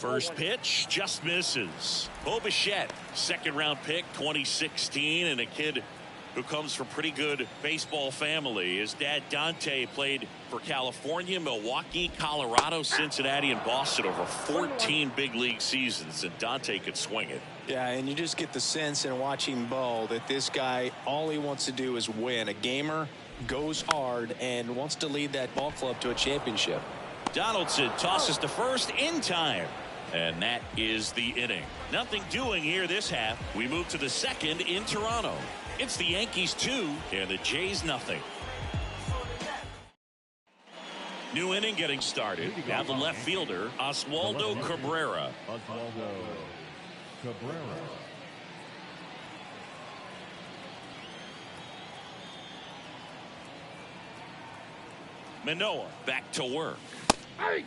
First pitch just misses. Bichette, second-round pick, 2016, and a kid who comes from pretty good baseball family. His dad, Dante, played for California, Milwaukee, Colorado, Cincinnati, and Boston over 14 big league seasons, and Dante could swing it. Yeah, and you just get the sense in watching Bo that this guy, all he wants to do is win. A gamer, goes hard, and wants to lead that ball club to a championship. Donaldson tosses to first in time. And that is the inning. Nothing doing here this half. We move to the second in Toronto. It's the Yankees 2 and the Jays nothing. New inning getting started. Now the left fielder, Oswaldo Cabrera. Manoah back to work.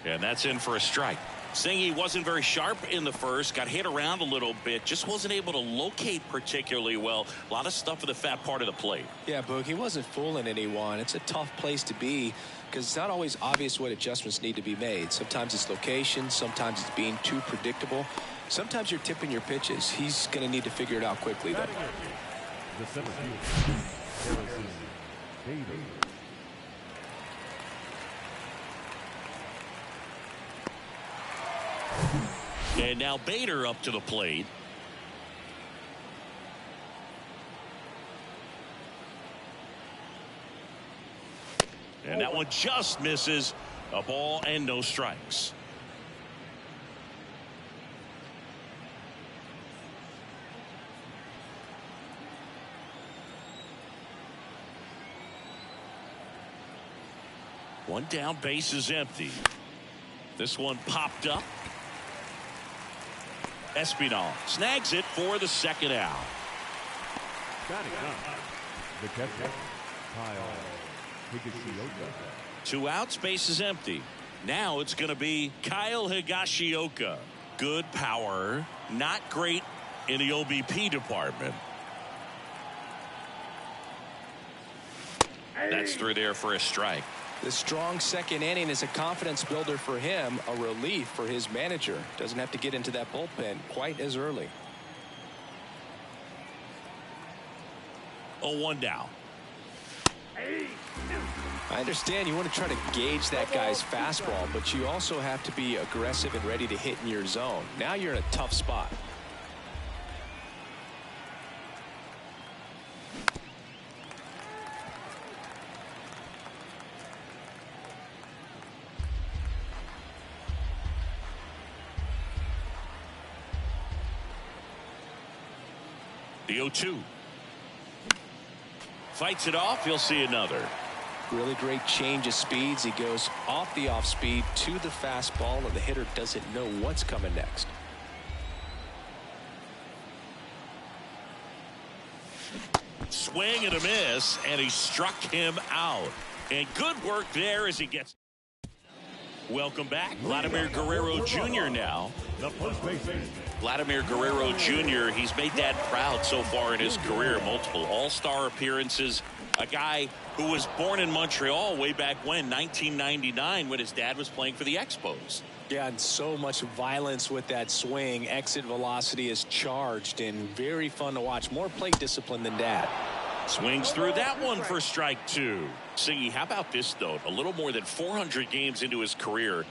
And that's in for a strike. Singy wasn't very sharp in the first, got hit around a little bit, just wasn't able to locate particularly well. A lot of stuff for the fat part of the plate. Yeah, Boog, he wasn't fooling anyone. It's a tough place to be because it's not always obvious what adjustments need to be made. Sometimes it's location, sometimes it's being too predictable. Sometimes you're tipping your pitches. He's going to need to figure it out quickly, though. The center field, And now Bader up to the plate. And that one just misses. A ball and no strikes. One down, base is empty. This one popped up. Espinal snags it for the second out. Batting up, the catcher, Kyle Higashioka. 2 outs, base is empty. Now it's going to be Kyle Higashioka. Good power, not great in the OBP department. That's through there for a strike. The strong second inning is a confidence builder for him, a relief for his manager. Doesn't have to get into that bullpen quite as early. 0-1 down. I understand you want to try to gauge that guy's fastball, but you also have to be aggressive and ready to hit in your zone. Now you're in a tough spot. The 0-2. Fights it off. You'll see another. Really great change of speeds. He goes off the off speed to the fastball, and the hitter doesn't know what's coming next. Swing and a miss, and he struck him out. And good work there as he gets. Welcome back. Vladimir Guerrero Jr. now. The first baseman. Vladimir Guerrero Jr., he's made Dad proud so far in his career. Multiple all-star appearances. A guy who was born in Montreal way back when, 1999, when his dad was playing for the Expos. Yeah, and so much violence with that swing. Exit velocity is charged and very fun to watch. More plate discipline than Dad. Swings through that one for strike 2. Singy, how about this, though? A little more than 400 games into his career,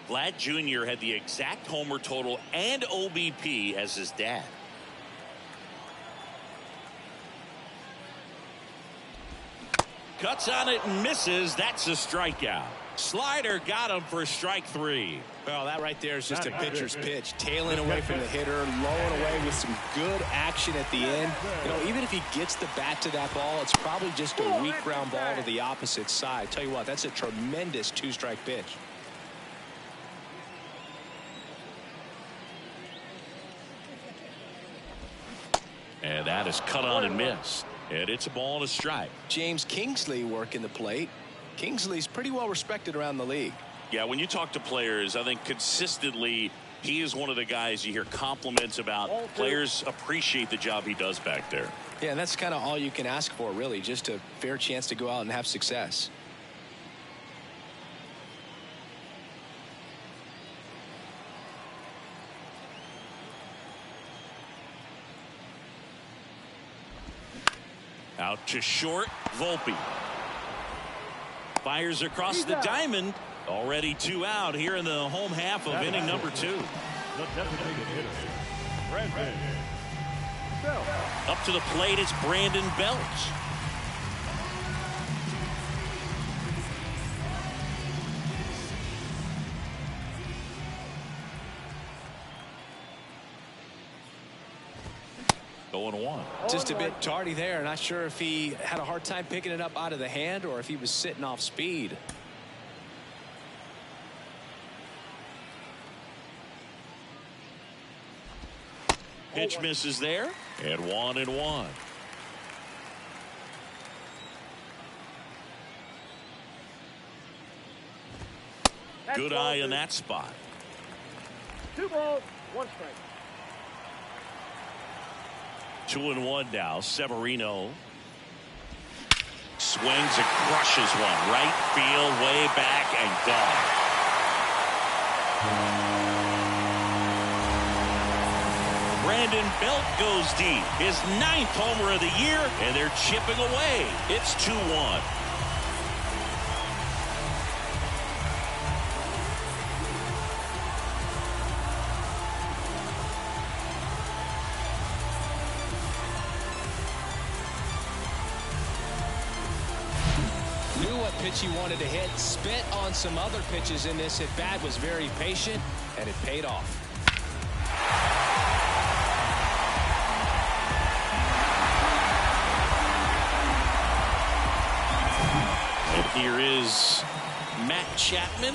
Vlad Jr. had the exact homer total and OBP as his dad. Cuts on it and misses. That's a strikeout. Slider got him for strike 3. Well, that right there is just a pitcher's pitch. Tailing away from the hitter, lowing away with some good action at the end. You know, even if he gets the bat to that ball, it's probably just a weak ground ball to the opposite side. Tell you what, that's a tremendous 2-strike pitch. And that is cut on and missed. And it's a ball and a strike. James Kingsley working the plate. Kingsley's pretty well respected around the league. Yeah, when you talk to players, I think consistently he is one of the guys you hear compliments about. Players appreciate the job he does back there. Yeah, and that's kind of all you can ask for, really, just a fair chance to go out and have success. Out to short, Volpe. Fires across the diamond. Already 2 out here in the home half of inning number 2. The designated hitter, Brandon Belt. Up to the plate, it's Brandon Belt. Going 1. Just a bit tardy there. Not sure if he had a hard time picking it up out of the hand or if he was sitting off speed. Pitch misses there, and 1-1. Good eye in that spot. 2 balls, 1 strike. 2-1 now. Severino swings and crushes one. Right field, way back, and gone. Brandon Belt goes deep. His 9th homer of the year, and they're chipping away. It's 2-1. Knew what pitch he wanted to hit. Spit on some other pitches in this at bat. Was very patient, and it paid off. And here is Matt Chapman.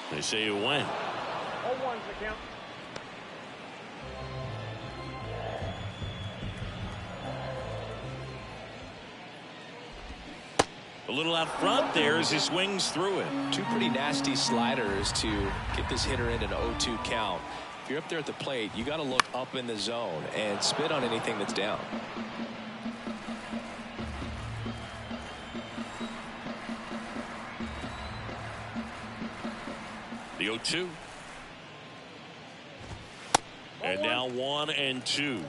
They say it went. 0-1's the count. A little out front there as he swings through it. 2 pretty nasty sliders to get this hitter in an 0-2 count. If you're up there at the plate, you got to look up in the zone and spit on anything that's down. The 0-2. And now 1-2.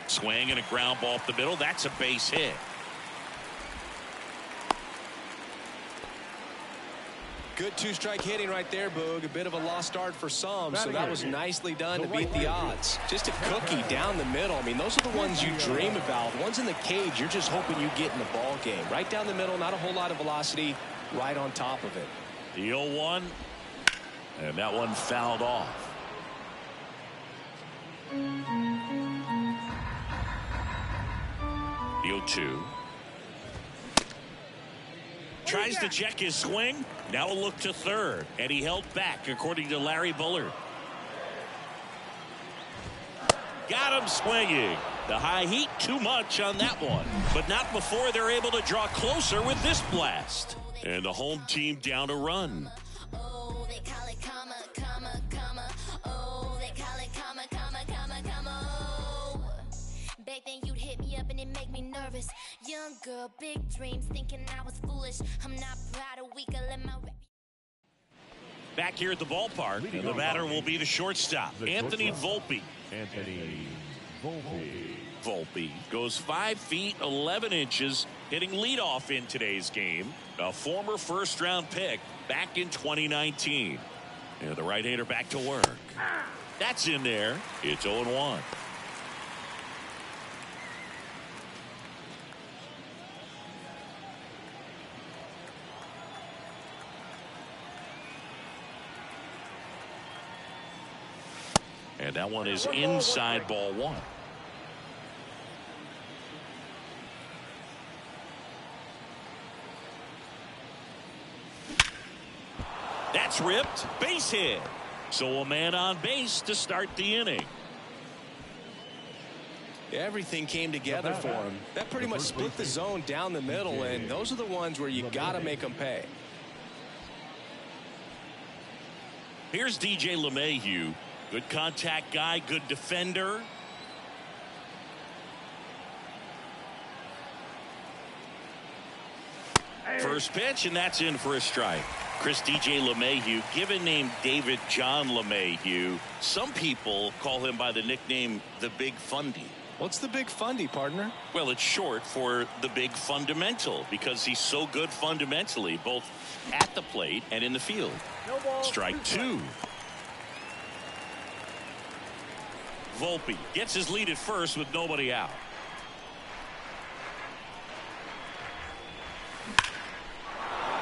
Swing and a ground ball up the middle. That's a base hit. Good 2-strike hitting right there, Boog. A bit of a lost start for some, so that was nicely done to beat the odds. Just a cookie down the middle. I mean, those are the ones you dream about. Ones in the cage, you're just hoping you get in the ball game. Right down the middle, not a whole lot of velocity, right on top of it. The 0-1, and that one fouled off. The 0-2. Tries to check his swing. Now a look to third, and he held back, according to Larry Bullard. Got him swinging. The high heat too much on that one, but not before they're able to draw closer with this blast. And the home team down a run. Oh, they call it comma, comma, comma. Oh, they call it comma, comma, comma, comma. Oh. Back then you'd hit me up and it make me nervous. Young girl, big dreams, thinking I was foolish. I'm not proud of weak, I let my rep. Back here at the ballpark, and the batter will be the shortstop, Anthony Volpe. Anthony Volpe. Volpe goes 5 feet 11 inches, hitting leadoff in today's game. A former first-round pick back in 2019. And the right-hander back to work. That's in there. It's 0-1. And that one is inside ball 1. That's ripped. Base hit. So a man on base to start the inning. Everything came together for him. That pretty much split the zone down the middle, and those are the ones where you got to make them pay. Here's DJ LeMahieu. Good contact guy, good defender. First pitch, and that's in for a strike. Chris DJ LeMahieu, given name David John LeMahieu. Some people call him by the nickname the Big Fundy. What's the Big Fundy, partner? Well, it's short for the big fundamental because he's so good fundamentally, both at the plate and in the field. No ball, Strike two. Volpe gets his lead at first with nobody out.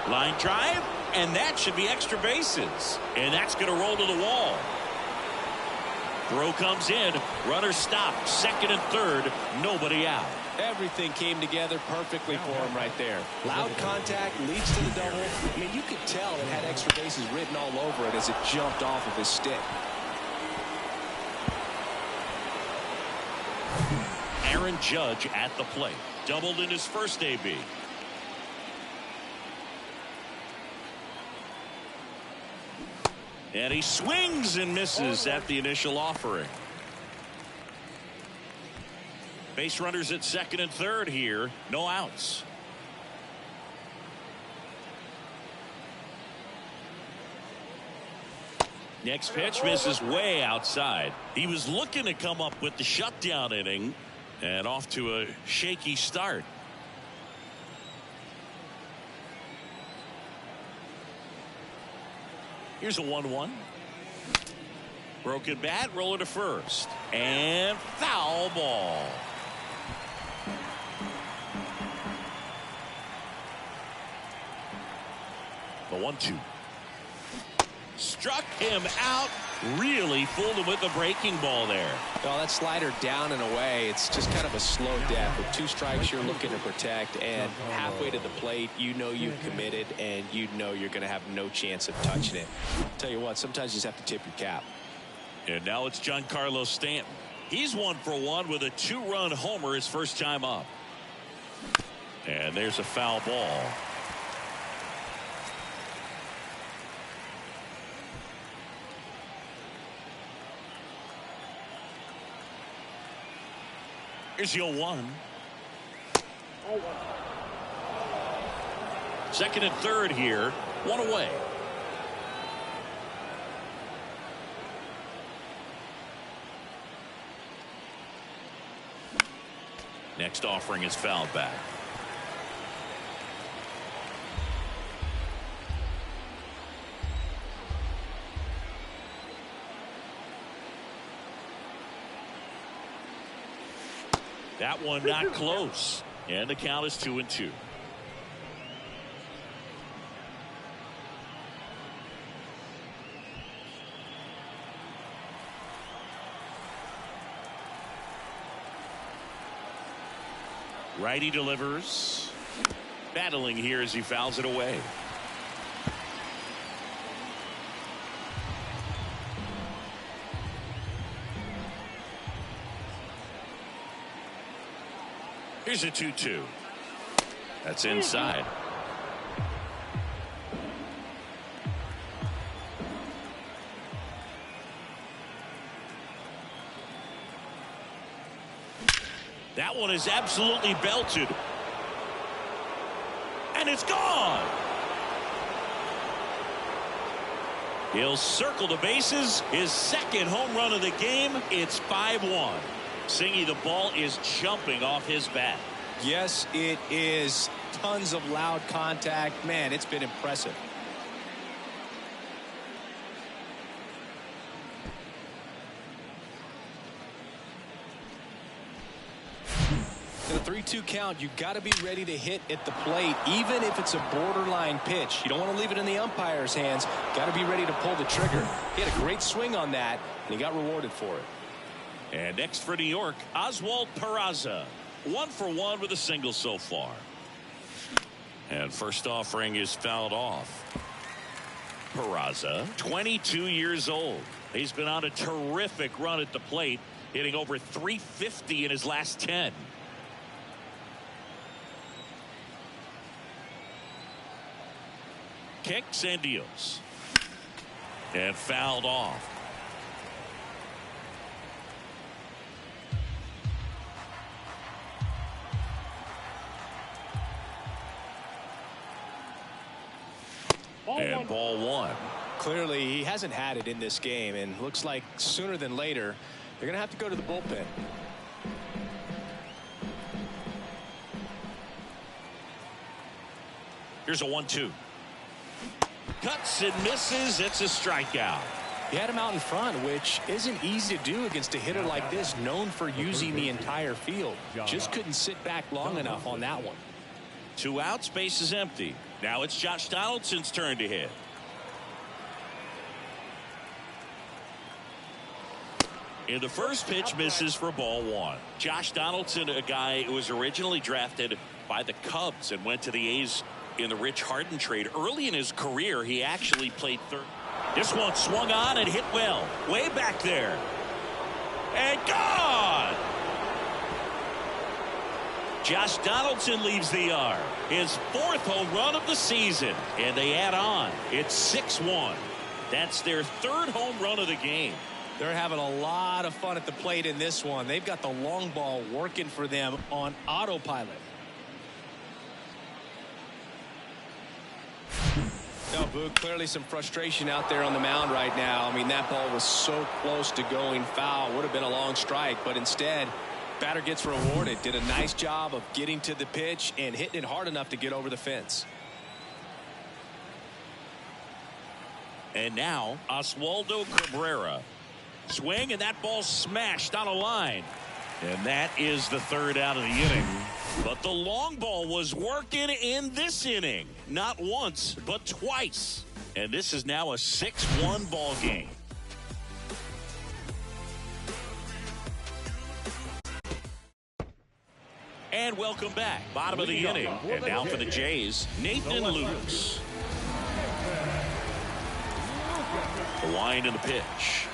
Line drive, and that should be extra bases. And that's going to roll to the wall. Throw comes in. Runner stopped. Second and third. Nobody out. Everything came together perfectly for him right there. Loud contact leads to the double. I mean, you could tell it had extra bases written all over it as it jumped off of his stick. Aaron Judge at the plate. Doubled in his first AB. And he swings and misses at the initial offering. Base runners at second and third here. No outs. Next pitch misses way outside. He was looking to come up with the shutdown inning and off to a shaky start. Here's a 1-1. Broken bat, rolling to first. And foul ball. The 1-2. Struck him out. Really fooled him with the breaking ball there. Well, that slider down and away, it's just kind of a slow death. With two strikes, you're looking to protect, and halfway to the plate, you know you've committed, and you know you're going to have no chance of touching it. Tell you what, sometimes you just have to tip your cap. And now it's Giancarlo Stanton. He's 1 for 1 with a 2-run homer his first time up. And there's a foul ball. Here's the 0-1. Second and third here. One away. Next offering is fouled back. That one not close. And the count is 2-2. Righty delivers. Battling here as he fouls it away. Here's a 2-2. That's inside. That one is absolutely belted. And it's gone. He'll circle the bases. His second home run of the game. It's 5-1. Singy, the ball is jumping off his bat. Yes, it is. Tons of loud contact. Man, it's been impressive. In a 3-2 count, you've got to be ready to hit at the plate, even if it's a borderline pitch. You don't want to leave it in the umpire's hands. Got to be ready to pull the trigger. He had a great swing on that, and he got rewarded for it. And next for New York, Oswald Peraza. 1 for 1 with a single so far. And first offering is fouled off. Peraza, 22 years old. He's been on a terrific run at the plate, hitting over .350 in his last 10. Kicks and deals. And fouled off. And ball one. Clearly, he hasn't had it in this game, and looks like sooner than later, they're going to have to go to the bullpen. Here's a 1-2. Cuts and misses. It's a strikeout. He had him out in front, which isn't easy to do against a hitter like this, known for using the entire field. Just couldn't sit back long enough on that one. 2 outs, base is empty. Now it's Josh Donaldson's turn to hit. In the first pitch, misses for ball one. Josh Donaldson, a guy who was originally drafted by the Cubs and went to the A's in the Rich Harden trade. Early in his career, he actually played third. This one swung on and hit well. Way back there. And gone! Josh Donaldson leaves the yard. His 4th home run of the season. And they add on. It's 6-1. That's their 3rd home run of the game. They're having a lot of fun at the plate in this one. They've got the long ball working for them on autopilot. No, Boog, clearly some frustration out there on the mound right now. I mean, that ball was so close to going foul. Would have been a long strike, but instead, batter gets rewarded. Did a nice job of getting to the pitch and hitting it hard enough to get over the fence. And now, Oswaldo Cabrera. Swing, and that ball smashed on a line. And that is the 3rd out of the inning. But the long ball was working in this inning. Not once, but twice. And this is now a 6-1 ball game. And welcome back. Bottom of the inning. And now for the Jays, Nathan Lukes. The wind and the pitch.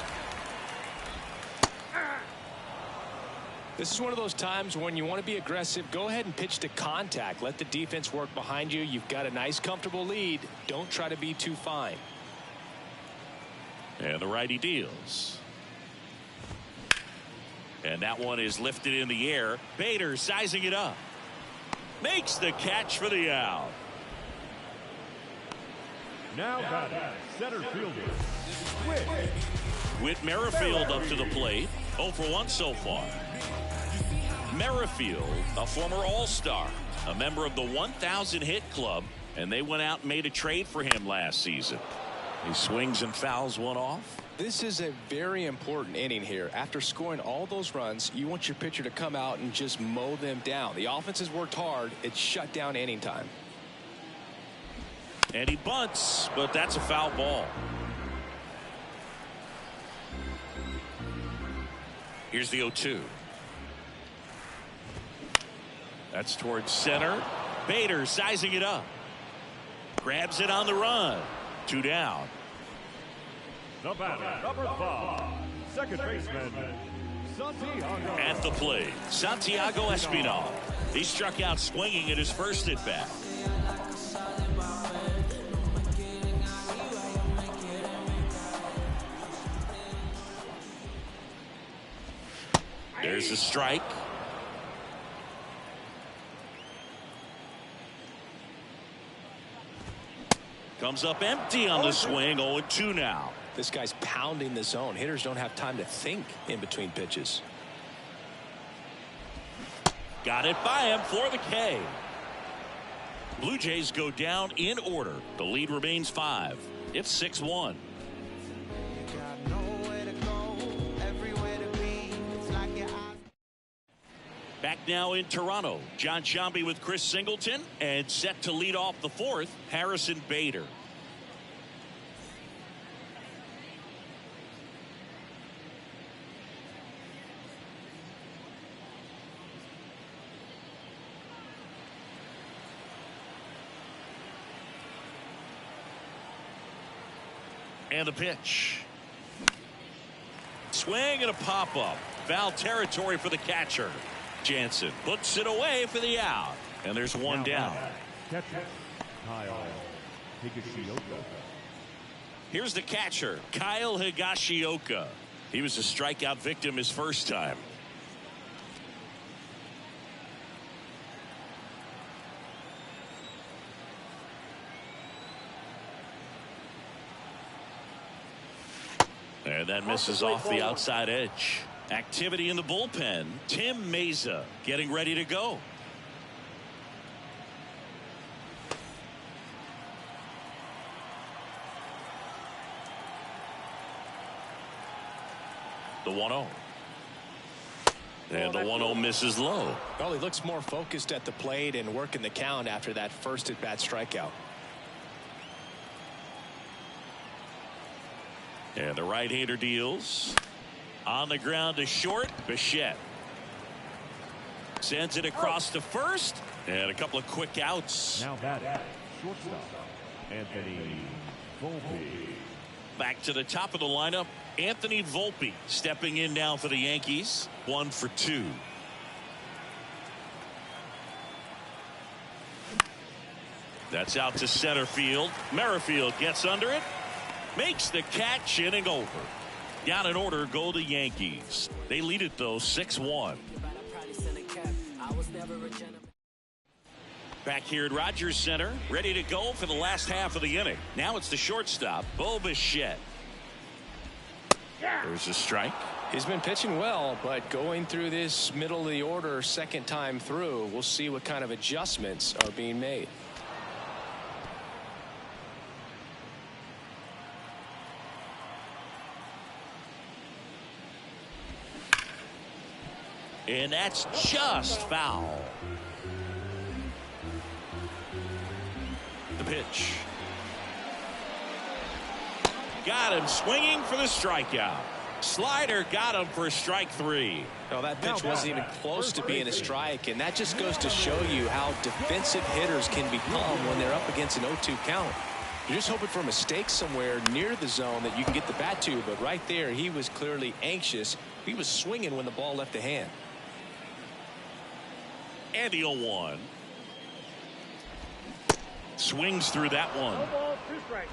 This is one of those times when you want to be aggressive. Go ahead and pitch to contact. Let the defense work behind you. You've got a nice, comfortable lead. Don't try to be too fine. And the righty deals. And that one is lifted in the air. Bader sizing it up. Makes the catch for the out. Now batting, center fielder, Whit Merrifield up to the plate. 0 for 1 so far. Merrifield, a former All-Star, a member of the 1,000 hit club, and they went out and made a trade for him last season. He swings and fouls one off. This is a very important inning here. After scoring all those runs, you want your pitcher to come out and just mow them down. The offense has worked hard. It's shut down inning time. And he bunts, but that's a foul ball. Here's the 0-2. That's towards center. Bader sizing it up. Grabs it on the run. 2 down. the batter, number 5, second baseman, Santiago. At the plate, Santiago Espinal. He struck out swinging at his first at bat. There's a strike. Comes up empty on the swing. 0-2 now. This guy's pounding the zone. Hitters don't have time to think in between pitches. Got it by him for the K. Blue Jays go down in order. The lead remains 5. It's 6-1. Back now in Toronto, John Sciambi with Chris Singleton, and set to lead off the 4th, Harrison Bader. And the pitch. Swing and a pop-up. Foul territory for the catcher. Jansen puts it away for the out. And there's one down. Catcher, Kyle Higashioka. Here's the catcher, Kyle Higashioka. He was a strikeout victim his first time. And that misses off the outside edge. Activity in the bullpen. Tim Meza getting ready to go. The 1-0. And the 1-0 misses low. Well, he looks more focused at the plate and working the count after that first at-bat strikeout. And the right-hander deals. On the ground to short. Bichette sends it across to first. And a couple of quick outs. Now batting, shortstop, Anthony Volpe. Back to the top of the lineup, Anthony Volpe stepping in now for the Yankees. 1 for 2. That's out to center field. Merrifield gets under it. Makes the catch, inning over. Down in order go the Yankees. They lead it though 6-1. Back here at Rogers Center, ready to go for the last half of the inning. Now it's the shortstop, Bichette. There's a strike. He's been pitching well, but going through this middle of the order second time through, we'll see what kind of adjustments are being made. And that's just foul. The pitch. Got him swinging for the strikeout. Slider got him for strike 3. No, that pitch wasn't even close to being a strike, and that just goes to show you how defensive hitters can become when they're up against an 0-2 count. You're just hoping for a mistake somewhere near the zone that you can get the bat to, but right there he was clearly anxious. He was swinging when the ball left the hand. And the 0-1. Swings through that one. No ball, 2 strikes.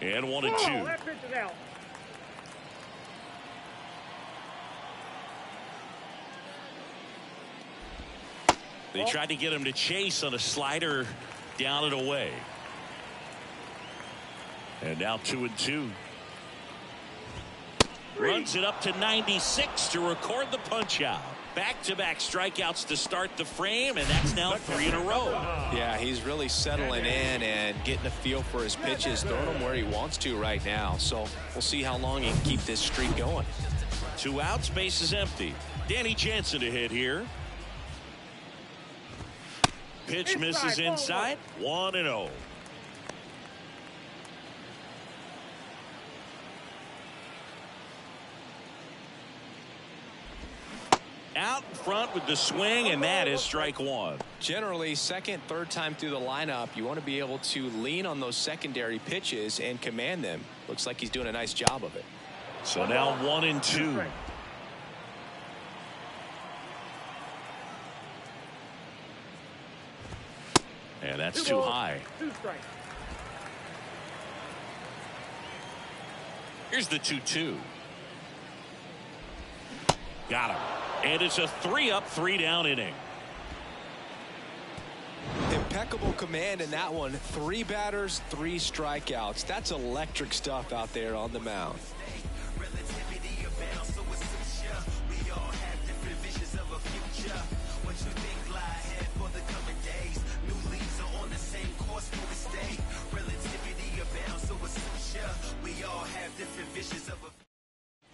And 1-2. That pitch is out. They tried to get him to chase on a slider down and away. And now 2-2. Runs it up to 96 to record the punch out. Back-to-back strikeouts to start the frame, and that's now 3 in a row. Yeah, he's really settling in and getting a feel for his pitches, throwing them where he wants to right now. So we'll see how long he can keep this streak going. 2 outs, base is empty. Danny Jansen to hit here. Pitch misses inside. 1-0. Out in front with the swing, and that is strike 1. Generally, second, third time through the lineup, you want to be able to lean on those secondary pitches and command them. Looks like he's doing a nice job of it. So now 1-2. And that's too high. 2 strikes. Here's the 2-2. Got him. And it's a 3-up, 3-down inning. Impeccable command in that one. 3 batters, 3 strikeouts. That's electric stuff out there on the mound.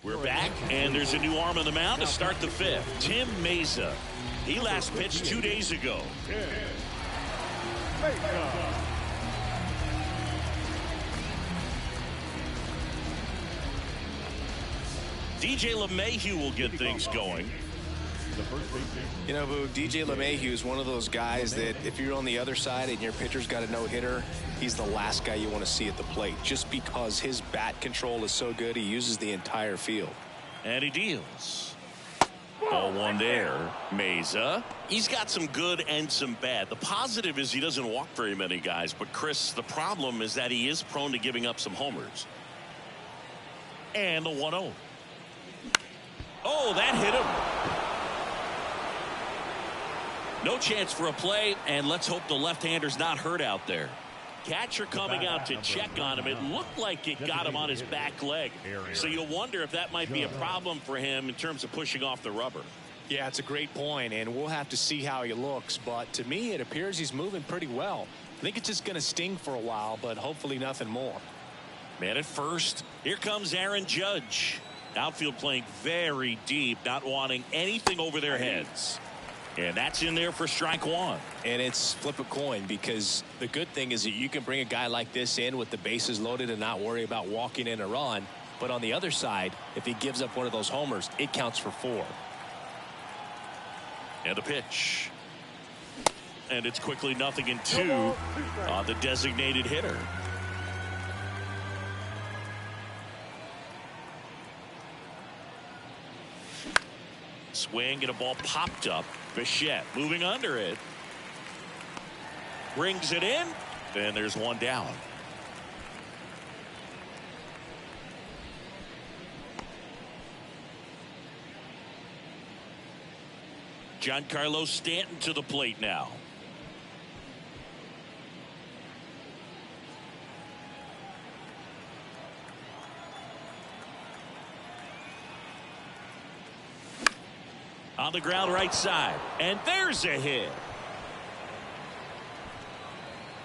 We're back, and there's a new arm on the mound to start the 5th. Tim Meza. He last pitched 2 days ago. DJ LeMahieu will get things going. You know, Boo, DJ LeMahieu is one of those guys that if you're on the other side and your pitcher's got a no-hitter, he's the last guy you want to see at the plate just because his bat control is so good. He uses the entire field. And he deals. 0-1 there. Meza. He's got some good and some bad. The positive is he doesn't walk very many guys. But, Chris, the problem is that he is prone to giving up some homers. And the 1-0. Oh, that hit him. No chance for a play, and let's hope the left-hander's not hurt out there. Catcher coming out to check on him. It looked like it got him on his back leg. So you'll wonder if that might be a problem for him in terms of pushing off the rubber. Yeah, it's a great point, and we'll have to see how he looks. But to me, it appears he's moving pretty well. I think it's just going to sting for a while, but hopefully nothing more. Man at first. Here comes Aaron Judge. Outfield playing very deep, not wanting anything over their heads. And that's in there for strike one. And it's flip a coin, because the good thing is that you can bring a guy like this in with the bases loaded and not worry about walking in a run. But on the other side, if he gives up one of those homers, it counts for 4. And the pitch. And it's quickly 0-2 on the designated hitter. Swing and a ball popped up. Bichette moving under it. Brings it in. And there's one down. Giancarlo Stanton to the plate now. On the ground right side. And there's a hit.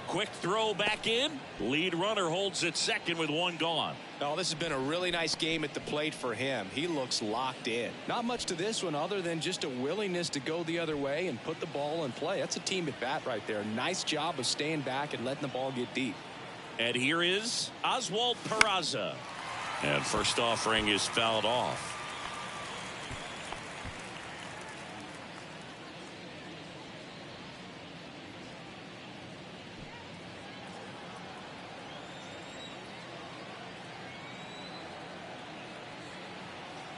Quick throw back in. Lead runner holds at second with one gone. Oh, this has been a really nice game at the plate for him. He looks locked in. Not much to this one other than just a willingness to go the other way and put the ball in play. That's a team at bat right there. Nice job of staying back and letting the ball get deep. And here is Oswald Peraza. And first offering is fouled off.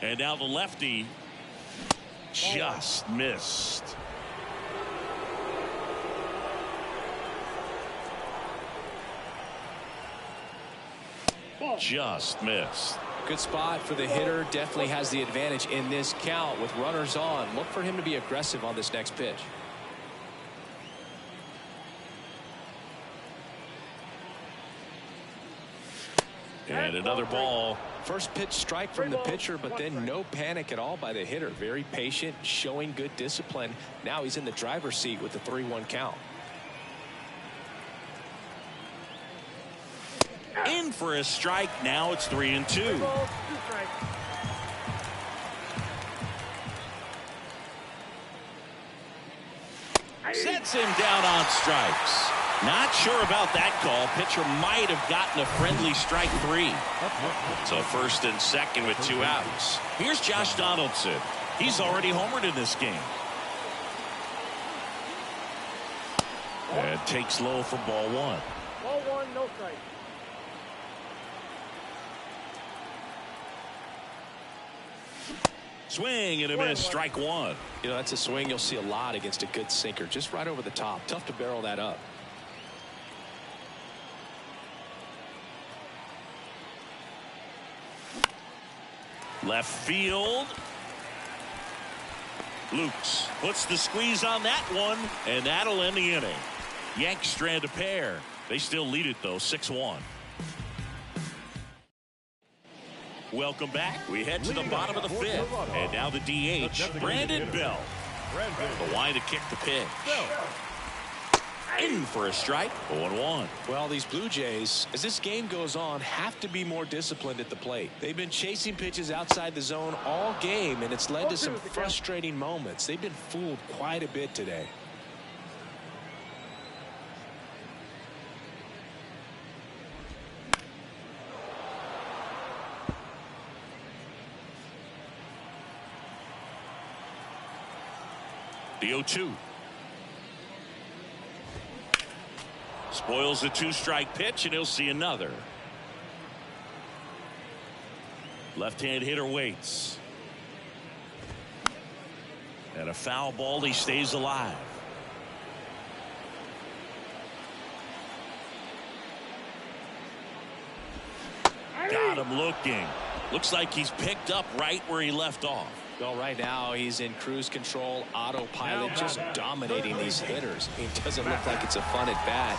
And now the lefty just missed. Just missed. Good spot for the hitter. Definitely has the advantage in this count with runners on. Look for him to be aggressive on this next pitch. And another ball. First pitch strike from the pitcher, but then no panic at all by the hitter. Very patient, showing good discipline. Now he's in the driver's seat with the 3-1 count. In for a strike. Now it's 3-2. Sets him down on strikes. Not sure about that call. Pitcher might have gotten a friendly strike 3. So first and second with 2 outs. Here's Josh Donaldson. He's already homered in this game. And takes low for ball 1. Ball 1, no strike. Swing and a miss, strike 1. You know, that's a swing you'll see a lot against a good sinker. Just right over the top. Tough to barrel that up. Left field. Lukes puts the squeeze on that one, and that'll end the inning. Yanks strand a pair. They still lead it, though, 6-1. Welcome back. We head to the bottom of the 5th. And now the DH, Brandon Bell. The line to kick the pitch. In for a strike, 0-1. Well, these Blue Jays, as this game goes on, have to be more disciplined at the plate. They've been chasing pitches outside the zone all game, and it's led to some frustrating moments. They've been fooled quite a bit today. The 0-2. Spoils the 2-strike pitch, and he'll see another. Left-hand hitter waits. And a foul ball, he stays alive. Got him looking. Looks like he's picked up right where he left off. Well, right now he's in cruise control, autopilot, just dominating these hitters. It doesn't look like it's a fun at bat.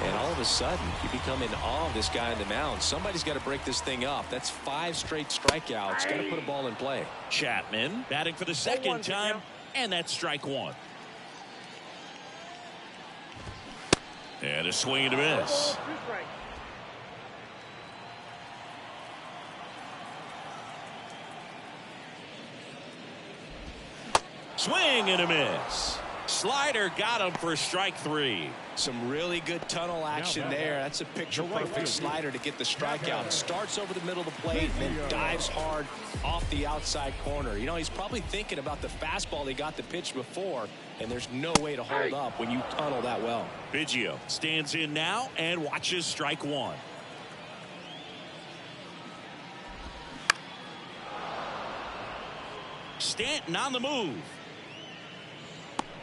And all of a sudden, you become in awe of this guy on the mound. Somebody's got to break this thing up. That's 5 straight strikeouts. Got to put a ball in play. Chapman batting for the second time, and that's strike 1. And a swing and a miss. Swing and a miss. Slider got him for strike 3. Some really good tunnel action there. That's a picture-perfect slider to get the strikeout. Starts over the middle of the plate and then dives hard off the outside corner. You know, he's probably thinking about the fastball he got the pitch before, and there's no way to hold up when you tunnel that well. Biggio stands in now and watches strike 1. Stanton on the move.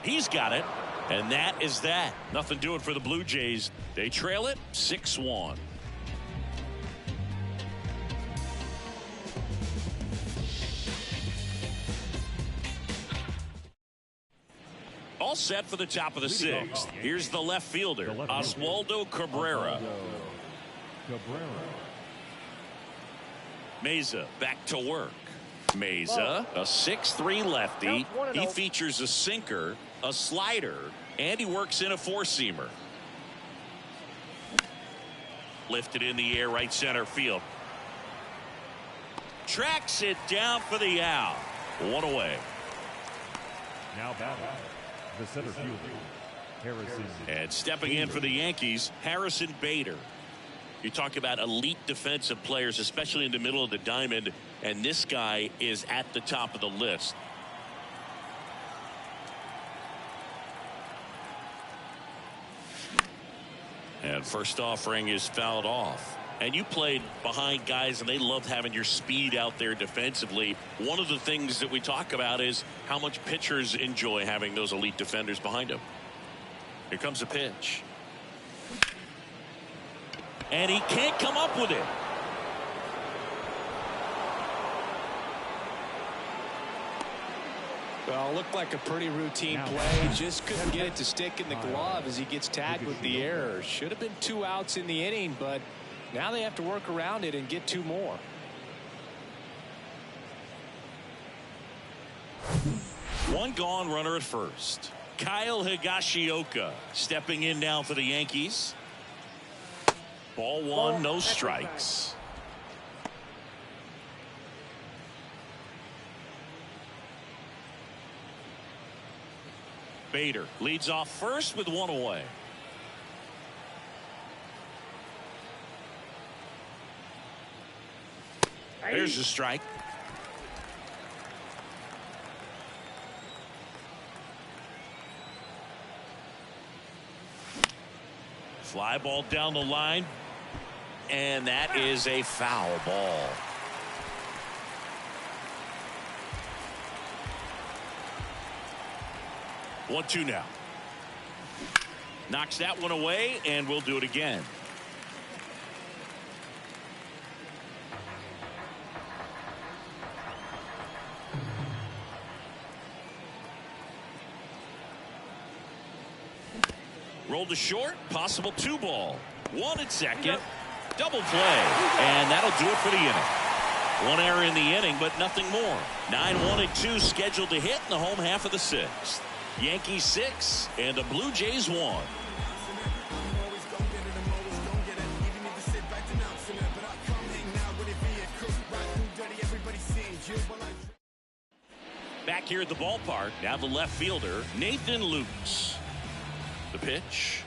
He's got it, and that is that. Nothing doing for the Blue Jays. They trail it 6-1. All set for the top of the 6th. Here's the left fielder, Oswaldo Cabrera. Meza back to work. Meza, a 6'3" lefty. He features a sinker, a slider, and he works in a 4-seamer. Lifted in the air, right center field. Tracks it down for the out. 1 away. Now batting, the center fielder, Harrison. And stepping in for the Yankees, Harrison Bader. You talk about elite defensive players, especially in the middle of the diamond, and this guy is at the top of the list. And first offering is fouled off. And you played behind guys, and they loved having your speed out there defensively. One of the things that we talk about is how much pitchers enjoy having those elite defenders behind them. Here comes a pitch. And he can't come up with it. Well, it looked like a pretty routine play. Just couldn't get it to stick in the glove as he gets tagged with the error. Should have been 2 outs in the inning, but now they have to work around it and get 2 more. One gone, runner at first. Kyle Higashioka stepping in now for the Yankees. Ball 1, no strikes. Bader leads off first with 1 away. There's a strike. Fly ball down the line. And that is a foul ball. One, 2 now. Knocks that one away, and we'll do it again. Rolled to short, possible 2 ball. 1 at second. Double play, and that'll do it for the inning. 1 error in the inning, but nothing more. 9-1 and 2 scheduled to hit in the home half of the 6th. Yankees 6 and the Blue Jays 1. Back here at the ballpark, now the left fielder, Nathan Lukes. The pitch.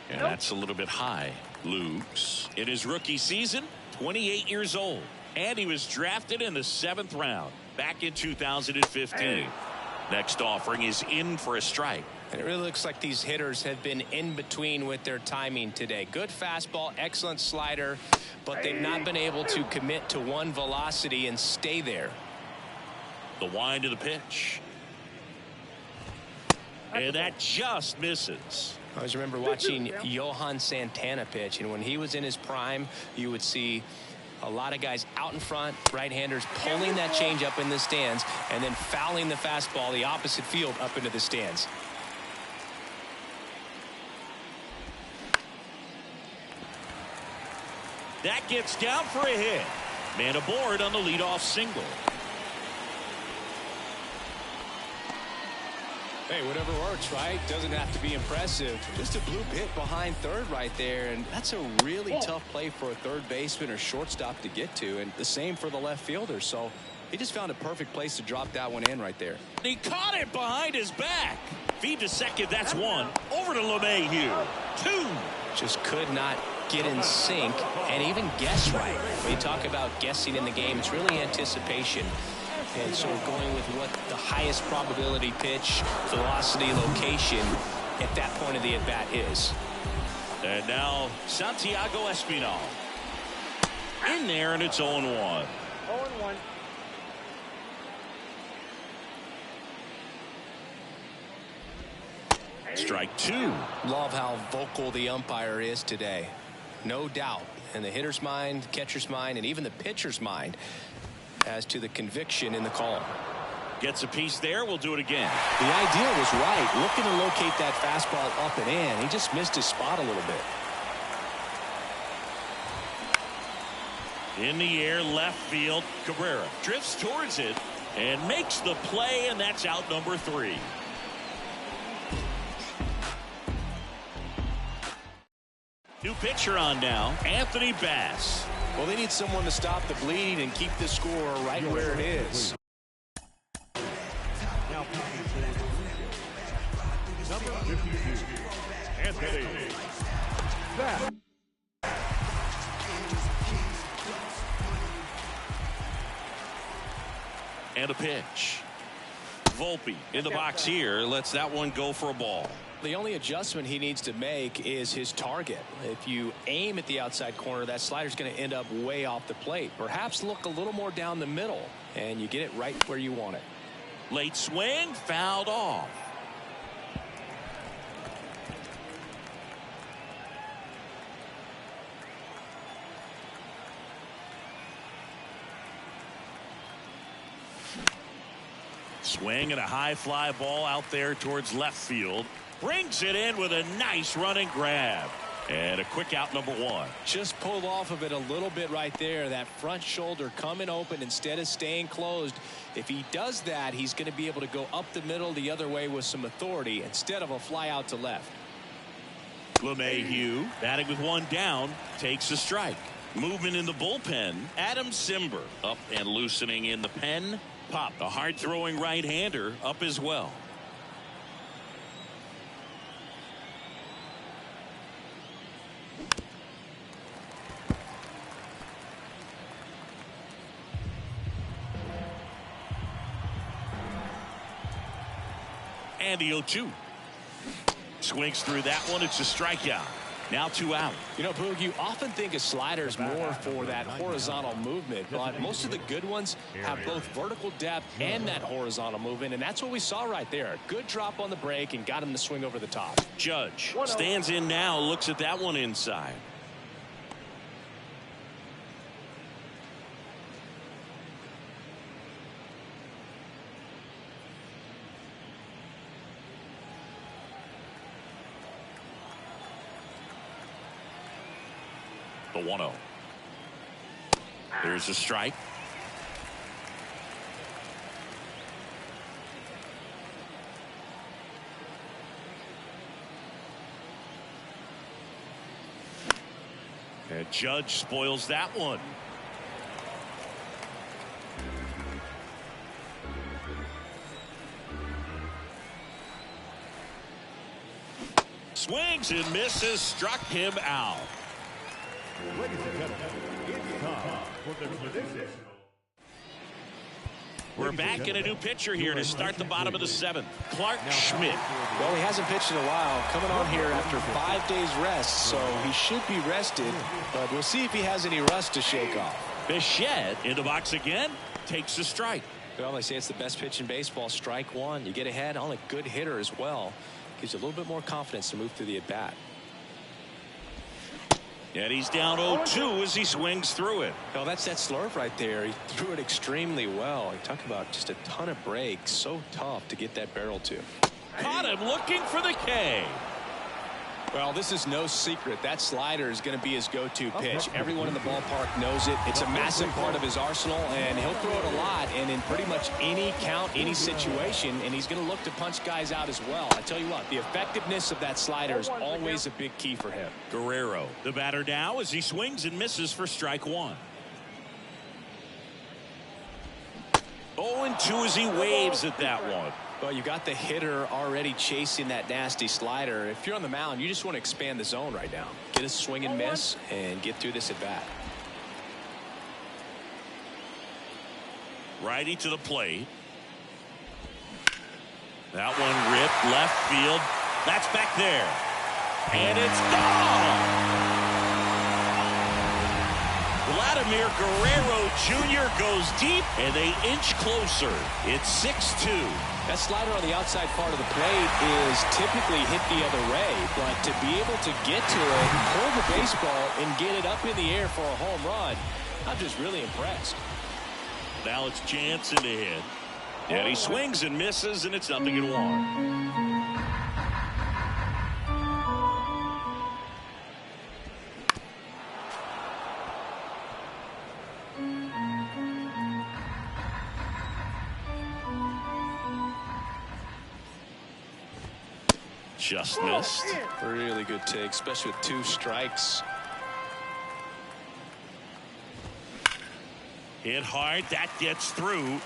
And that's a little bit high. Lukes, in his rookie season, 28 years old. And he was drafted in the 7th round back in 2015. Next offering is in for a strike. And it really looks like these hitters have been in between with their timing today. Good fastball, excellent slider, but they've not been able to commit to one velocity and stay there. The wind of the pitch. And that just misses. I always remember watching Johan Santana pitch, and when he was in his prime, you would see a lot of guys out in front, right-handers pulling that change up in the stands and then fouling the fastball the opposite field up into the stands. That gets down for a hit. Man aboard on the leadoff single. Hey, whatever works, right? Doesn't have to be impressive. Just a blue hit behind third right there, and that's a really tough play for a third baseman or shortstop to get to, and the same for the left fielder. So he just found a perfect place to drop that one in right there. He caught it behind his back. Feed to second, that's one. Over to LeMahieu. 2. Just could not get in sync and even guess right. When you talk about guessing in the game, it's really anticipation. And so we're going with what the highest probability pitch, velocity, location at that point of the at-bat is. And now Santiago Espinal. In there, and it's 0-1. 0-1. Strike 2. Love how vocal the umpire is today. No doubt in the hitter's mind, catcher's mind, and even the pitcher's mind as to the conviction in the call. Gets a piece there. We'll do it again. The idea was right. Looking to locate that fastball up and in. He just missed his spot a little bit. In the air, left field. Cabrera drifts towards it and makes the play, and that's out number 3. New pitcher on now, Anthony Bass. Well, they need someone to stop the bleeding and keep the score right where it is. Number 52, Anthony Bass. And a pitch. Volpe in the box here. Lets that one go for a ball. The only adjustment he needs to make is his target. If you aim at the outside corner, that slider's going to end up way off the plate. Perhaps look a little more down the middle, and you get it right where you want it. Late swing, fouled off. Swing and a high fly ball out there towards left field. Brings it in with a nice running grab. And a quick out, number 1. Just pulled off of it a little bit right there. That front shoulder coming open instead of staying closed. If he does that, he's going to be able to go up the middle the other way with some authority instead of a fly out to left. LeMahieu, batting with 1 down, takes a strike. Movement in the bullpen. Adam Simber up and loosening in the pen. Pop, the hard-throwing right-hander, up as well. And the 0-2. Swings through that one. It's a strikeout. Now 2 out. You know, Boog, you often think a slider is more for that horizontal movement, but most of the good ones have both vertical depth and that horizontal movement, and that's what we saw right there. Good drop on the break and got him to swing over the top. Judge stands in now, looks at that one inside. The 1-0. There's a strike. And Judge spoils that one. Swings and misses, struck him out. Ladies and gentlemen, it's time for the traditional. We're back in a new pitcher here to start the bottom of the 7th. Clark Schmidt. Well, he hasn't pitched in a while, coming on here after 5 days rest, so he should be rested, but we'll see if he has any rust to shake off. Bichette in the box again, takes a strike. Well, they say it's the best pitch in baseball. Strike one. You get ahead on a good hitter as well. Gives you a little bit more confidence to move through the at-bat. And he's down 0-2 as he swings through it. Well, that's that slurve right there. He threw it extremely well. You talk about just a ton of breaks. So tough to get that barrel to. Caught him looking for the K. Well, this is no secret. That slider is going to be his go-to pitch. Everyone in the ballpark knows it. It's a massive part of his arsenal, and he'll throw it a lot and in pretty much any count, any situation, and he's going to look to punch guys out as well. I tell you what, the effectiveness of that slider is always a big key for him. Guerrero, the batter now as he swings and misses for strike one. 0-2 as he waves at that one. Well, you got the hitter already chasing that nasty slider. If you're on the mound, you just want to expand the zone right now. Get a swing and miss and get through this at bat. Righty to the plate. That one ripped left field. That's back there. And it's gone. Vladimir Guerrero Jr. goes deep, and they inch closer. It's 6-2. That slider on the outside part of the plate is typically hit the other way, but to be able to get to it, pull the baseball, and get it up in the air for a home run, I'm just really impressed. Now it's Jansen to hit. And he swings and misses, and it's 0-1. Just missed. Really good take, especially with 2 strikes. Hit hard. That gets through.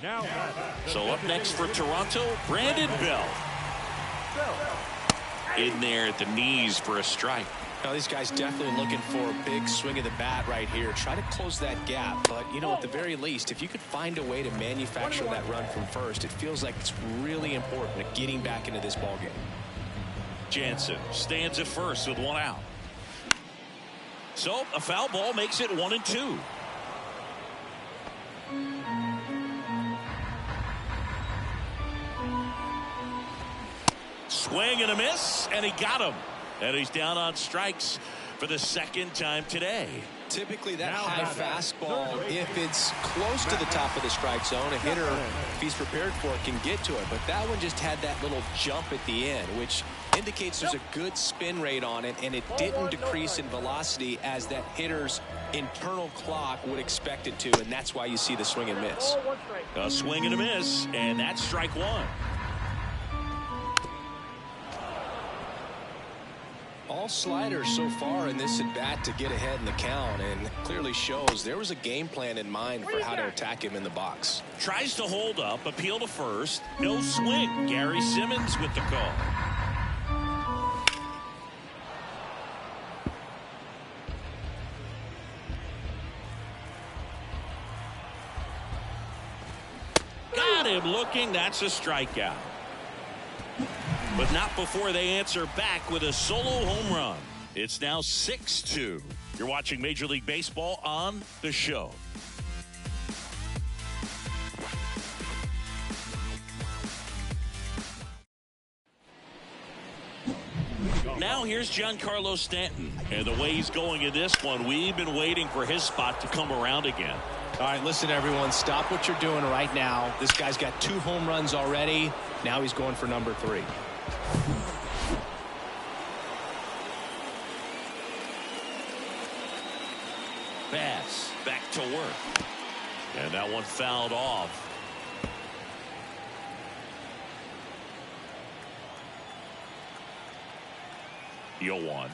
Now, So up next for Toronto, Brandon Bell. In there at the knees for a strike. Now, these guys definitely looking for a big swing of the bat right here. Try to close that gap. But, you know, at the very least, if you could find a way to manufacture that run from first, it feels like it's really important to getting back into this ballgame. Jansen stands at first with 1 out. So a foul ball makes it 1-2. Swing and a miss, and he got him. And he's down on strikes for the second time today. Typically that high fastball, if it's close to the top of the strike zone, a hitter, if he's prepared for it, can get to it. But that one just had that little jump at the end, which indicates there's a good spin rate on it, and it didn't decrease in velocity as that hitter's internal clock would expect it to, and that's why you see the swing and miss. A swing and a miss, and that's strike one. All sliders so far in this at bat to get ahead in the count, and clearly shows there was a game plan in mind for how to attack him in the box. Tries to hold up, appeal to first, no swing. Gary Simmons with the call. Got him looking. That's a strikeout. But not before they answer back with a solo home run. It's now 6-2. You're watching Major League Baseball on The Show. Now here's Giancarlo Stanton. And the way he's going in this one, we've been waiting for his spot to come around again. All right, listen, everyone, stop what you're doing right now. This guy's got 2 home runs already. Now he's going for number 3. Bass back to work. And that one fouled off. The 0-1.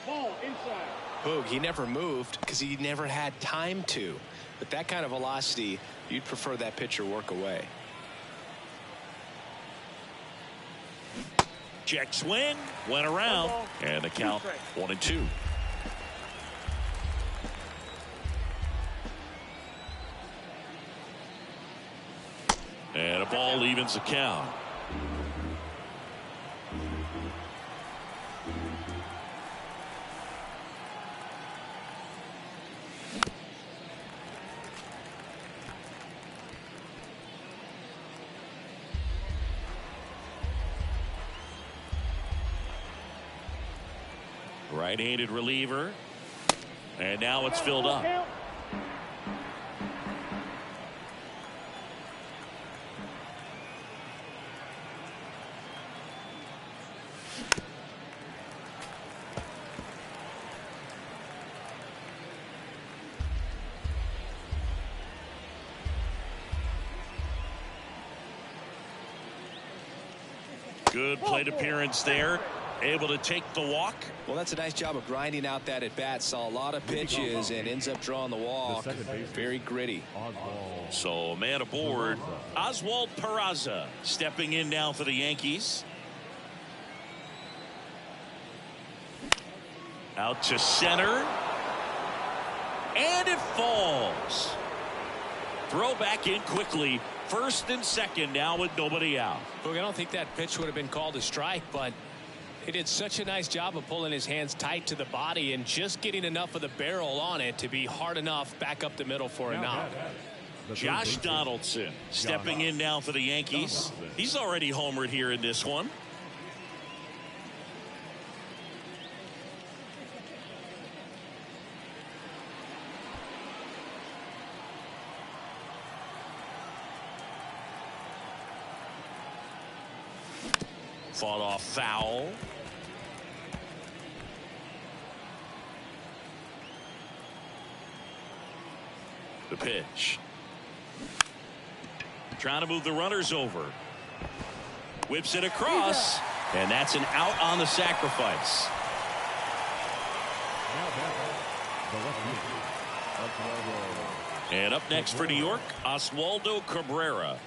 Ball inside. Boog, he never moved because he never had time to. But that kind of velocity, you'd prefer that pitcher work away. Check swing, went around, and the count 1-2. And a ball evens the count. Right-handed reliever. And now it's filled up. Good plate appearance there. Able to take the walk. Well, that's a nice job of grinding out that at bat. Saw a lot of pitches and ends up drawing the walk. Very gritty. So man aboard. Oswald Peraza stepping in now for the Yankees. Out to center. And it falls. Throw back in quickly. First and second now with nobody out. Look, I don't think that pitch would have been called a strike, but he did such a nice job of pulling his hands tight to the body and just getting enough of the barrel on it to be hard enough back up the middle for a knock. Josh Donaldson stepping in now for the Yankees. He's already homered here in this one. Fought off foul. The pitch. Trying to move the runners over. Whips it across. And that's an out on the sacrifice. And up next for New York, Oswaldo Cabrera.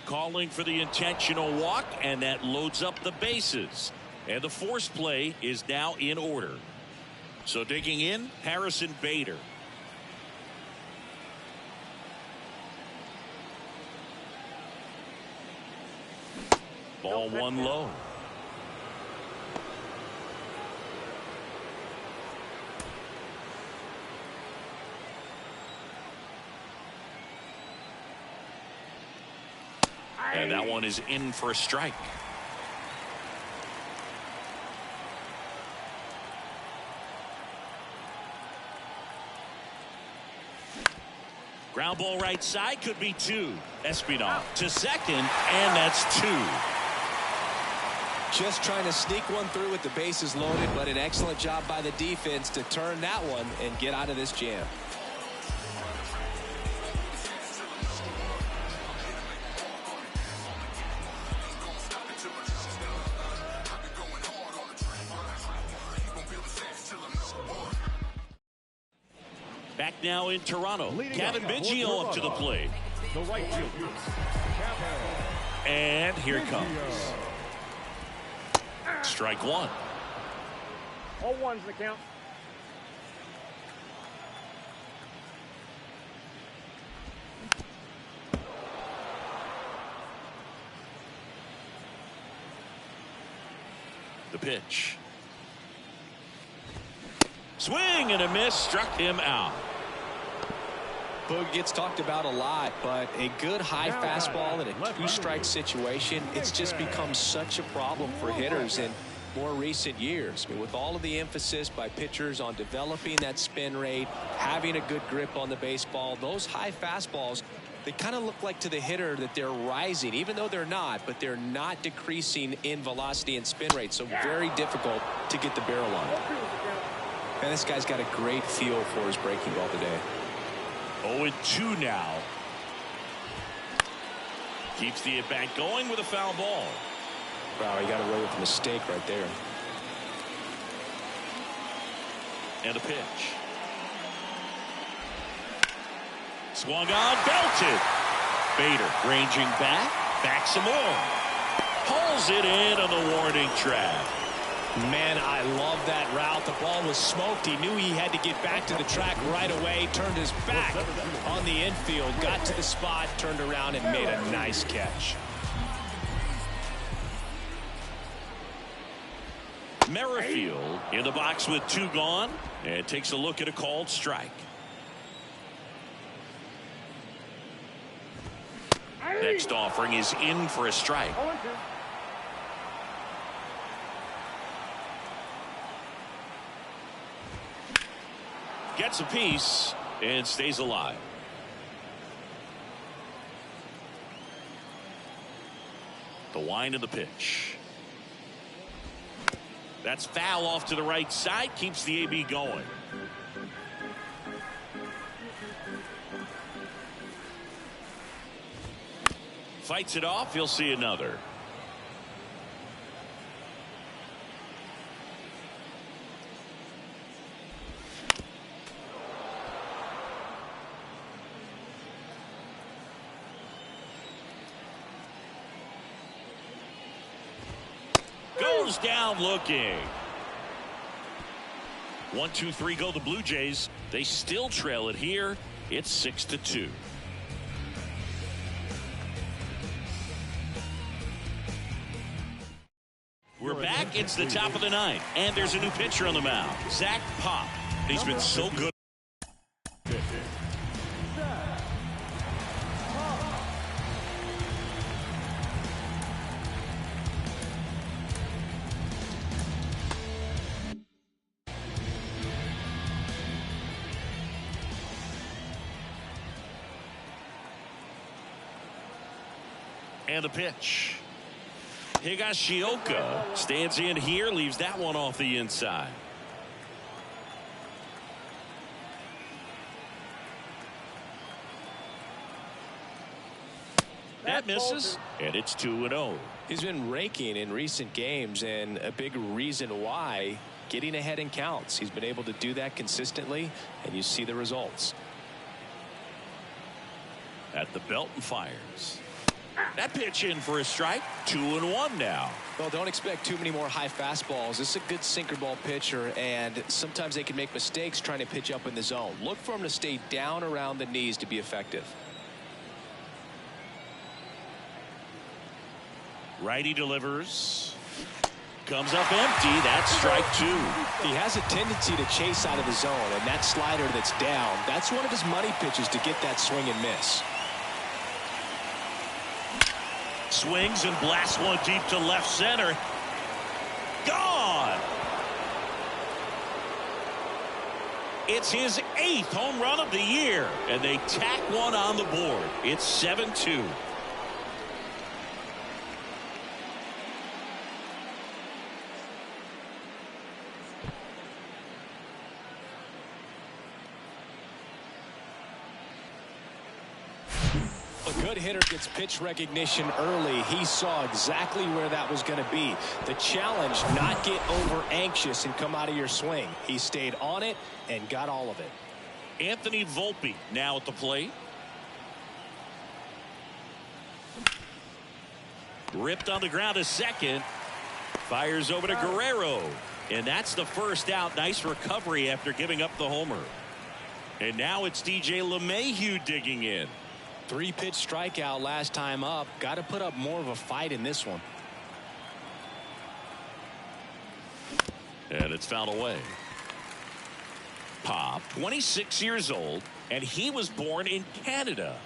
Calling for the intentional walk, and that loads up the bases. And the force play is now in order. So digging in, Harrison Bader. Ball one low. And that one is in for a strike. Ground ball right side, could be two. Espinal to second, and that's two. Just trying to sneak one through with the bases loaded, but an excellent job by the defense to turn that one and get out of this jam. Back now in Toronto. Kevin Biggio up to the plate. The right fielder, And here it comes. Strike one. All ones the count. The pitch. Swing and a miss, struck him out. Boog gets talked about a lot, but a good high fastball in a two-strike situation, it's just become such a problem for hitters in more recent years. I mean, with all of the emphasis by pitchers on developing that spin rate, having a good grip on the baseball, those high fastballs, they kind of look like to the hitter that they're rising, even though they're not, but they're not decreasing in velocity and spin rate, so very difficult to get the barrel on. And this guy's got a great feel for his breaking ball today. 0-2 now. Keeps the at-bat going with a foul ball. Wow, he got away with a mistake right there. And a pitch. Swung on, belted. Bader ranging back some more. Pulls it in on the warning track. Man, I love that route. The ball was smoked. He knew he had to get back to the track right away. Turned his back on the infield. Got to the spot, turned around, and made a nice catch. Merrifield in the box with two gone. And takes a look at a called strike. Next offering is in for a strike. gets a piece and stays alive. The wind of the pitch. That's foul off to the right side. Keeps the AB going. Fights it off. He'll see another. Goes down looking. 1-2-3 go the Blue Jays. They still trail it here. It's 6-2. We're back. It's the top of the ninth, and there's a new pitcher on the mound, Zach Pop. He's been so good. And the pitch. Higashioka stands in here, leaves that one off the inside. That misses, and it's 2-0. He's been raking in recent games, and a big reason why, getting ahead in counts. He's been able to do that consistently, and you see the results. At the belt and fires. That pitch in for a strike. 2-1 now. Well, don't expect too many more high fastballs. This is a good sinker ball pitcher, and sometimes they can make mistakes trying to pitch up in the zone. Look for him to stay down around the knees to be effective. Righty delivers. Comes up empty. That's strike 2. He has a tendency to chase out of the zone, and that slider that's down, that's one of his money pitches to get that swing and miss. Swings and blasts one deep to left center. Gone. It's his 8th home run of the year, and they tack one on the board. It's 7-2. A good hitter gets pitch recognition early. He saw exactly where that was going to be. The challenge, not get over anxious and come out of your swing. He stayed on it and got all of it. Anthony Volpe now at the plate. Ripped on the ground to second. Fires over to Guerrero. And that's the first out. Nice recovery after giving up the homer. And now it's DJ LeMahieu digging in. 3-pitch strikeout last time up. Got to put up more of a fight in this one. And it's fouled away. Pop, 26 years old, and he was born in Canada.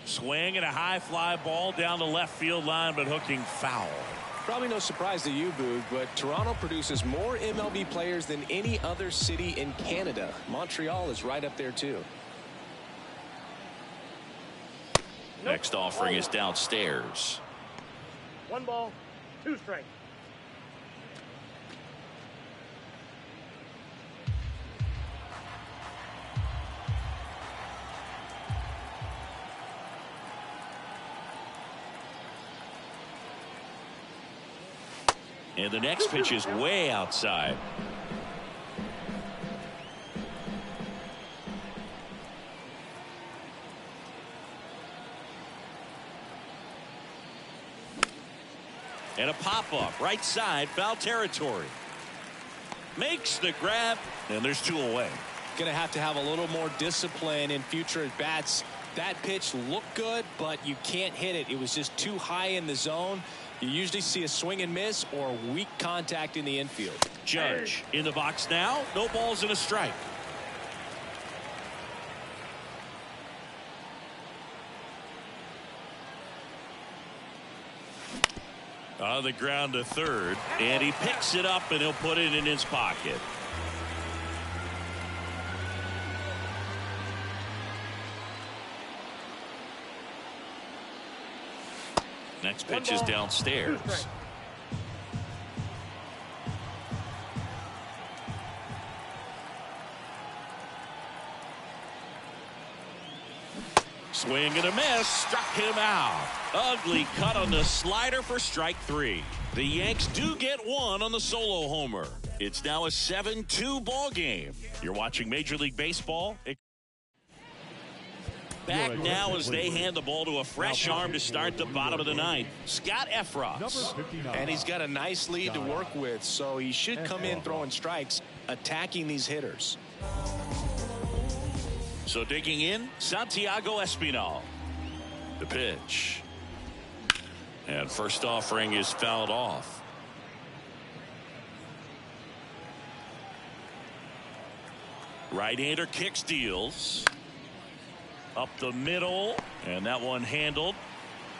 Swing and a high fly ball down the left field line, but hooking foul. Probably no surprise to you, Boog, but Toronto produces more MLB players than any other city in Canada. Montreal is right up there, too. Next offering is downstairs. 1 ball, 2 strikes. And the next pitch is way outside. And a pop-up right side, foul territory. Makes the grab, and there's 2 away. Going to have a little more discipline in future at bats. That pitch looked good, but you can't hit it. It was just too high in the zone. You usually see a swing and miss or weak contact in the infield. Judge in the box now. No balls and a strike. On the ground to third, and he picks it up and he'll put it in his pocket. Next pitch is downstairs. Swing and a miss, struck him out. Ugly cut on the slider for strike 3. The Yanks do get one on the solo homer. It's now a 7-2 ball game. You're watching Major League Baseball. Back now as they hand the ball to a fresh arm to start the bottom of the ninth. Scott Efros. And he's got a nice lead to work with, so he should come in throwing strikes, attacking these hitters. So digging in, Santiago Espinal. The pitch. And first offering is fouled off. Right-hander kicks, deals. Up the middle, and that one handled.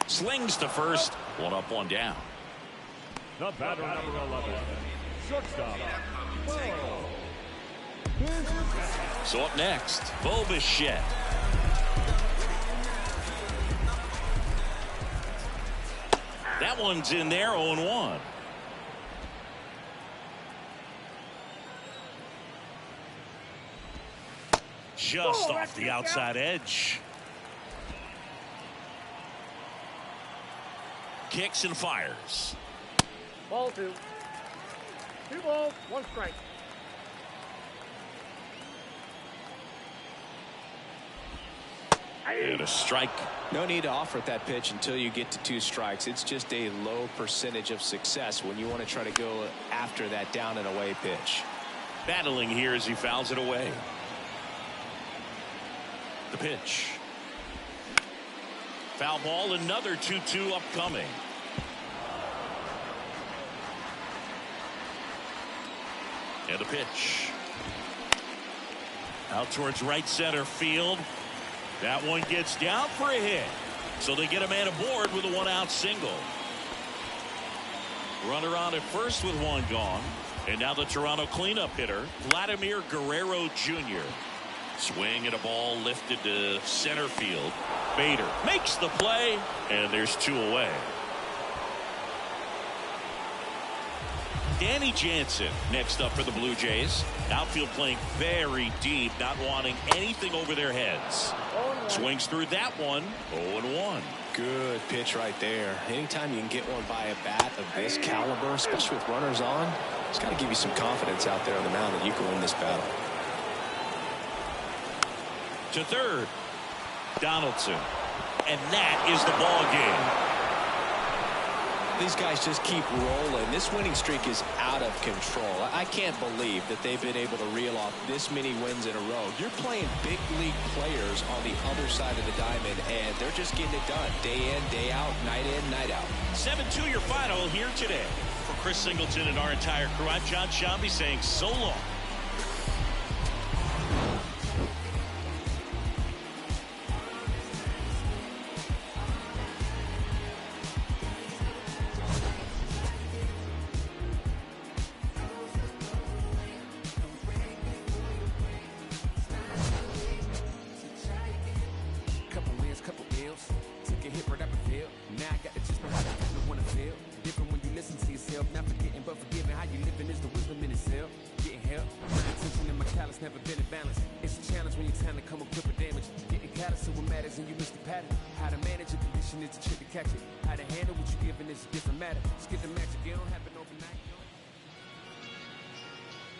Slings to first. One up, one down. The batter, number 11, shortstop. So up next, Bo Bichette. That one's in there, 0-1. Just off the outside edge. Kicks and fires. Ball 2. 2 balls, 1 strike. And a strike. No need to offer at that pitch until you get to 2 strikes. It's just a low percentage of success when you want to try to go after that down and away pitch. Battling here as he fouls it away. The pitch. Foul ball, another 2-2 upcoming. And the pitch. Out towards right center field. That one gets down for a hit. So they get a man aboard with a 1-out single. Runner on at first with 1 gone. And now the Toronto cleanup hitter, Vladimir Guerrero Jr. Swing and a ball lifted to center field. Bader makes the play, and there's 2 away. Danny Jansen next up for the Blue Jays. Outfield playing very deep, not wanting anything over their heads. Swings through that one, 0-1. Good pitch right there. Anytime you can get one by a bat of this caliber, especially with runners on, it's got to give you some confidence out there on the mound that you can win this battle. To third, Donaldson. And that is the ball game. These guys just keep rolling. This winning streak is out of control. I can't believe that they've been able to reel off this many wins in a row. You're playing big league players on the other side of the diamond, and they're just getting it done day in, day out, night in, night out. 7-2 your final here today. For Chris Singleton and our entire crew, I'm John Shambi saying so long.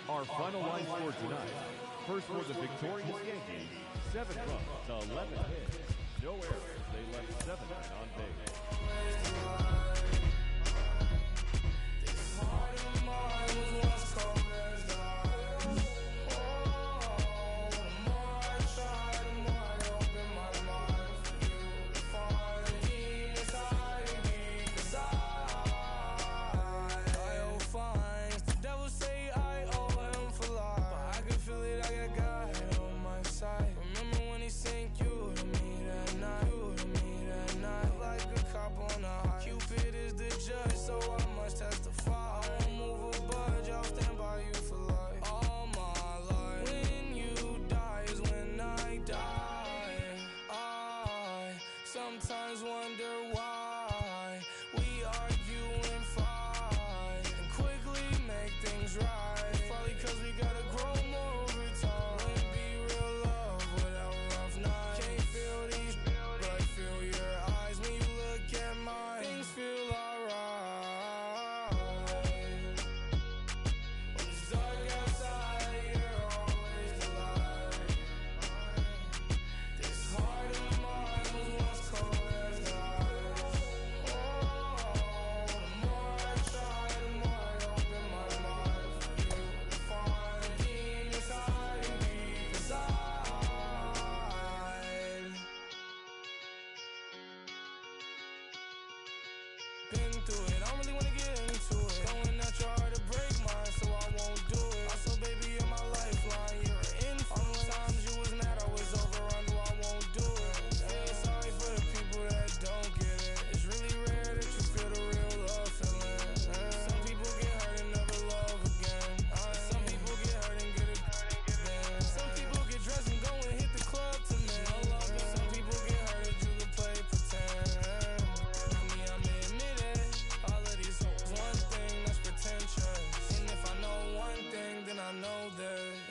Our final line score tonight. First for the victorious Yankees, 7 runs to 11 hits. No errors. They left 7 men on base. So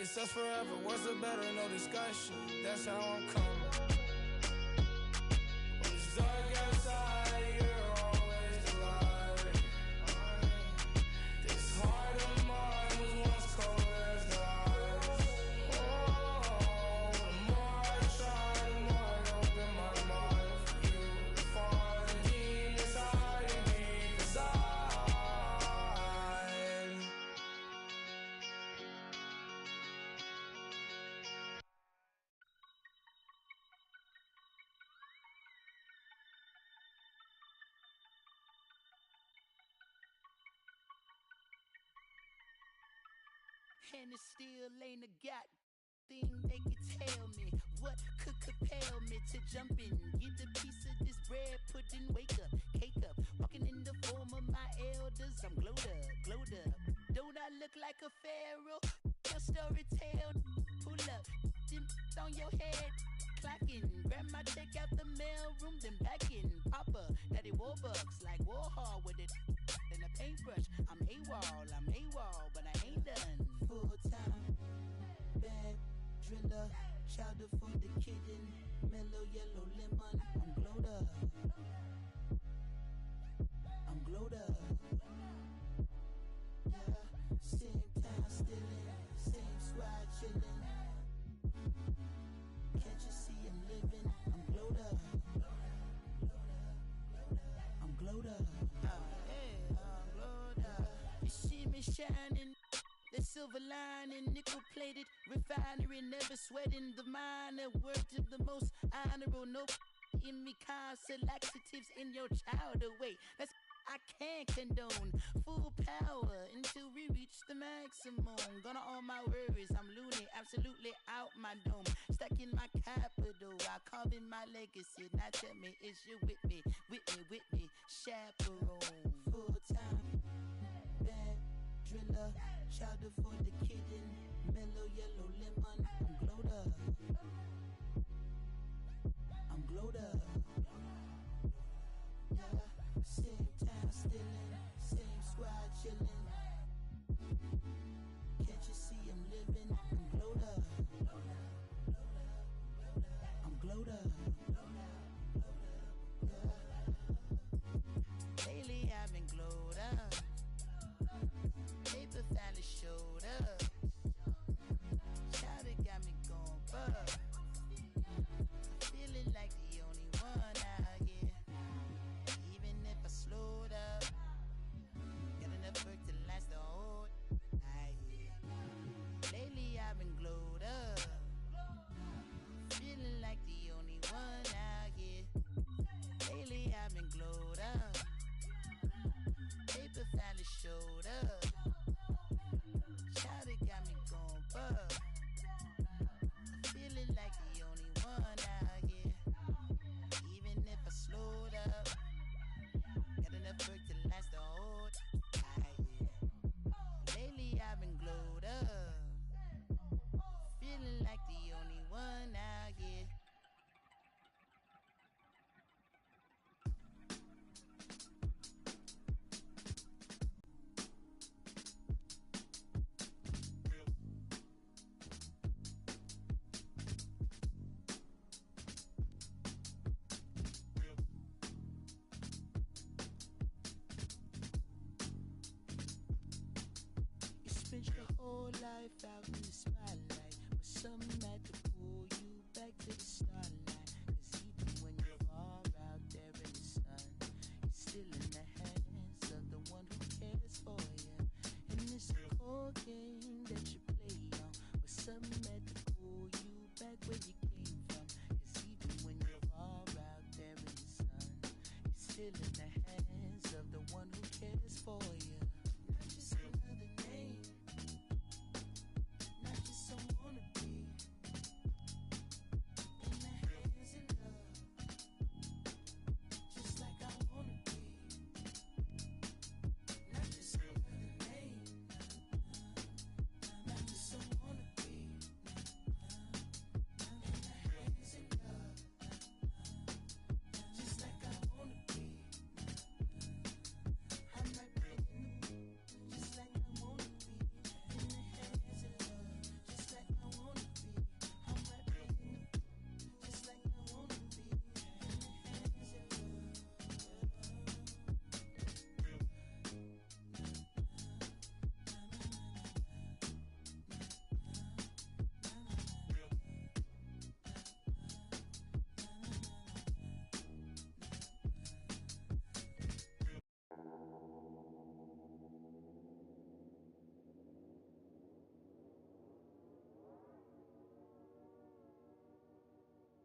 It's us forever, what's the better, no discussion. That's how I'm coming. When it's dark outside, you're always the light. This heart of mine was once cold as the ice. Oh, the more I try, the more I open my mind for you. To find the demons hiding deep inside. And it still ain't a god thing they can tell me. What could compel me to jump in, get a piece of this bread, put in, wake up, cake up, walking in the form of my elders. I'm glowed up, glowed up. Don't I look like a pharaoh? Your story tale, pull up, dim on your head, clacking. Grab my check out the mail room, then back in. Papa, daddy Warbucks, like Warhol with it. And a paintbrush, I'm AWOL, but I ain't done. Full time, bad driller, chowder for the kitten, mellow yellow lemon. I'm glowed up, I'm glowed up. Yeah, same town stillin', same squad chillin'. Can't you see I'm living? I'm glowed up, I'm glowed up. Shining, the silver lining, nickel plated refinery, never sweating the minor word of the most honorable. No in me, constant laxatives in your child away. That's I can't condone. Full power until we reach the maximum. Gonna all my worries, I'm loony, absolutely out my dome. Stuck in my capital, I carve in my legacy. Now tell me, is you with me, chaperone? Full time, bad driller, chowder for the kitten, mellow yellow lemon. I'm glowed up, I'm glowed up. Yeah, same time stillin', same squad chillin'. Can't you see I'm living? I'm glowed up, I'm glowed up. Yeah. Lately I've been glowed up. Paper finally showed up. Chowder got me going bug. Feeling like the only one out here. Even if I slowed up, got enough work to last the whole night. Lately I've been glowed up. Feeling like the only one out here. Lately I've been glowed up. Paper finally showed up. Chowder got me going bug. Feeling like the only one out here. Even if I slowed up, got enough work to last the whole night. Lately I've been glowed up. Feeling like the only one out here. Spent your whole life out in the spotlight, but something had to pull you back to the starlight. Cause even when you're far out there in the sun, you're still in the hands of the one who cares for you. And it's a cold game that you play on, but something had to pull you back where you came from. Cause even when you're far out there in the sun, you're still in the hands of the one who cares for you. Not just another name, not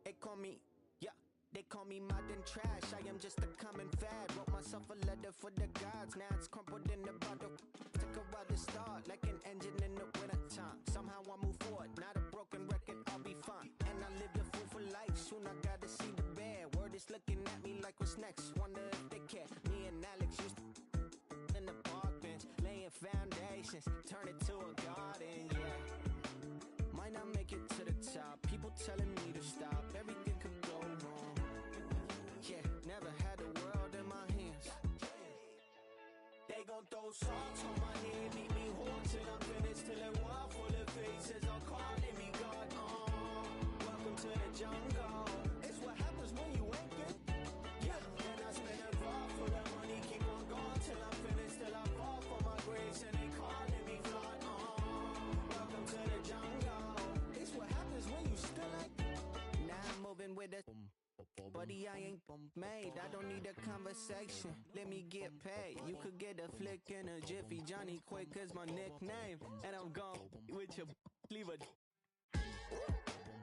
They call me, yeah, they call me modern trash. I am just a common fad. Wrote myself a letter for the gods. Now it's crumpled in the bottle. Took a while to start, like an engine in the winter time. Somehow I move forward, not a broken record, I'll be fine. And I live the fool for life. Soon I gotta see the bear. Word is looking at me like what's next. Wonder if they care. Me and Alex used to in the park bench, laying foundations, turn it to a garden, yeah. Might not make it to the top. People telling me to stop. Everything could go wrong. Yeah, never had the world in my hands. They gon' throw salt on my head, make me hard till I'm finished. Till a wall full of faces are calling me God. Welcome to the jungle. It's what happens when you ain't good. Yeah, and I spend a bar for the money, keep on going till I'm finished. Till I fall for my grace and they calling me God. Welcome to the jungle. It's what happens when you still like. Now I'm moving with a buddy, I ain't made. I don't need a conversation. Let me get paid. You could get a flick in a jiffy. Johnny Quick is my nickname. And I'm gone with your leave a.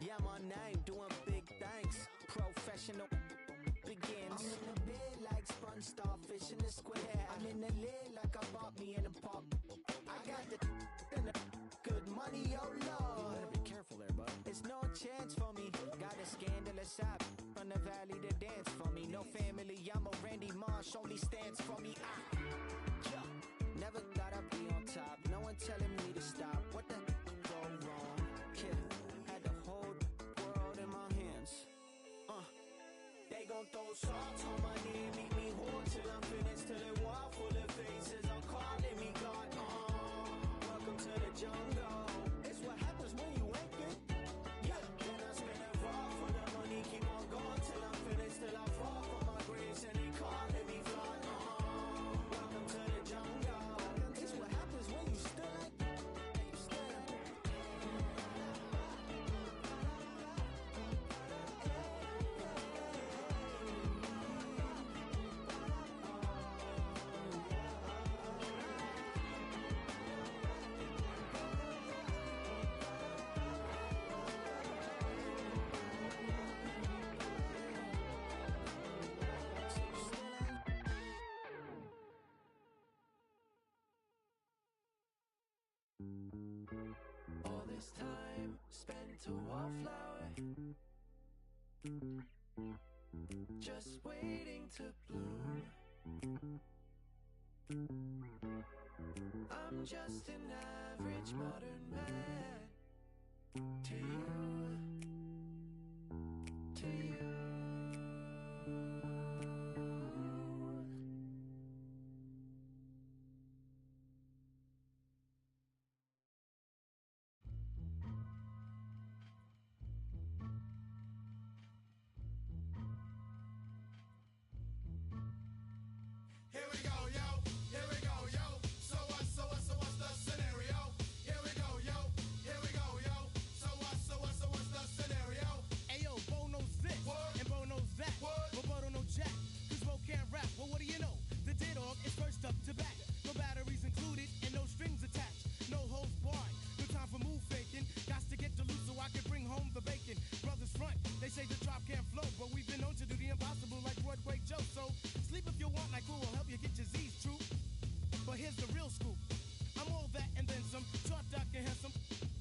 Yeah, my name, doing big things. Professional begins. I'm in the bed like sponge starfish in the square. I'm in the lid like I bought me in the park. I got the and the good money, oh Lord. You better be careful there, bud. It's no chance for me. Got a scandalous side from the valley to dance for me. No family, I'm a Randy Marsh, only stands for me. Yeah. Never thought I'd be on top. No one telling me to stop. What the go wrong? Yeah. Had the whole world in my hands. They gon' throw salt on my head, make me hard till I'm finished. Till a wall full of faces are calling me God. Welcome to the jungle. It's what happens when you ain't good. Yeah, and I spend a bar for the money, keep on going till I'm finished. Till I fall for my grace and they calling me God. Welcome to the jungle. It's what happens when you still like. You still like. All this time spent to wallflower, just waiting to bloom. I'm just an average modern man to you, to you. Here we go, yo. Here we go, yo. So what's the scenario? Here we go, yo. Here we go, yo. So what's the scenario? Ayo, Bo knows this, What? and Bo knows that. What? But Bo don't know jack, cause Bo can't rap. Well, what do you know? The D-Dog is first up to bat. No batteries included, and no strings attached. No holds barred, no time for move faking. Got to get to loose so I can bring home the bacon. Brothers front, they say the drop can't flow, but we've been known to do the impossible like Broadway Joe. So sleep if you want, like who will help you get your Z's true. But here's the real scoop. I'm all that and then some. Short, dark, and handsome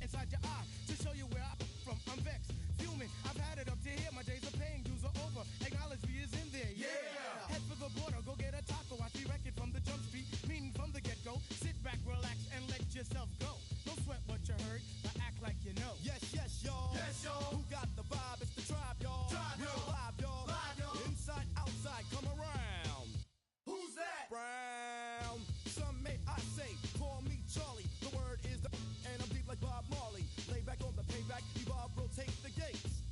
inside your eye to show you where I'm from. I'm vexed, fuming. I've had it up to here. My days of paying dues are over. Acknowledge me is in there. Yeah. Head for the border, go get a taco. Watch me wreck it from the jump street. Meaning from the get-go. Sit back, relax, and let yourself go. Don't sweat what you heard, but act like you know. Yes, y'all. Yes, y'all. Who got the vibe? It's the tribe, y'all. Tribe, Real y'all. live, y'all. Live, y'all. Inside, outside, come around. Who's that? Brown. Some may I say, call me Charlie. The word is the and I'm deep like Bob Marley. Lay back on the payback, evolve, rotate the gates.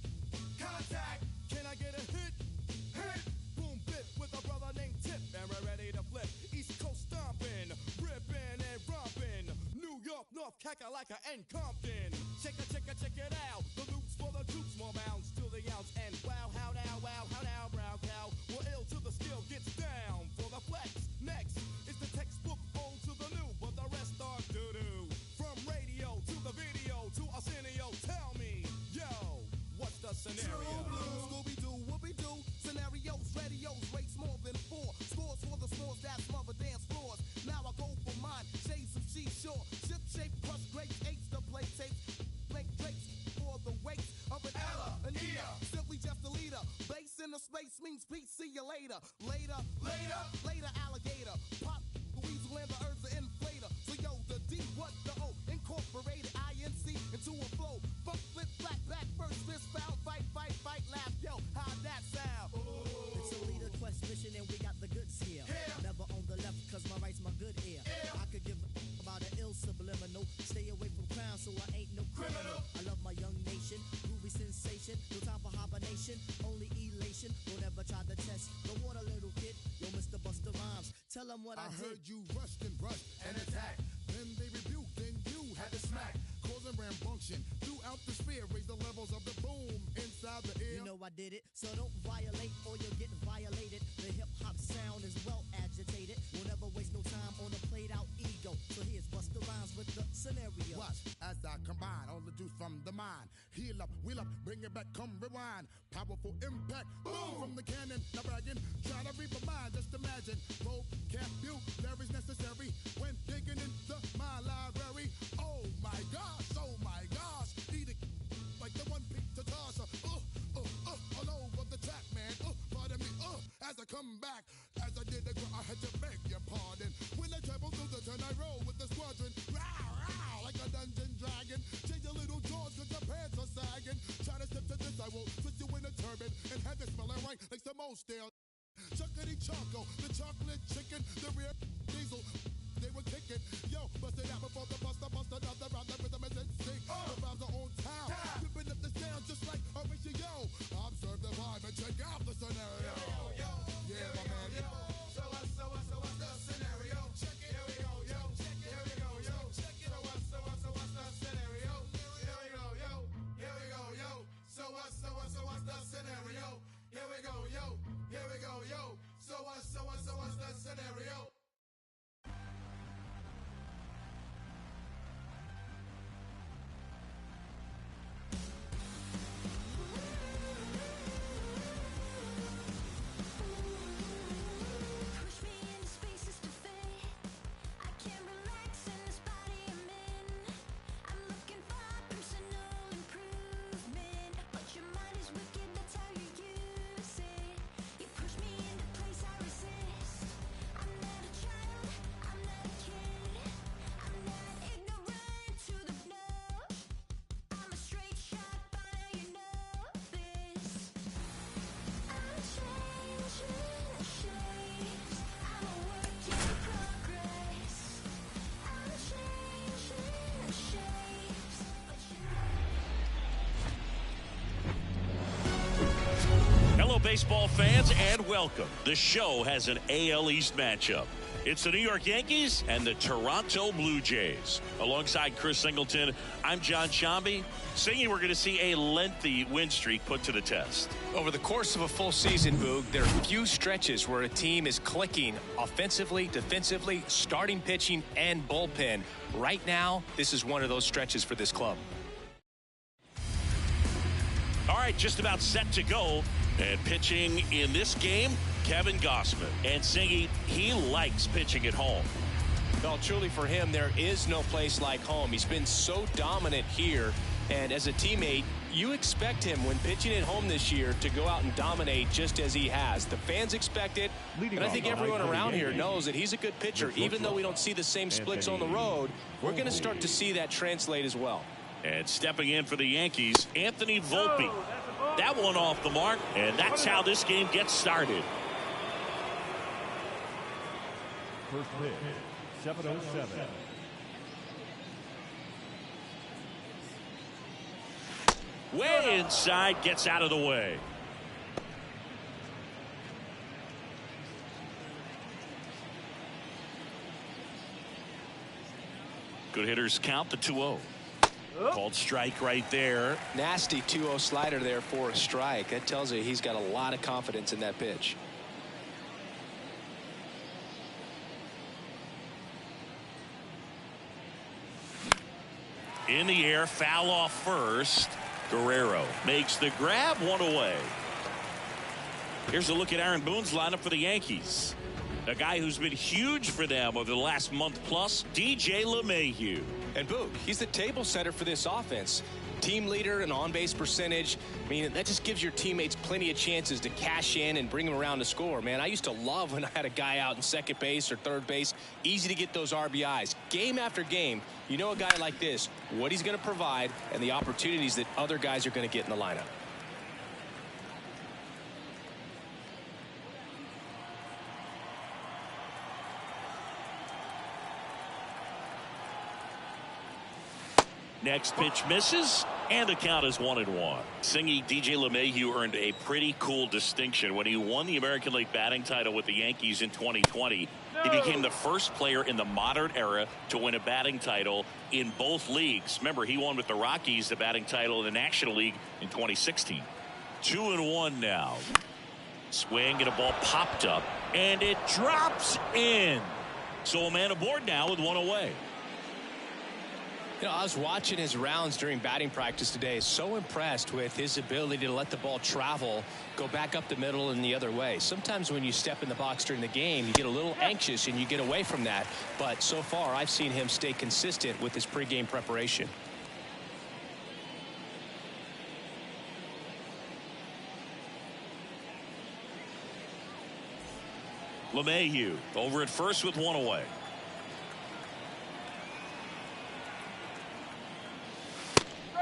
Contact. Can I get a hit? Hit. Boom, bip with a brother named Tip, and we're ready to flip. East Coast stomping, ripping and romping. New York, North Kakalaka and Compton. Check it out. The loops for the troops, more bounds to the ounce. And wow, how now, brown cow. We're ill till the skill gets down for the flex. Next is the textbook old to the new, but the rest are doo-doo. From radio to the video to Arsenio, tell me, yo, what's the scenario? True blue. station. No time for hibernation, only elation. Don't ever try to test the water, little kid. Yo, Mr. Busta Rhymes, tell them what I did. Heard you rushed and brushed and attacked. Then they rebuked, then you had to smack. Causing rambunction throughout the sphere. Raise the levels of the boom inside the ear. You know I did it, so don't violate or you'll get violated. The hip-hop sound is well agitated. We'll never waste no time on a played-out ego. So here's Busta Rhymes with the scenario. Watch as I combine all the juice from the mind. Heal up, wheel up, bring it back, come rewind. Powerful impact, boom from the cannon. Now bragging, try to read my mind, just imagine. Vocabulary's necessary when digging into my library. Oh my gosh, need it like the one piece to toss. All over the track, man. Pardon me, as I come back. As I did the I had to beg your pardon. When I travel through the turn, I roll with the squadron. Row, like a dungeon dragon. Change your little jaws cause your pants are sagging. Try to step to this, I will twist you in a turban and have it smelling right like some old stale. Chuckity Choco, the chocolate chicken, the real diesel. They were kicking, yo, bust it out before the buster, another round, the rhythm is in sync. The rhymes are on time, whipping up the sound just like a ratio. Observe the vibe and check out the scenario. Yeah, my man. So what's the scenario? Check it. Here we go, yo. Here we go, yo. Check it. So what's the scenario? Here we go, yo. Here we go, yo. So what's the scenario? Here we go, yo. Here we go, yo. So what's the scenario? Push me into spaces to fit. I can't relax in this body I'm in. I'm looking for personal improvement, but your mind is wicked, that's how you use it. You push me into place I resist. I'm not a child, I'm not a kid. I'm not ignorant to the blow. I'm a straight shot, by now you know this. I'm changing shapes. I'm a work in progress. I'm changing shapes, but Hello, baseball fans, and welcome. The show has an AL East matchup. It's the New York Yankees and the Toronto Blue Jays. Alongside Chris Singleton, I'm John Shambi. Singy, we're going to see a lengthy win streak put to the test. Over the course of a full season, Boog, there are few stretches where a team is clicking offensively, defensively, starting pitching, and bullpen. Right now, this is one of those stretches for this club. All right, just about set to go. And pitching in this game, Kevin Gossman. And Singy, he likes pitching at home. Well, truly for him, there is no place like home. He's been so dominant here. And as a teammate, you expect him when pitching at home this year to go out and dominate just as he has. The fans expect it. And I think everyone around here knows that he's a good pitcher. Even though we don't see the same splits on the road, we're going to start to see that translate as well. And stepping in for the Yankees, Anthony Volpe. That one off the mark, and that's how this game gets started. First pitch, 7:07. Way inside, gets out of the way. Good hitters count the 2-0. Called strike right there. Nasty 2-0 slider there for a strike. That tells you he's got a lot of confidence in that pitch. In the air, foul off first. Guerrero makes the grab, one away. Here's a look at Aaron Boone's lineup for the Yankees. A guy who's been huge for them over the last month plus, DJ LeMahieu. And Boog, he's the table setter for this offense. Team leader and on-base percentage. I mean, that just gives your teammates plenty of chances to cash in and bring them around to score, man. I used to love when I had a guy out in second base or third base. Easy to get those RBIs. Game after game, you know a guy like this, what he's going to provide and the opportunities that other guys are going to get in the lineup. Next pitch misses, And the count is 1-1. Singy, DJ LeMahieu earned a pretty cool distinction when he won the American League batting title with the Yankees in 2020. He became the first player in the modern era to win a batting title in both leagues. Remember, he won with the Rockies the batting title in the National League in 2016. 2-1 now. Swing and a ball popped up, and it drops in. So a man aboard now with one away. You know, I was watching his rounds during batting practice today. So impressed with his ability to let the ball travel, go back up the middle and the other way. Sometimes when you step in the box during the game, you get a little anxious and you get away from that. But so far, I've seen him stay consistent with his pregame preparation. LeMahieu over at first with one away.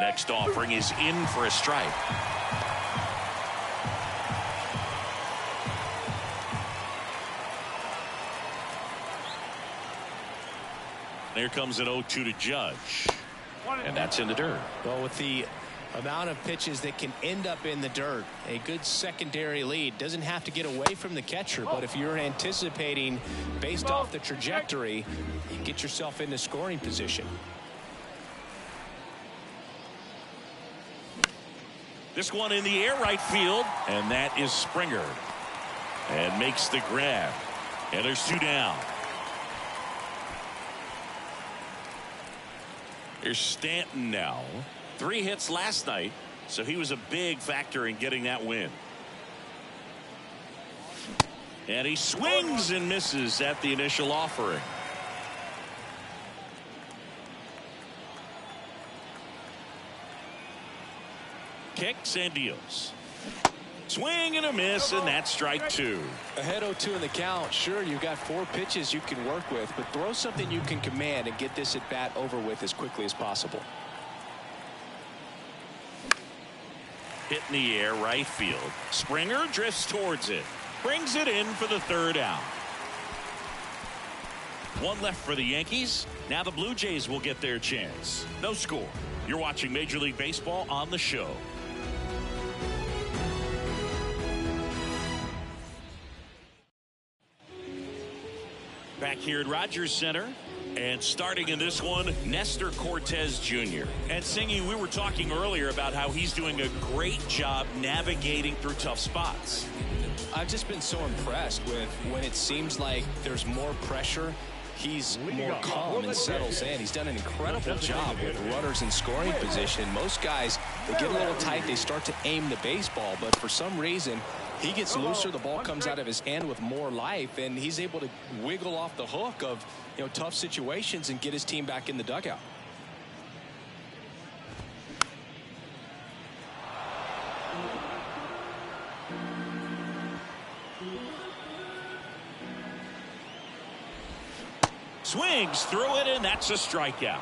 Next offering is in for a strike. Here comes an 0-2 to Judge. And that's in the dirt. Well, with the amount of pitches that can end up in the dirt, a good secondary lead doesn't have to get away from the catcher, but if you're anticipating based off the trajectory, you get yourself into scoring position. This one in the air right field, and that is Springer, and makes the grab, and there's two down. Here's Stanton now. 3 hits last night, so he was a big factor in getting that win. And he swings and misses at the initial offering. Kicks and deals. Swing and a miss, and that's strike 2. Ahead 0-2 in the count. Sure, you've got 4 pitches you can work with, but throw something you can command and get this at bat over with as quickly as possible. Hit in the air right field. Springer drifts towards it. Brings it in for the third out. 1 left for the Yankees. Now the Blue Jays will get their chance. No score. You're watching Major League Baseball on the show. Back here at Rogers Center. And starting in this one, Nestor Cortez Jr. And Singy, we were talking earlier about how he's doing a great job navigating through tough spots. I've just been so impressed with when it seems like there's more pressure, he's more calm and settles in. He's done an incredible job with runners in scoring position. Most guys, they get a little tight, they start to aim the baseball, but for some reason, he gets looser, the ball comes out of his hand with more life, and he's able to wiggle off the hook of, you know, tough situations and get his team back in the dugout. Swings through it, and that's a strikeout.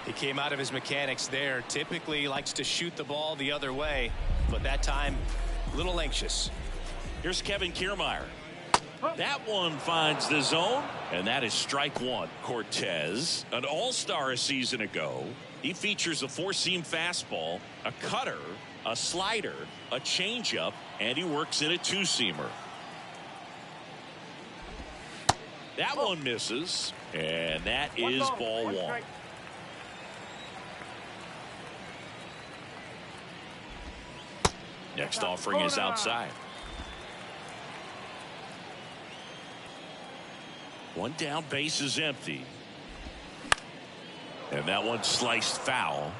He came out of his mechanics there. Typically he likes to shoot the ball the other way, but that time a little anxious. Here's Kevin Kiermaier. That one finds the zone, and that is strike 1. Cortez, an all-star a season ago. He features a 4-seam fastball, a cutter, a slider, a changeup, and he works in a 2-seamer. That one misses, and that is ball 1. Next offering is outside. 1 down, base is empty. And that one sliced foul.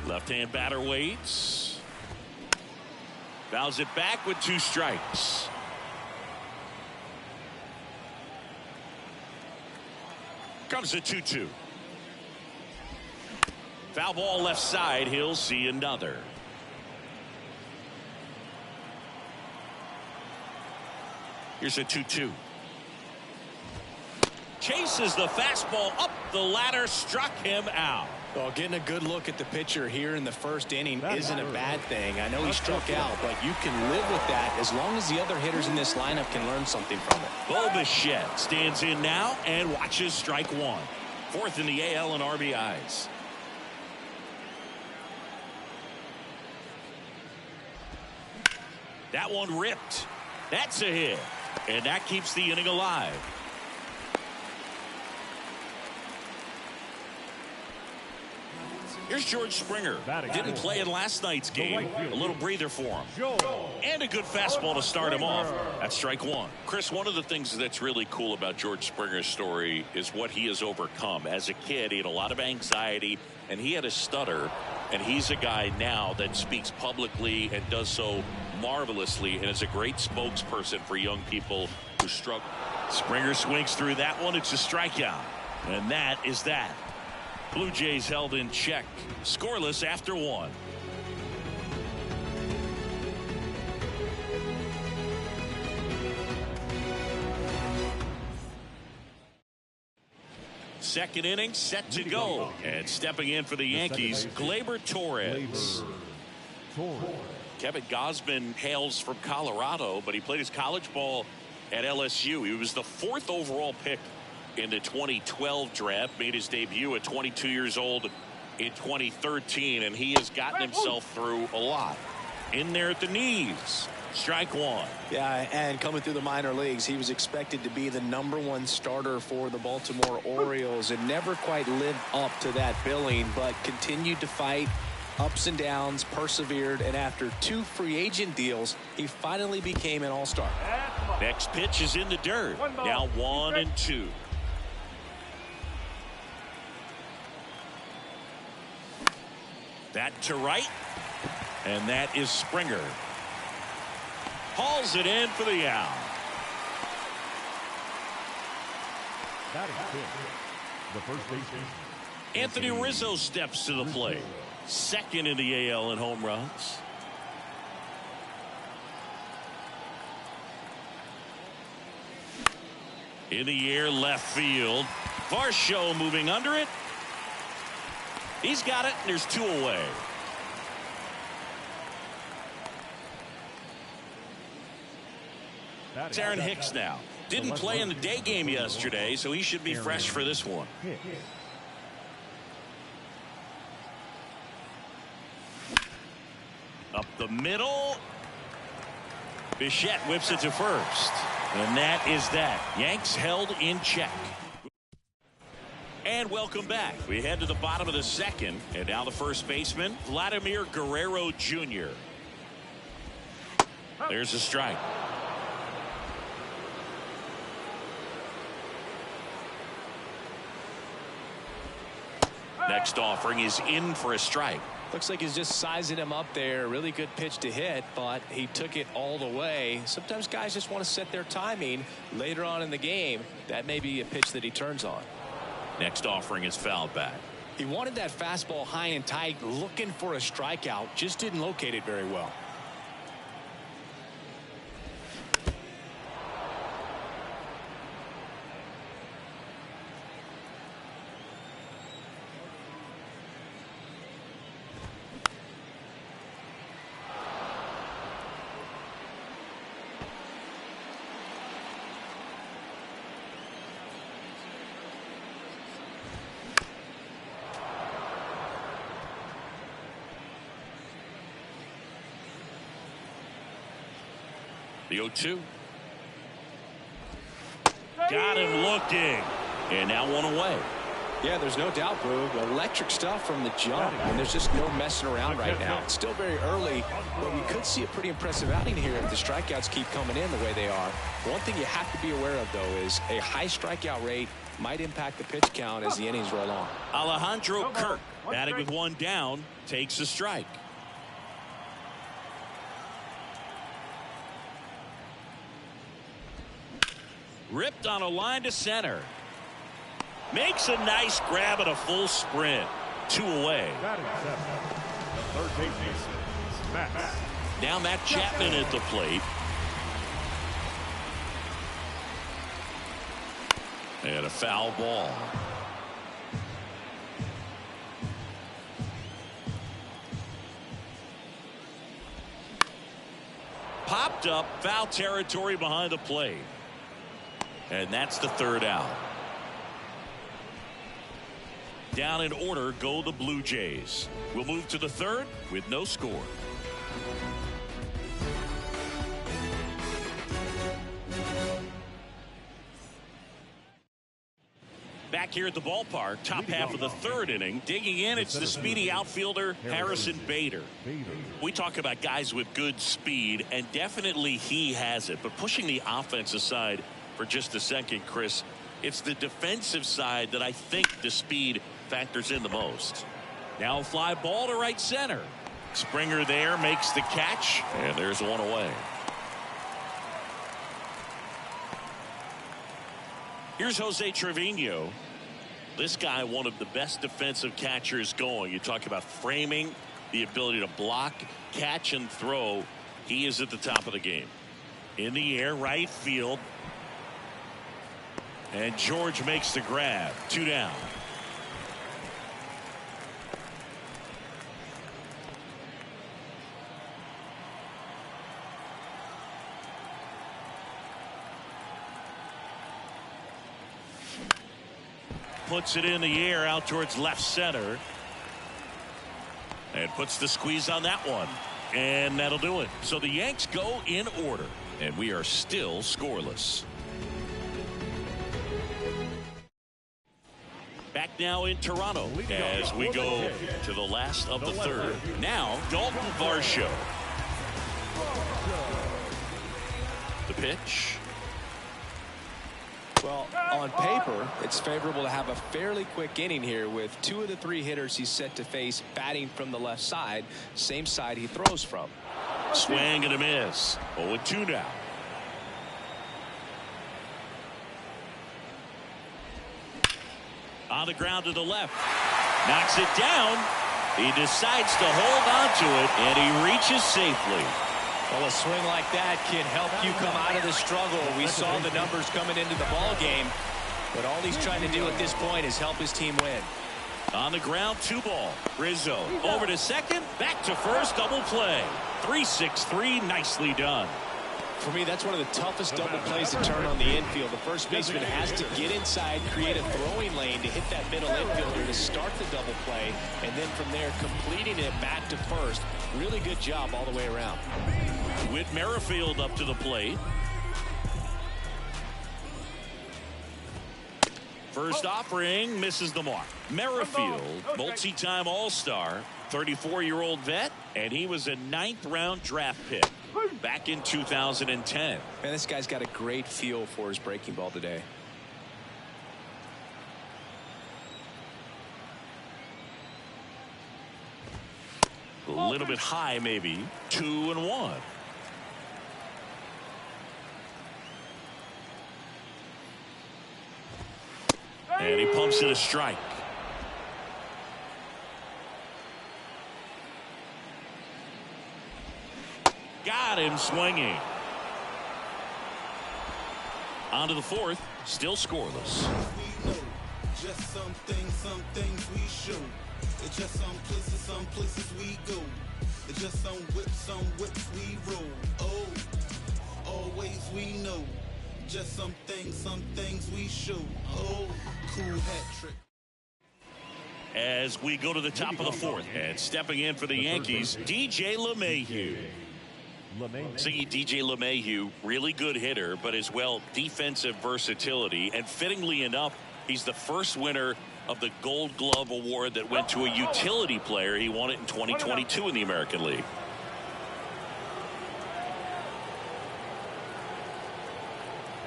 Left-hand batter waits. Fouls it back with 2 strikes. Comes the 2-2. Foul ball left side. He'll see another. Here's a 2-2. Chases the fastball up the ladder, struck him out. Well, getting a good look at the pitcher here in the first inning isn't a bad thing. I know he struck out, but you can live with that as long as the other hitters in this lineup can learn something from it. Bo Bichette stands in now and watches strike one. Fourth in the AL in RBIs. That one ripped. That's a hit. And that keeps the inning alive. Here's George Springer. Didn't play in last night's game. A little breather for him. And a good fastball to start him off. That's strike one. Chris, one of the things that's really cool about George Springer's story is what he has overcome. As a kid, he had a lot of anxiety, and he had a stutter. And he's a guy now that speaks publicly and does so marvelously and is a great spokesperson for young people who struggle. Springer swings through that one. It's a strikeout. And that is that. Blue Jays held in check, scoreless after one. Second inning set to go, and stepping in for the Yankees, Gleyber Torres. Kevin Gausman hails from Colorado, but he played his college ball at LSU. He was the 4th overall pick in the 2012 draft, made his debut at 22 years old in 2013, and he has gotten himself through a lot. In there at the knees. Strike one. Yeah, and coming through the minor leagues, he was expected to be the #1 starter for the Baltimore Orioles and never quite lived up to that billing, but continued to fight ups and downs, persevered, and after 2 free agent deals, he finally became an all-star. Next pitch is in the dirt. Now 1-2. That to right, and that is Springer. Hauls it in for the out. Batting fifth, the first baseman, Anthony Rizzo steps to the plate. Second in the AL in home runs. In the air, left field. Varsho moving under it. He's got it, and there's 2 away. It's Aaron Hicks now. Didn't play in the day game yesterday, so he should be fresh for this one. Up the middle. Bichette whips it to first. And that is that. Yanks held in check. And welcome back. We head to the bottom of the second. And now the first baseman, Vladimir Guerrero Jr. There's a strike. Next offering is in for a strike. Looks like he's just sizing him up there. Really good pitch to hit, but he took it all the way. Sometimes guys just want to set their timing later on in the game. That may be a pitch that he turns on. Next offering is fouled back. He wanted that fastball high and tight, looking for a strikeout. Just didn't locate it very well. The 0-2. Got him looking. And now 1 away. Yeah, there's no doubt, Boog. Electric stuff from the jump, and there's just no messing around right now. It's still very early, but we could see a pretty impressive outing here if the strikeouts keep coming in the way they are. One thing you have to be aware of, though, is a high strikeout rate might impact the pitch count as the innings roll on. Alejandro Kirk, batting with 1 down, takes a strike. Ripped on a line to center. Makes a nice grab at a full sprint. 2 away. batting seventh, the third baseman, Matt. Now Matt Chapman at the plate. And a foul ball. tripped up, foul territory behind the plate. And that's the third out. Down in order go the Blue Jays. We'll move to the third with no score. Back here at the ballpark, top half of the third inning. Digging in, it's the speedy outfielder, Harrison Bader. We talk about guys with good speed, and definitely he has it. But pushing the offense aside for just a second, Chris, it's the defensive side that I think the speed factors in the most. Now a fly ball to right center. Springer there makes the catch, and there's one away. Here's Jose Trevino. This guy, one of the best defensive catchers going. You talk about framing, the ability to block, catch, and throw. He is at the top of the game. In the air, right field. And George makes the grab. 2 down. Puts it in the air out towards left center. And puts the squeeze on that one. And that'll do it. So the Yanks go in order. And we are still scoreless. Back now in Toronto as we go to the last of the third. Now Dalton Varsho. The pitch. Well, on paper, it's favorable to have a fairly quick inning here with 2 of the 3 hitters he's set to face batting from the left side, same side he throws from. Swing and a miss. 0-2 now. On the ground to the left. Knocks it down. He decides to hold on to it, and he reaches safely. Well, a swing like that can help you come out of the struggle. We saw the numbers coming into the ball game, but all he's trying to do at this point is help his team win. On the ground, 2 ball. Rizzo over to second, back to first, double play. 3-6-3, nicely done. For me, that's one of the toughest double plays to turn on the infield. The first baseman has to get inside, create a throwing lane to hit that middle infielder to start the double play, and then from there completing it back to first. Really good job all the way around. Whit Merrifield up to the plate. First offering misses the mark. Merrifield, multi-time All-Star, 34-year-old vet, and he was a 9th-round draft pick back in 2010. Man, this guy's got a great feel for his breaking ball today. A little bit high, maybe. 2-1. And he pumps it a strike. Got him swinging. On to the 4th, still scoreless. We know just some things we show. It's just some places we go. It's just some whips we roll. Oh, always we know. Just some things we show. Oh, cool hat trick. As we go to the top of the 4th, and stepping in for the Yankees, DJ LeMahieu. See, DJ LeMahieu, really good hitter, but as well defensive versatility. And fittingly enough, he's the first winner of the Gold Glove Award that went to a utility player. He won it in 2022 in the American League.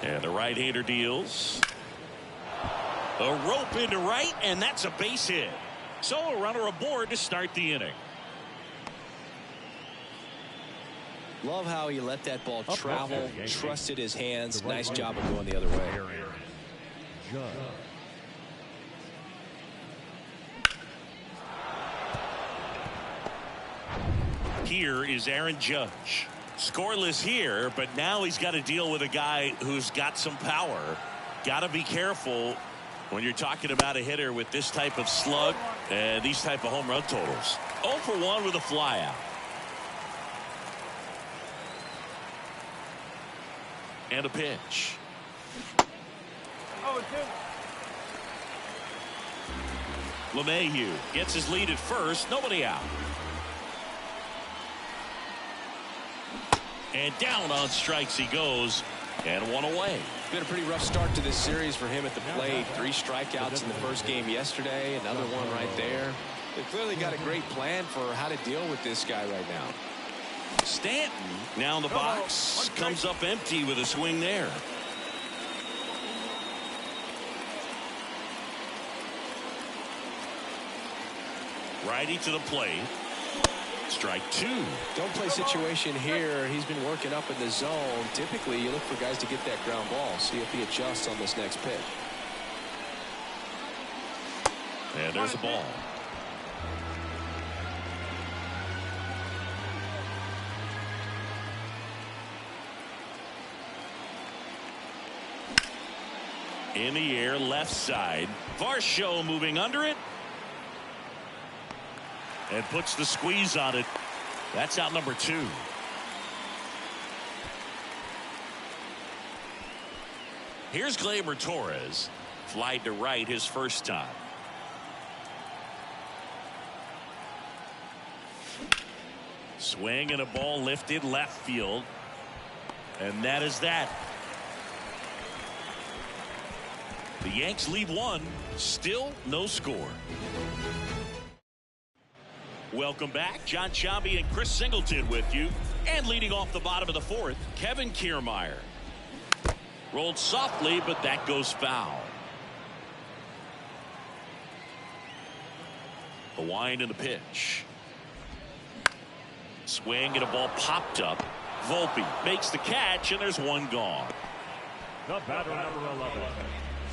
And the right-hander deals. A rope into right, and that's a base hit. So a runner aboard to start the inning. Love how he let that ball travel, trusted his hands. Nice job of going the other way. Here is Aaron Judge. Scoreless here, but now he's got to deal with a guy who's got some power. Got to be careful when you're talking about a hitter with this type of slug and these type of home run totals. 0 for 1 with a fly out. And a pitch. Oh, LeMahieu gets his lead at first. Nobody out. And down on strikes he goes. And one away. Been a pretty rough start to this series for him at the plate. 3 strikeouts in the first game yesterday. Another one right there. They clearly got a great plan for how to deal with this guy right now. Stanton now in the box. Comes up empty with a swing there. Righty to the plate. Strike 2. Don't play situation here. He's been working up in the zone. Typically, you look for guys to get that ground ball. See if he adjusts on this next pitch. And there's the ball. In the air, left side. Varsho moving under it. And puts the squeeze on it. That's out number 2. Here's Gleyber Torres. Flied to right his first time. Swing and a ball lifted left field. And that is that. The Yanks lead 1. Still no score. Welcome back. John Chambi and Chris Singleton with you. And leading off the bottom of the 4th, Kevin Kiermaier. Rolled softly, but that goes foul. The wind and the pitch. Swing and a ball popped up. Volpe makes the catch, and there's one gone. The batter, number 11,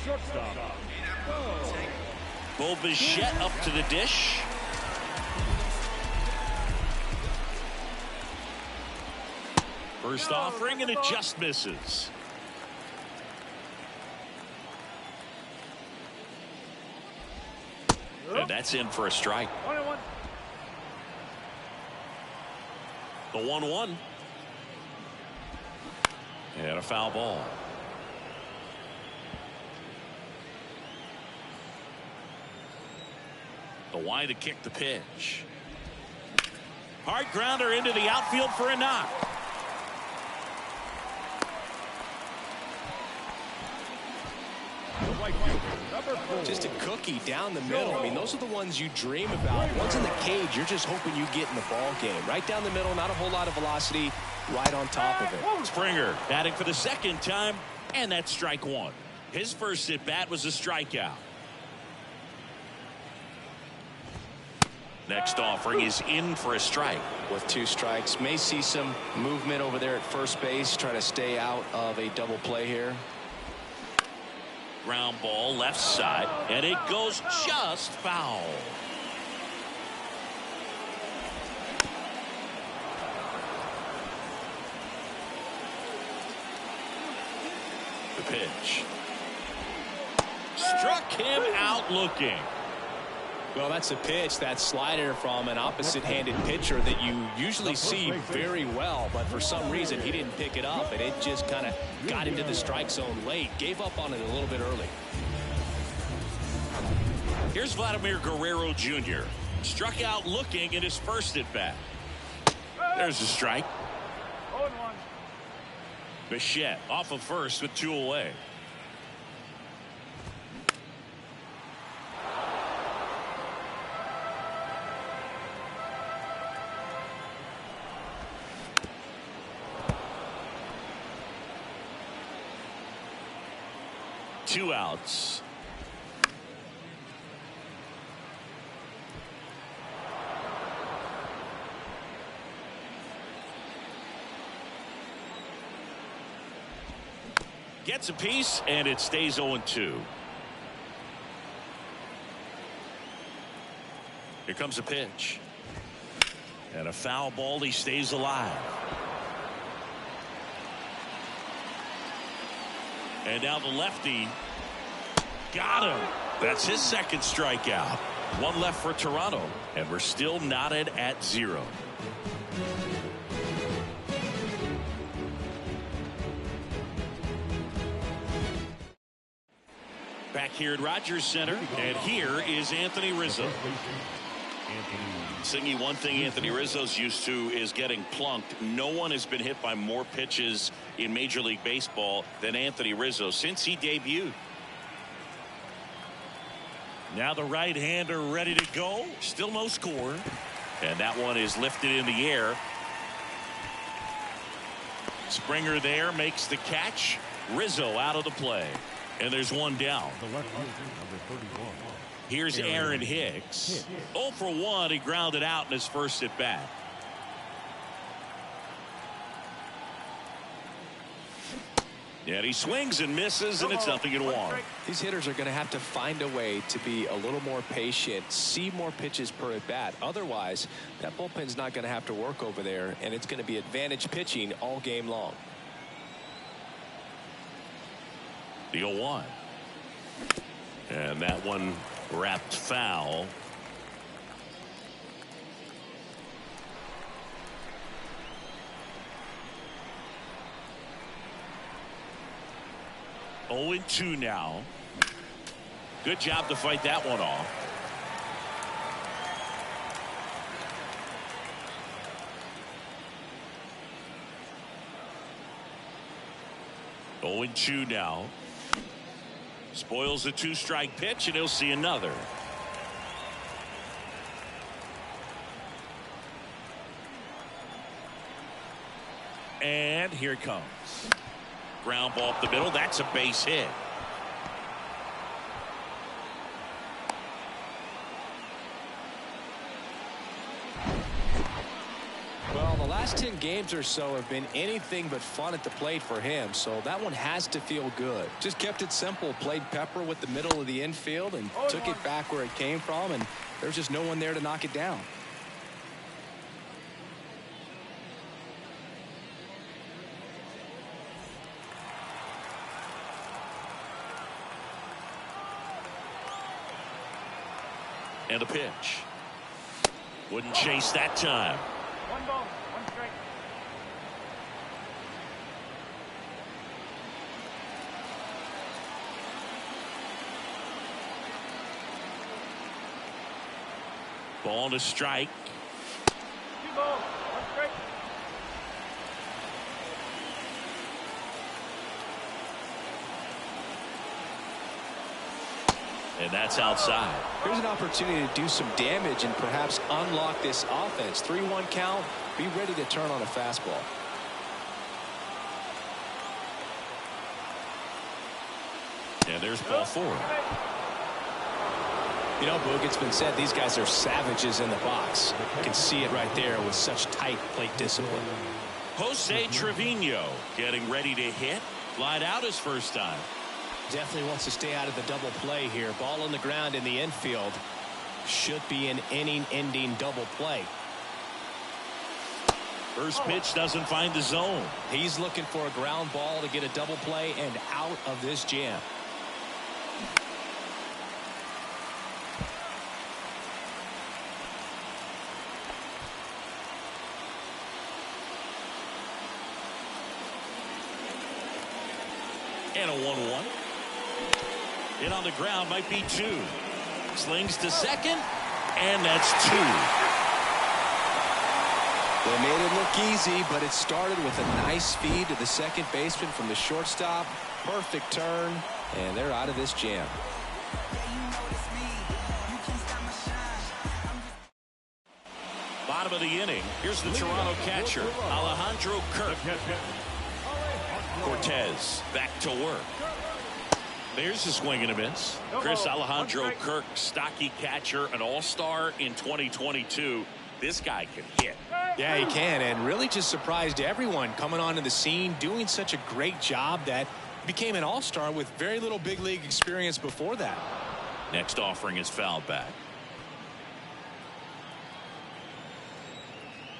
shortstop. Bo Bichette up to the dish. First offering, and it just misses. And that's in for a strike. The 1-1. And a foul ball. The wind to kick the pitch. Hard grounder into the outfield for a knock. Just a cookie down the middle. I mean, those are the ones you dream about. Ones in the cage, you're just hoping you get in the ball game. Right down the middle, not a whole lot of velocity, right on top of it. Springer batting for the second time, and that's strike 1. His first at bat was a strikeout. Next offering is in for a strike. With 2 strikes, may see some movement over there at first base, try to stay out of a double play here. Ground ball left side, and it goes just foul. The pitch. Struck him out looking. Well, that's a pitch, that slider from an opposite-handed pitcher that you usually see very well, but for some reason he didn't pick it up, and it just kind of got into the strike zone late. Gave up on it a little bit early. Here's Vladimir Guerrero Jr. Struck out looking in his first at bat. There's a strike. 0-1. Bichette off of first with 2 away. Two outs. Gets a piece, and it stays 0-2. Here comes a pitch. And a foul ball. He stays alive. And now the lefty got him. That's his second strikeout. 1 left for Toronto, and we're still knotted at 0. Back here at Rogers Center, and here is Anthony Rizzo. Singy, one thing Anthony Rizzo's used to is getting plunked. No one has been hit by more pitches in Major League Baseball than Anthony Rizzo since he debuted. Now the right-hander ready to go. Still no score. And that one is lifted in the air. Springer there makes the catch. Rizzo out of the play. And there's one down. The left fielder, number 31. Here's Aaron Hicks. 0 for 1. He grounded out in his first at bat. And he swings and misses, and it's 0-1. These hitters are going to have to find a way to be a little more patient, see more pitches per at bat. Otherwise, that bullpen's not going to have to work over there, and it's going to be advantage pitching all game long. The 0-1. And that one wrapped foul. Oh, 2 now. Good job to fight that one off. Oh, 2 now. Spoils a 2-strike pitch, and he'll see another. And here it comes. Ground ball up the middle. That's a base hit. Well, the last 10 games or so have been anything but fun at the plate for him, so that one has to feel good. Just kept it simple, played pepper with the middle of the infield, and took it back where it came from, and there's just no one there to knock it down. And a pitch. Wouldn't chase that time. 1 ball, 1 strike. Ball to strike. 2 balls, 1 strike. And that's outside. Here's an opportunity to do some damage and perhaps unlock this offense. 3-1 count. Be ready to turn on a fastball. And there's ball 4. You know, Boog, it's been said these guys are savages in the box. You can see it right there with such tight plate discipline. Jose Trevino getting ready to hit. Flied out his first time. Definitely wants to stay out of the double play here. Ball on the ground in the infield. Should be an inning-ending double play. First pitch doesn't find the zone. He's looking for a ground ball to get a double play and out of this jam. And a 1-1. In on the ground, might be 2. Slings to second, and that's 2. They made it look easy, but it started with a nice feed to the second baseman from the shortstop. Perfect turn, and they're out of this jam. Bottom of the inning. Here's the Toronto catcher, Alejandro Kirk. Cortez back to work. There's a swing and a miss. Chris Alejandro Kirk, stocky catcher, an all-star in 2022. This guy can hit. Yeah, he can, and really just surprised everyone coming onto the scene, doing such a great job that became an all-star with very little big league experience before that. Next offering is fouled back.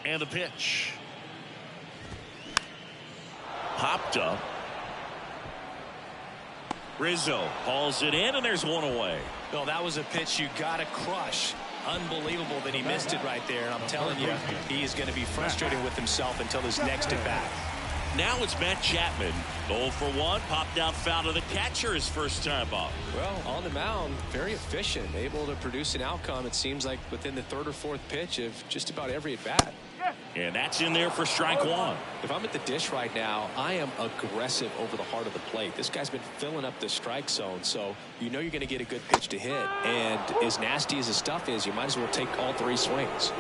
And the pitch. Popped up. Rizzo hauls it in, and there's one away. Well, that was a pitch you got to crush. Unbelievable that he missed it right there. And I'm telling you, he is going to be frustrated with himself until his next at bat. Now it's Matt Chapman 0 for 1, popped out foul to the catcher his first time up. Well, on the mound, very efficient, able to produce an outcome, it seems like, within the third or fourth pitch of just about every at-bat. And that's in there for strike one. If I'm at the dish right now, I am aggressive over the heart of the plate. This guy's been filling up the strike zone, so you know you're going to get a good pitch to hit. And as nasty as the stuff is, you might as well take all three swings.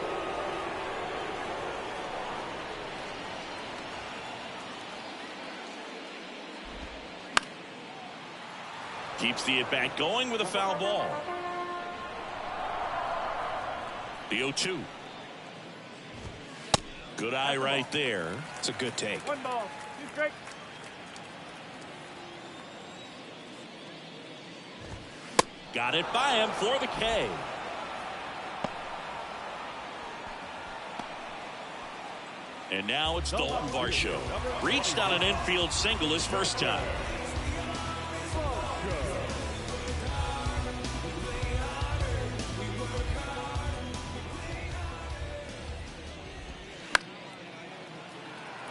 Keeps the at-bat going with a foul ball. The 0-2. Good eye right there. It's a good take. 1 ball. 2 strikes. Got it by him for the K. And now it's Dalton Varsho. Reached on an infield single his first time.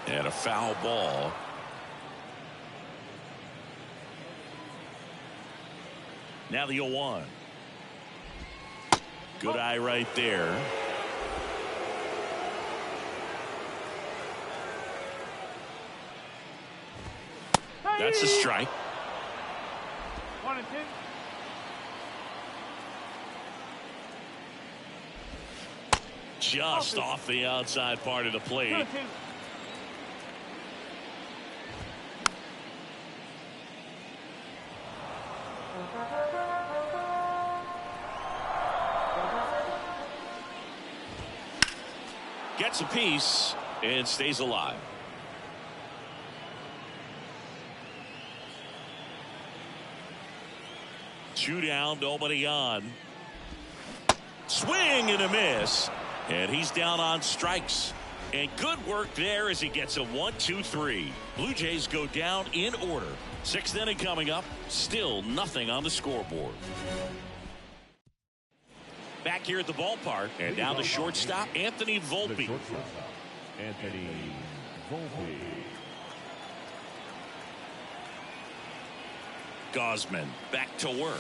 And a foul ball. Now the 0-1. Good eye right there. That's a strike. 1 and 2. Just off the outside part of the plate. 2 and 2. Gets a piece and stays alive. Two down, nobody on. Swing and a miss. And he's down on strikes. And good work there as he gets a 1-2-3. Blue Jays go down in order. 6th inning coming up. Still nothing on the scoreboard. Back here at the ballpark. And now the shortstop, Anthony Volpe. Anthony Volpe. Gosman back to work.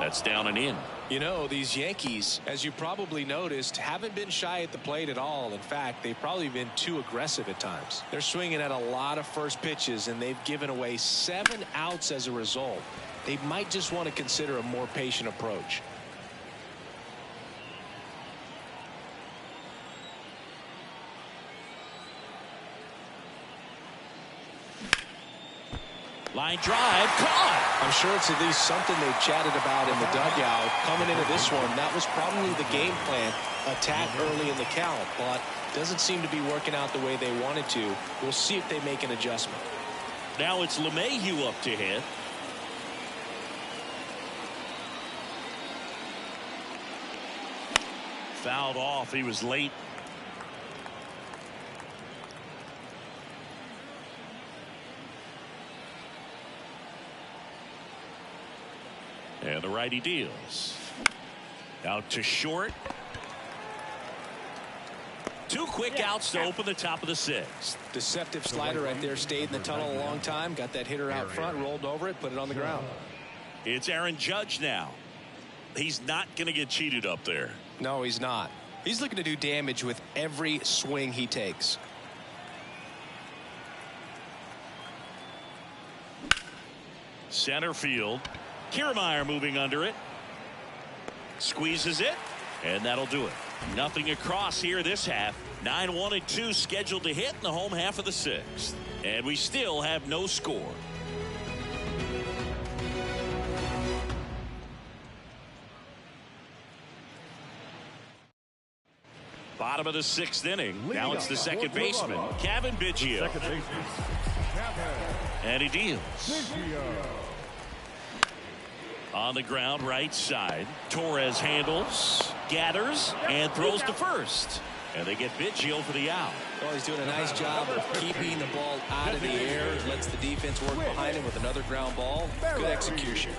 That's down and in. You know, these Yankees, as you probably noticed, haven't been shy at the plate at all. In fact, they've probably been too aggressive at times. They're swinging at a lot of first pitches, and they've given away 7 outs as a result. They might just want to consider a more patient approach. Line drive, caught. I'm sure it's at least something they've chatted about in the dugout. Coming into this one, that was probably the game plan. Attack early in the count, but doesn't seem to be working out the way they wanted to. We'll see if they make an adjustment. Now it's LeMahieu up to hit. Fouled off. He was late. And the righty deals. Out to short. 2 quick outs to open the top of the 6th. Deceptive slider right there. Stayed in the tunnel a long time. Got that hitter out front. Rolled over it. Put it on the ground. It's Aaron Judge now. He's not going to get cheated up there. No, he's not. He's looking to do damage with every swing he takes. Center field. Kiermaier moving under it. Squeezes it. And that'll do it. Nothing across here this half. 9-1-2 scheduled to hit in the home half of the 6th. And we still have no score. Bottom of the 6th inning. Now it's the second baseman, Cavan Biggio. Second baseman, And he deals. On the ground, right side. Torres handles, gathers, and throws to first. And they get Biggio for the out. Well, he's doing a nice job of keeping the ball out of the air. Lets the defense work behind him with another ground ball. Good execution.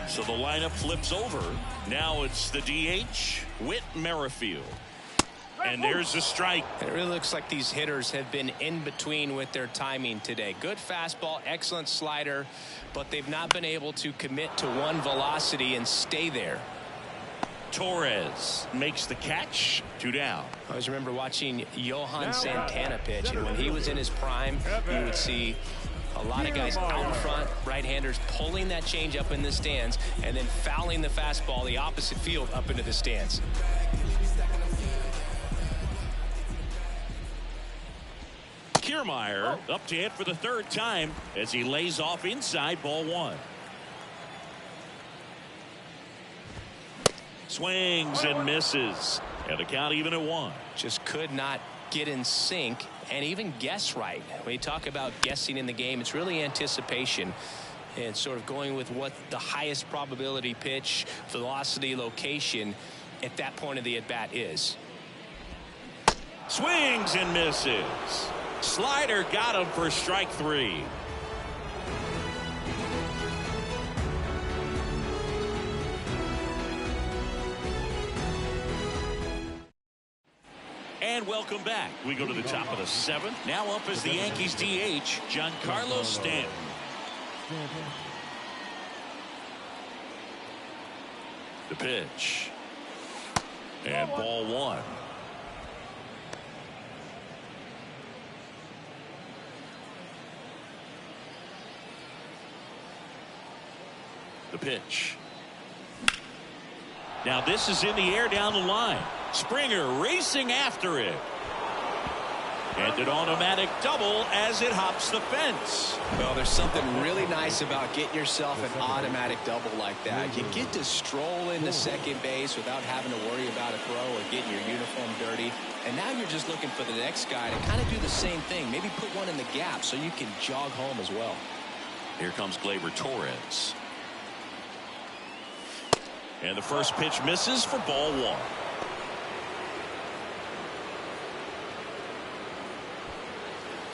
So the lineup flips over. Now it's the DH, Whit Merrifield. And there's a strike. It really looks like these hitters have been in between with their timing today. Good fastball, excellent slider, but they've not been able to commit to one velocity and stay there. Torres makes the catch. 2 down. I always remember watching Johan Santana pitch, and when he was in his prime, you would see a lot of guys out front, right-handers pulling that change up in the stands and then fouling the fastball the opposite field up into the stands. Kiermaier up to hit for the 3rd time as he lays off inside, ball 1. Swings and misses. And the count even at 1. Just could not get in sync and even guess right. When you talk about guessing in the game, it's really anticipation and sort of going with what the highest probability pitch, velocity, location at that point of the at-bat is. Swings and misses. Slider got him for strike 3. And welcome back. We go to the top of the 7th. Now up is the Yankees DH, Giancarlo Stanton. The pitch. And ball 1. The pitch. Now this is in the air down the line. Springer racing after it. And an automatic double as it hops the fence. Well, there's something really nice about getting yourself an automatic double like that. You get to stroll into second base without having to worry about a throw or getting your uniform dirty. And now you're just looking for the next guy to kind of do the same thing. Maybe put one in the gap so you can jog home as well. Here comes Gleyber Torres. And the first pitch misses for ball 1.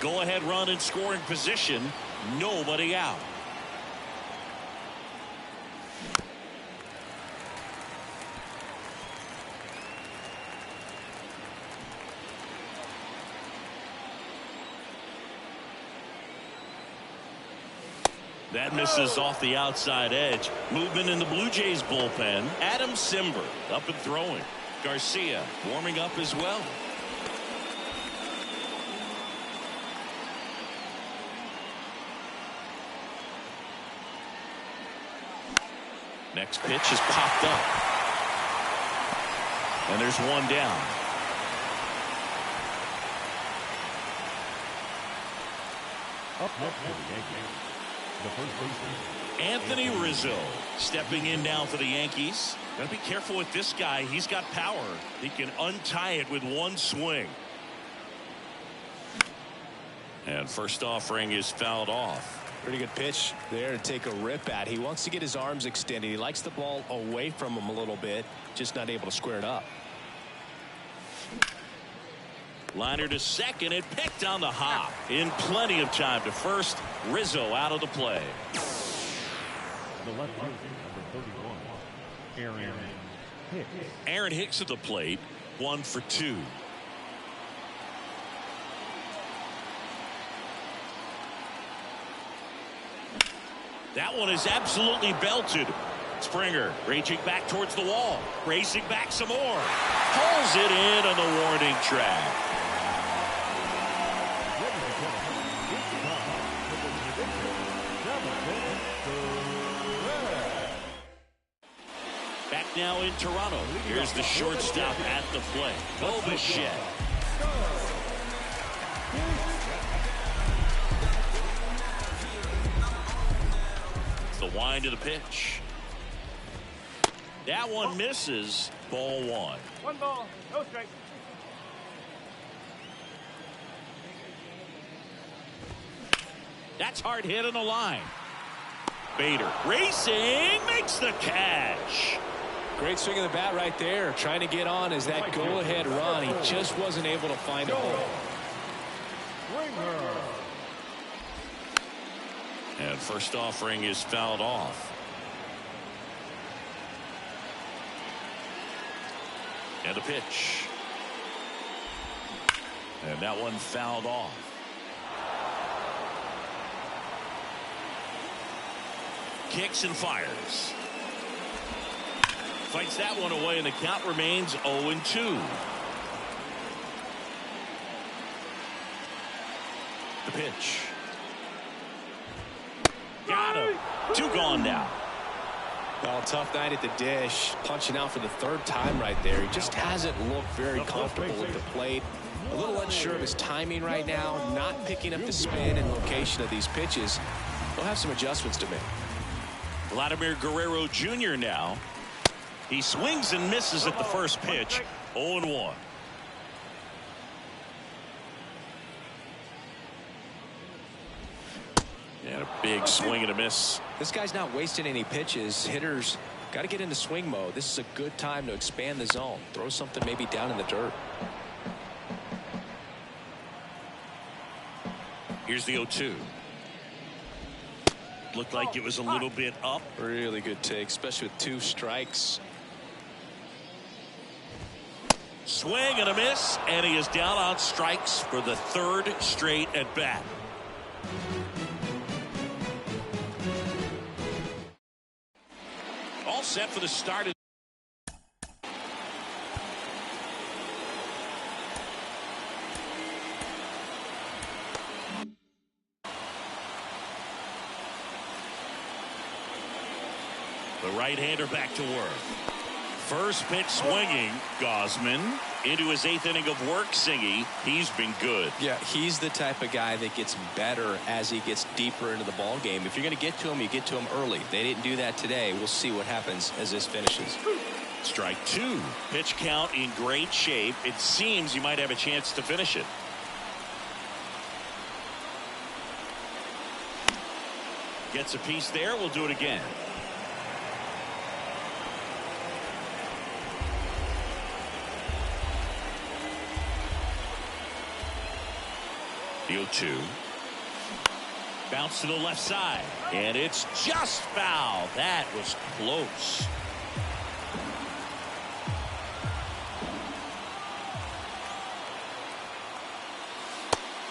Go-ahead run in scoring position. Nobody out. That misses off the outside edge. Movement in the Blue Jays bullpen. Adam Simber up and throwing. Garcia warming up as well. Next pitch is popped up. And there's 1 down. Up next for the Yankees, the first baseman, Anthony Rizzo stepping in now for the Yankees. Gotta be careful with this guy. He's got power. He can untie it with 1 swing. And first offering is fouled off. Pretty good pitch there to take a rip at. He wants to get his arms extended. He likes the ball away from him a little bit, just not able to square it up. Liner to second and picked on the hop in plenty of time to first. Rizzo out of the play. the left fielder, number 31, Aaron Hicks. Aaron Hicks at the plate, 1 for 2. That one is absolutely belted. Springer reaching back towards the wall, racing back some more, pulls it in on the warning track. Back now in Toronto. Here's the shortstop at the plate, Bo Bichette. The wind of the pitch. That one misses. Ball 1. 1 ball, no strike. That's hard hit on the line. Bader racing, makes the catch. Great swing of the bat right there, trying to get on as that go-ahead run. He just wasn't able to find a hole. And first offering is fouled off. And a pitch. And that one fouled off. Kicks and fires. Fights that one away, and the count remains 0-2. The pitch. Got him. 2 gone now. Well, tough night at the dish. Punching out for the 3rd time right there. He just hasn't looked very comfortable at the plate. A little unsure of his timing right now. Not picking up the spin and location of these pitches. He'll have some adjustments to make. Vladimir Guerrero Jr. now. He swings and misses at the first pitch. 0-1. And a big swing and a miss. This guy's not wasting any pitches. Hitters got to get into swing mode. This is a good time to expand the zone. Throw something maybe down in the dirt. Here's the 0-2. Looked like it was a little bit up. Really good take, especially with 2 strikes. Swing and a miss, and he is down on strikes for the 3rd straight at bat. All set for the start. The right-hander back to work. First pitch swinging. Gausman into his 8th inning of work. Singy, he's been good. Yeah, he's the type of guy that gets better as he gets deeper into the ball game. If you're going to get to him, you get to him early. They didn't do that today. We'll see what happens as this finishes. Strike 2. Pitch count in great shape. It seems you might have a chance to finish it. Gets a piece there. We'll do it again. The 0-2. Bounce to the left side. And it's just foul. That was close.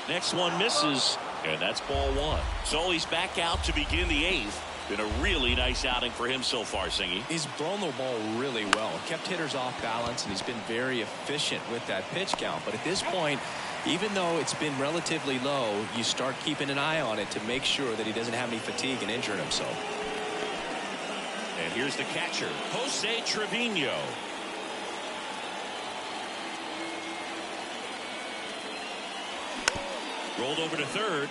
Next one misses. And that's ball 1. So he's back out to begin the 8th. Been a really nice outing for him so far, Singy. He's thrown the ball really well. Kept hitters off balance, and he's been very efficient with that pitch count. But at this point, even though it's been relatively low, you start keeping an eye on it to make sure that he doesn't have any fatigue and injuring himself. And here's the catcher, Jose Trevino. Rolled over to 3rd.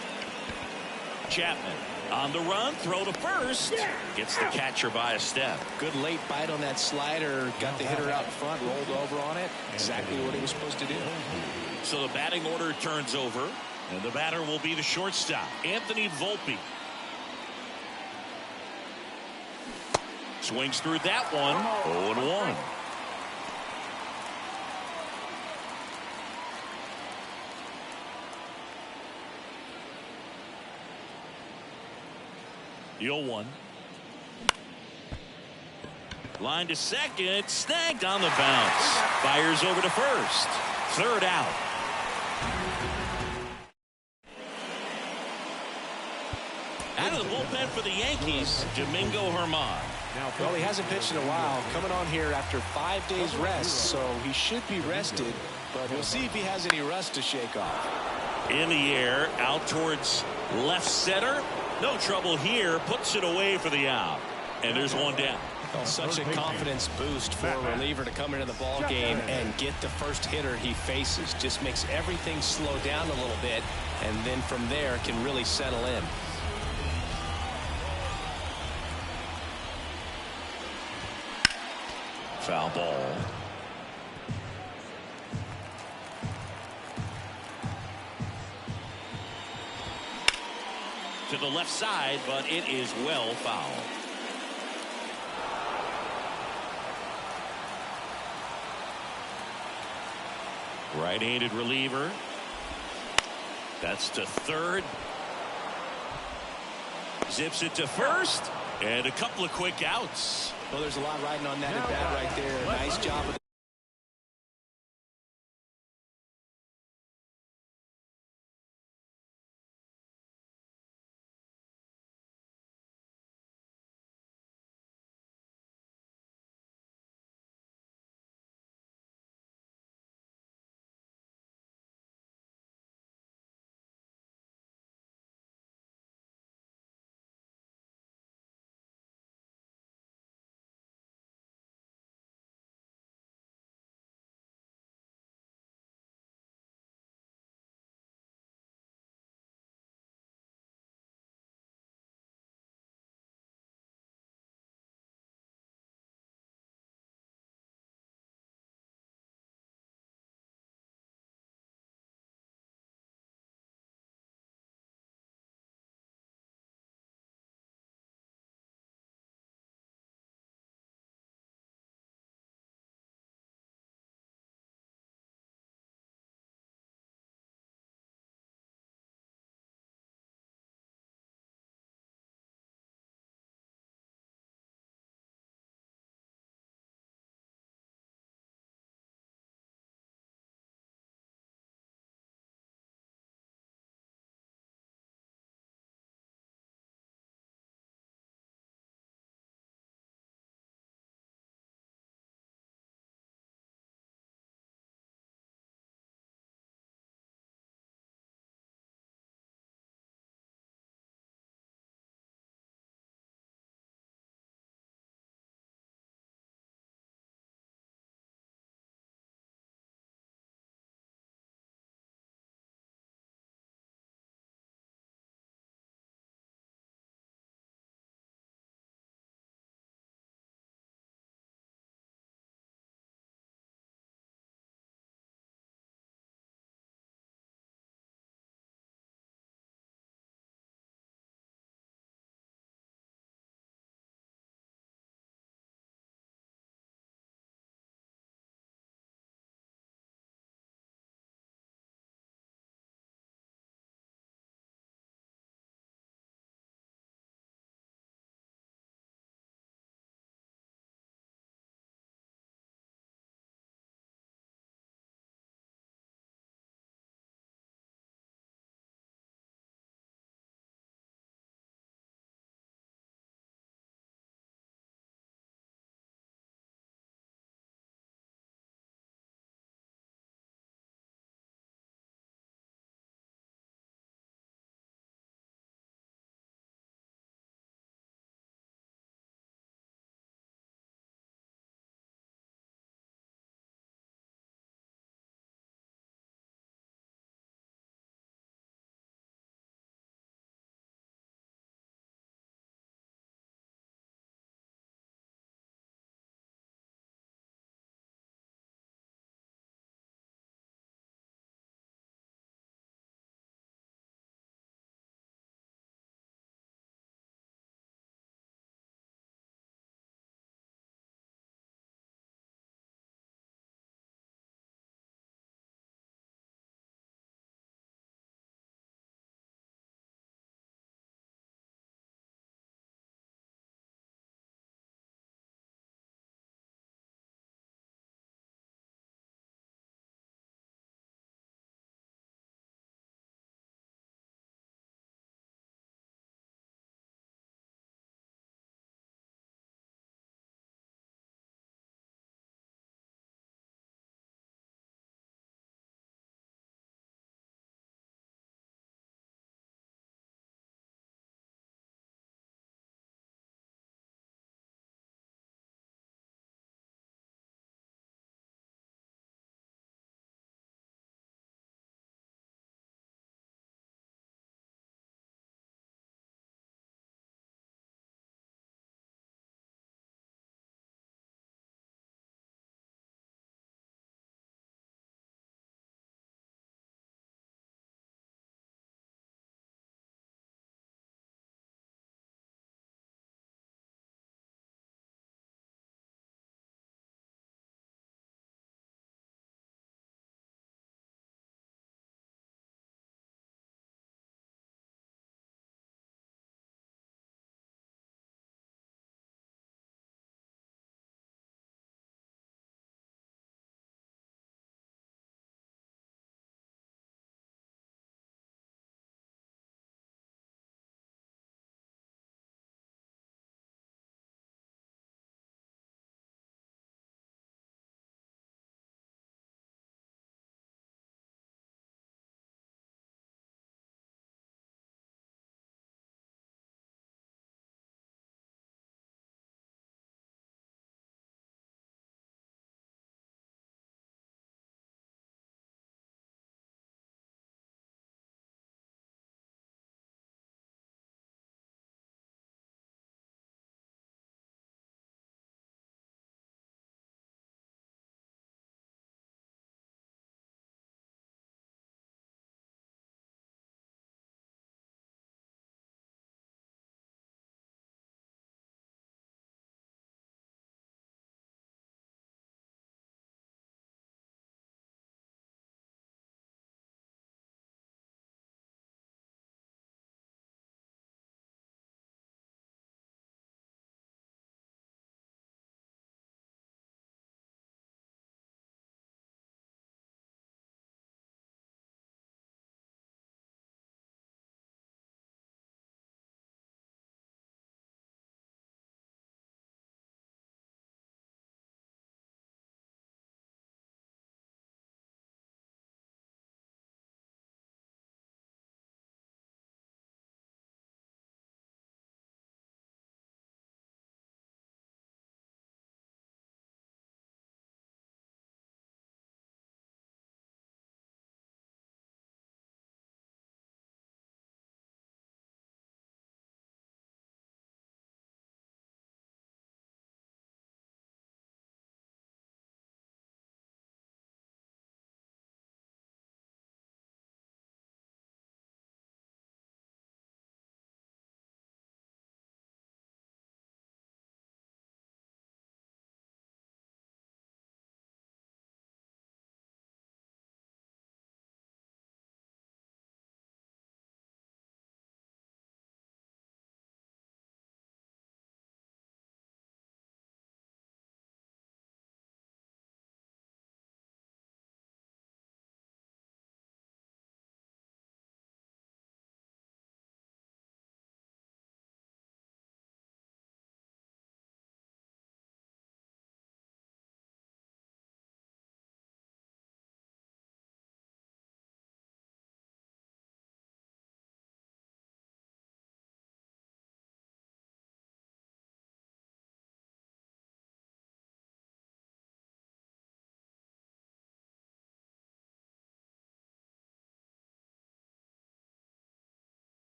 Chapman on the run, throw to 1st. Gets the catcher by a step. Good late bite on that slider. Got the hitter out in front, rolled over on it. Exactly what he was supposed to do. So the batting order turns over, and the batter will be the shortstop, Anthony Volpe. Swings through that one. 0-1. The 0-1. Line to 2nd. Snagged on the bounce. Fires over to 1st. 3rd out. Out of the bullpen for the Yankees, Domingo Germán. Well, he hasn't pitched in a while. Coming on here after 5 days rest, so he should be rested. But we'll see if he has any rust to shake off. In the air, out towards left center. No trouble here. Puts it away for the out. And there's one down. Such a confidence boost for a reliever to come into the ball game and get the first hitter he faces. Just makes everything slow down a little bit, and then from there can really settle in. Foul ball. To the left side, but it is well fouled. Right-handed reliever. That's to 3rd. Zips it to 1st. And a couple of quick outs. Well, there's a lot riding on that at bat right there. Nice job of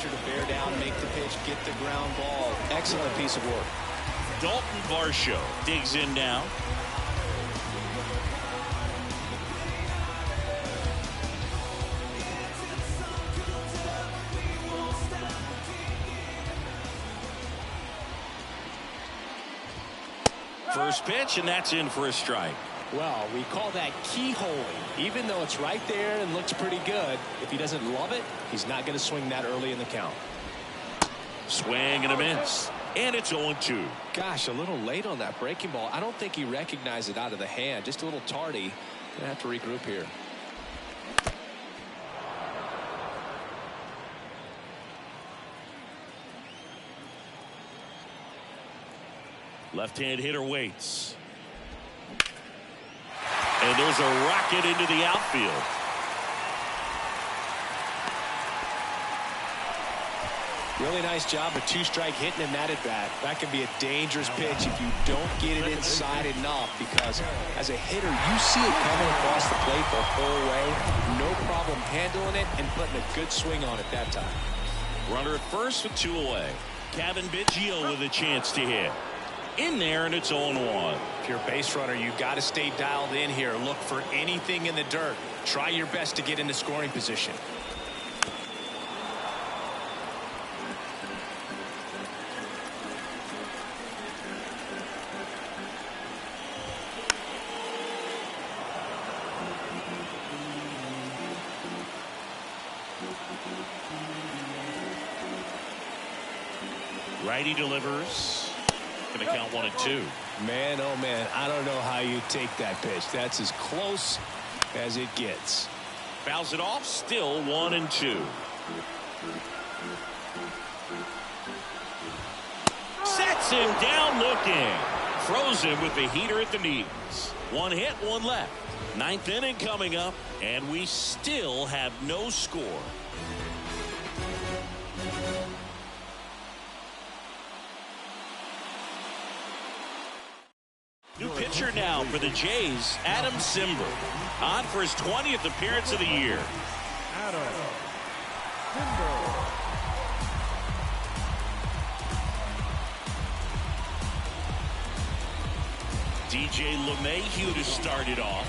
pressure to bear down, make the pitch, get the ground ball. Excellent piece of work. Dalton Varsho digs in now. First pitch, and that's in for a strike. Well, we call that keyholing. Even though it's right there and looks pretty good, if he doesn't love it, he's not going to swing that early in the count. Swing and a miss. And it's 0-2. Gosh, a little late on that breaking ball. I don't think he recognized it out of the hand. Just a little tardy. Gonna have to regroup here. Left-hand hitter waits. And there's a rocket into the outfield. Really nice job of two-strike hitting in that at-bat. That can be a dangerous pitch if you don't get it inside enough, because as a hitter, you see it coming across the plate the whole way. No problem handling it and putting a good swing on it that time. Runner at first with 2 away. Kevin Biggio with a chance to hit. In there, and it's 0-1. If you're a base runner, you've got to stay dialed in here. Look for anything in the dirt. Try your best to get into scoring position. Righty delivers. Going to count 1-2. Man, oh man, I don't know how you take that pitch. That's as close as it gets. Fouls it off, still 1-2. Sets him down looking. Throws him with the heater at the knees. 1 hit, 1 left. 9th inning coming up, and we still have no score. New pitcher now for the Jays, Adam Simber, on for his 20th appearance of the year. Adam Simber. DJ LeMahieu to start it off.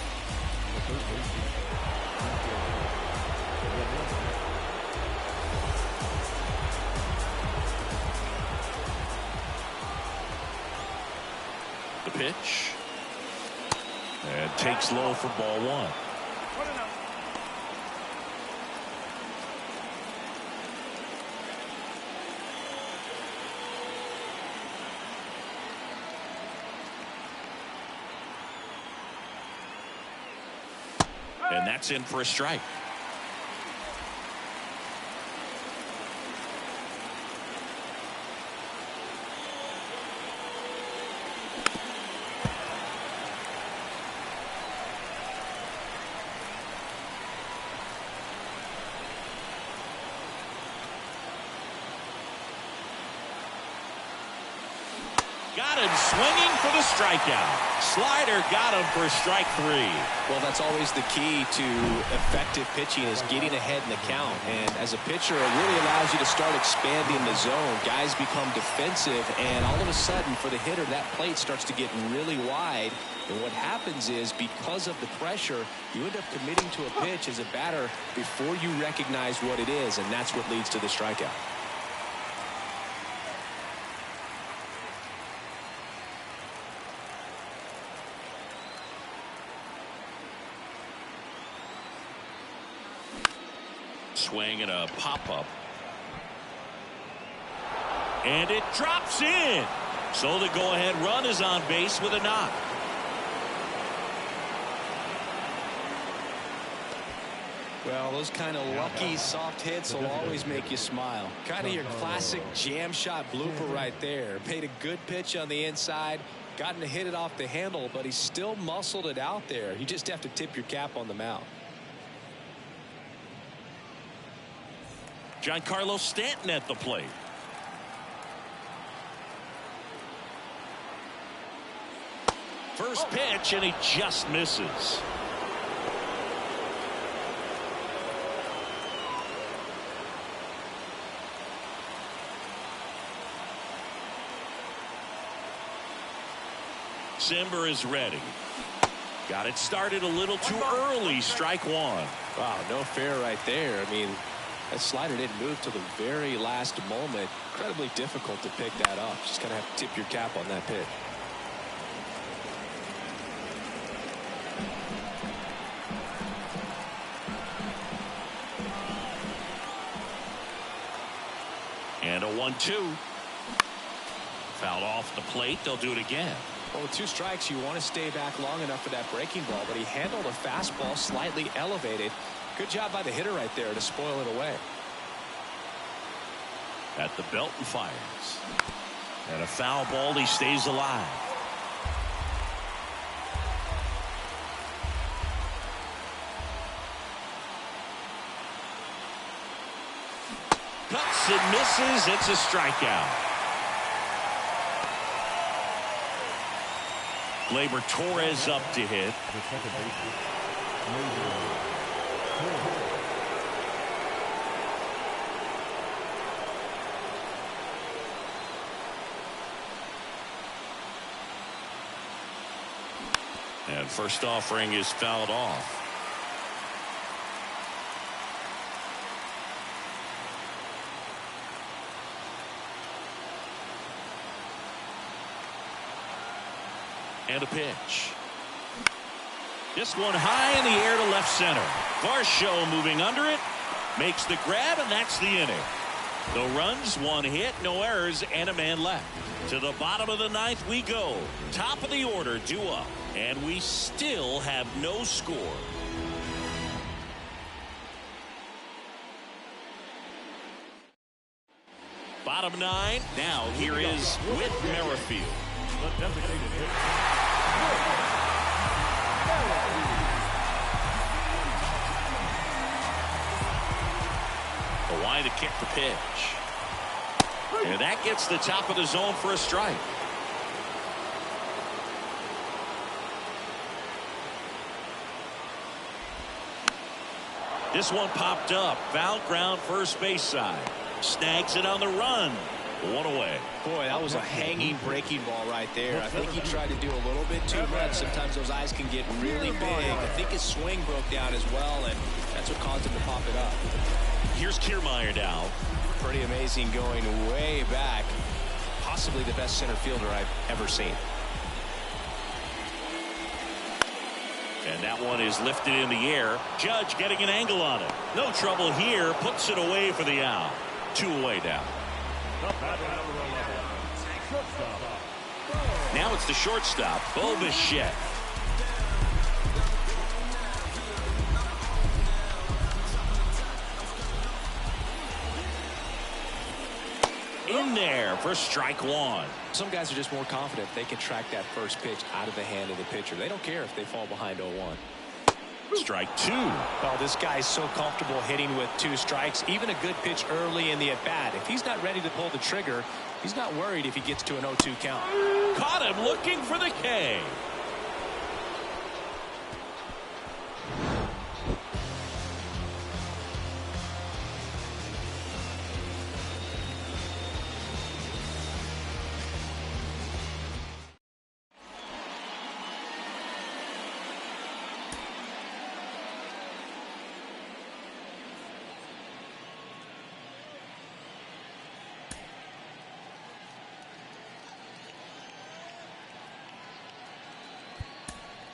The pitch. And takes low for ball 1. And that's in for a strike. Got him swinging for the strikeout. Slider got him for strike 3. Well, that's always the key to effective pitching, is getting ahead in the count. And as a pitcher, it really allows you to start expanding the zone. Guys become defensive, and all of a sudden, for the hitter, that plate starts to get really wide. And what happens is, because of the pressure, you end up committing to a pitch as a batter before you recognize what it is, and that's what leads to the strikeout. Swing and a pop-up. And it drops in. So the go-ahead run is on base with a knock. Well, those kind of lucky soft hits will always make you smile. Kind of your classic jam shot blooper right there. Made a good pitch on the inside. Gotten to hit it off the handle, but he still muscled it out there. You just have to tip your cap on the mound. Giancarlo Stanton at the plate. First pitch, and he just misses. Simber is ready. Got it started a little too early. Strike one. Wow, no fair right there. I mean, that slider didn't move till the very last moment. Incredibly difficult to pick that up. Just gonna have to tip your cap on that pitch. And a 1-2. Fouled off the plate. They'll do it again. Well, with 2 strikes, you want to stay back long enough for that breaking ball, but he handled a fastball slightly elevated. Good job by the hitter right there to spoil it away. At the belt and fires. And a foul ball. He stays alive. Cuts and misses. It's a strikeout. Gleyber Torres up to hit. The second baseman, And first offering is fouled off. And a pitch. This one high in the air to left center. Varsho moving under it. Makes the grab, and that's the inning. No runs, 1 hit, no errors, and a man left. To the bottom of the 9th we go. Top of the order, due up. And we still have no score. Bottom 9. Now here is Whit Merrifield. the designated hitter. Kawhi to kick the pitch. And that gets the top of the zone for a strike. This one popped up. Foul ground first base side. Snags it on the run. 1 away. Boy, that was a hanging breaking ball right there. I think he tried to do a little bit too much. Sometimes those eyes can get really big. I think his swing broke down as well, and that's what caused him to pop it up. Here's Kiermaier now. Pretty amazing, going way back. Possibly the best center fielder I've ever seen. And that one is lifted in the air. Judge getting an angle on it. No trouble here. Puts it away for the out. 2 away now. Now it's the shortstop, Bo Bichette. In there for strike 1. Some guys are just more confident they can track that first pitch out of the hand of the pitcher. They don't care if they fall behind 0-1. Strike 2. Well, this guy's so comfortable hitting with 2 strikes. Even a good pitch early in the at-bat. If he's not ready to pull the trigger, he's not worried if he gets to an 0-2 count. Caught him looking for the K.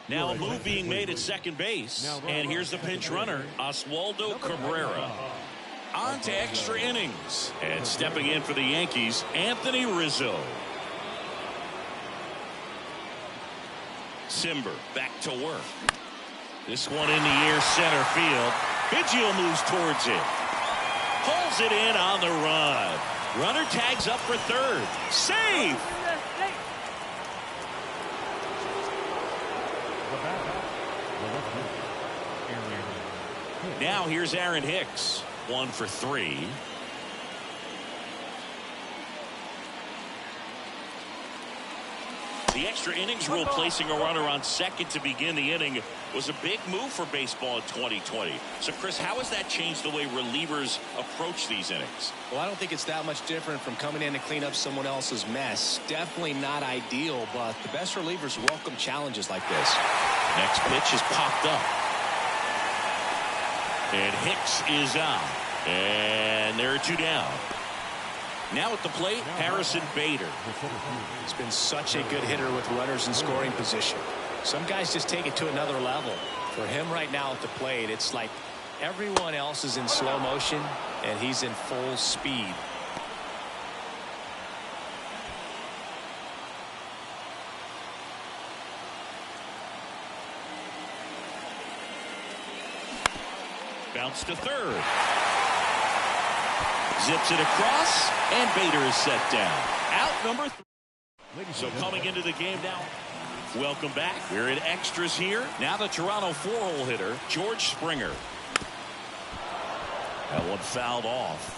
Now a move being made at second base. And here's the pinch runner, Oswaldo Cabrera. On to extra innings. And stepping in for the Yankees, Anthony Rizzo. Simber back to work. This one in the air center field. Biggio moves towards it. Pulls it in on the run. Runner tags up for third. Save! Now here's Aaron Hicks. 1 for 3. The extra innings rule placing a runner on second to begin the inning was a big move for baseball in 2020. So, Chris, how has that changed the way relievers approach these innings? Well, I don't think it's that much different from coming in to clean up someone else's mess. Definitely not ideal, but the best relievers welcome challenges like this. Next pitch is popped up. And Hicks is out. And there are 2 down. Now at the plate, Harrison Bader. He's been such a good hitter with runners in scoring position. Some guys just take it to another level. For him right now at the plate, it's like everyone else is in slow motion and he's in full speed. Bounce to third. Zips it across, and Bader is set down. Out number 3. So coming into the game now. Welcome back. We're in extras here. Now the Toronto 4-hole hitter, George Springer. That one fouled off.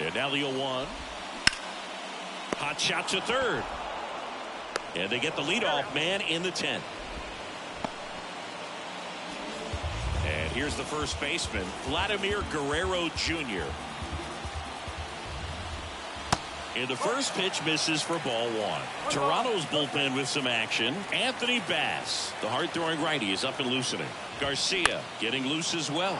And now the 0-1. Hot shot to third. And they get the leadoff man in the 10th. And here's the first baseman, Vladimir Guerrero Jr. And the first pitch misses for ball 1. Toronto's bullpen with some action. Anthony Bass, the hard-throwing righty, is up and loosening. Garcia getting loose as well.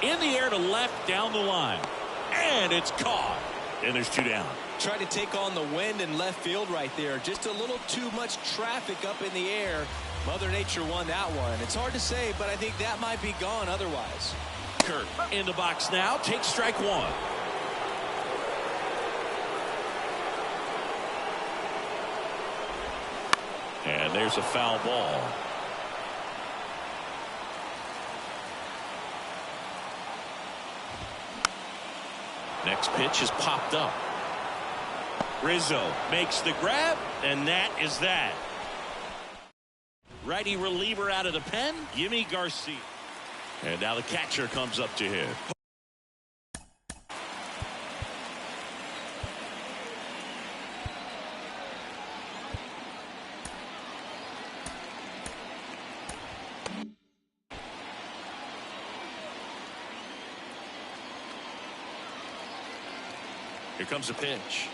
In the air to left down the line. And it's caught. And there's 2 down. Tried to take on the wind in left field right there. Just a little too much traffic up in the air. Mother Nature won that one. It's hard to say, but I think that might be gone otherwise. Kirk in the box now. Takes strike 1. And there's a foul ball. Next pitch is popped up. Rizzo makes the grab, and that is that. Righty reliever out of the pen, Yimi Garcia. And now the catcher comes up to him. Here comes a pitch.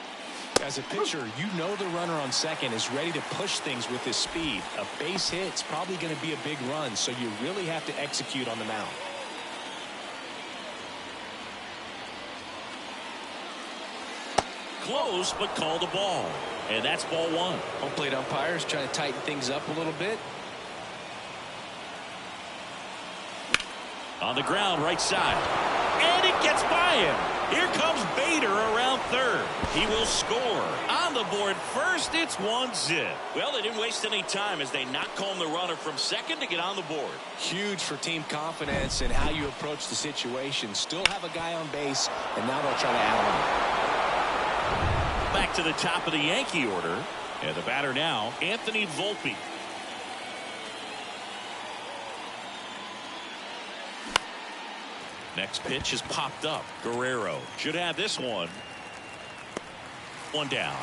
As a pitcher, you know the runner on second is ready to push things with his speed. A base hit's probably going to be a big run, so you really have to execute on the mound. Close, but called a ball. And that's ball 1. Home plate umpires trying to tighten things up a little bit. On the ground, right side. And it gets by him. Here comes Bader around third. He will score. On the board first, it's 1-0. Well, they didn't waste any time as they knock home the runner from second to get on the board. Huge for team confidence and how you approach the situation. Still have a guy on base, and now they'll try to add on. Back to the top of the Yankee order. And the batter now, Anthony Volpe. Next pitch is popped up. Guerrero should have this one. 1 down.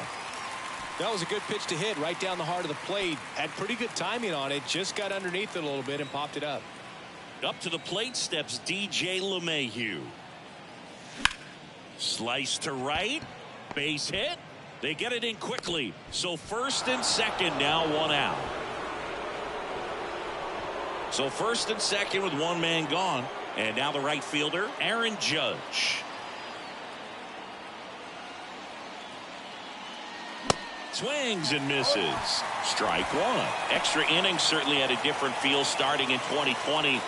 That was a good pitch to hit right down the heart of the plate. Had pretty good timing on it. Just got underneath it a little bit and popped it up. Up to the plate steps DJ LeMahieu. Slice to right. Base hit. They get it in quickly. So first and second now, 1 out. So first and second with 1 man gone. And now the right fielder, Aaron Judge. Swings and misses. Strike 1. Extra innings certainly had a different feel starting in 2020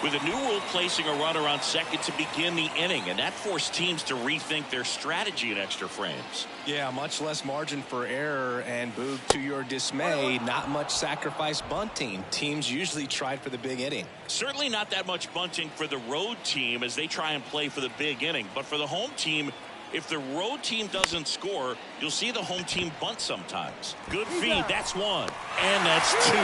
with a new rule placing a runner on second to begin the inning, and that forced teams to rethink their strategy in extra frames. Yeah, much less margin for error, and Boog, to your dismay, not much sacrifice bunting. Teams usually tried for the big inning. Certainly not that much bunting for the road team as they try and play for the big inning, but for the home team, if the road team doesn't score, you'll see the home team bunt sometimes. Good feed, that's 1, and that's 2.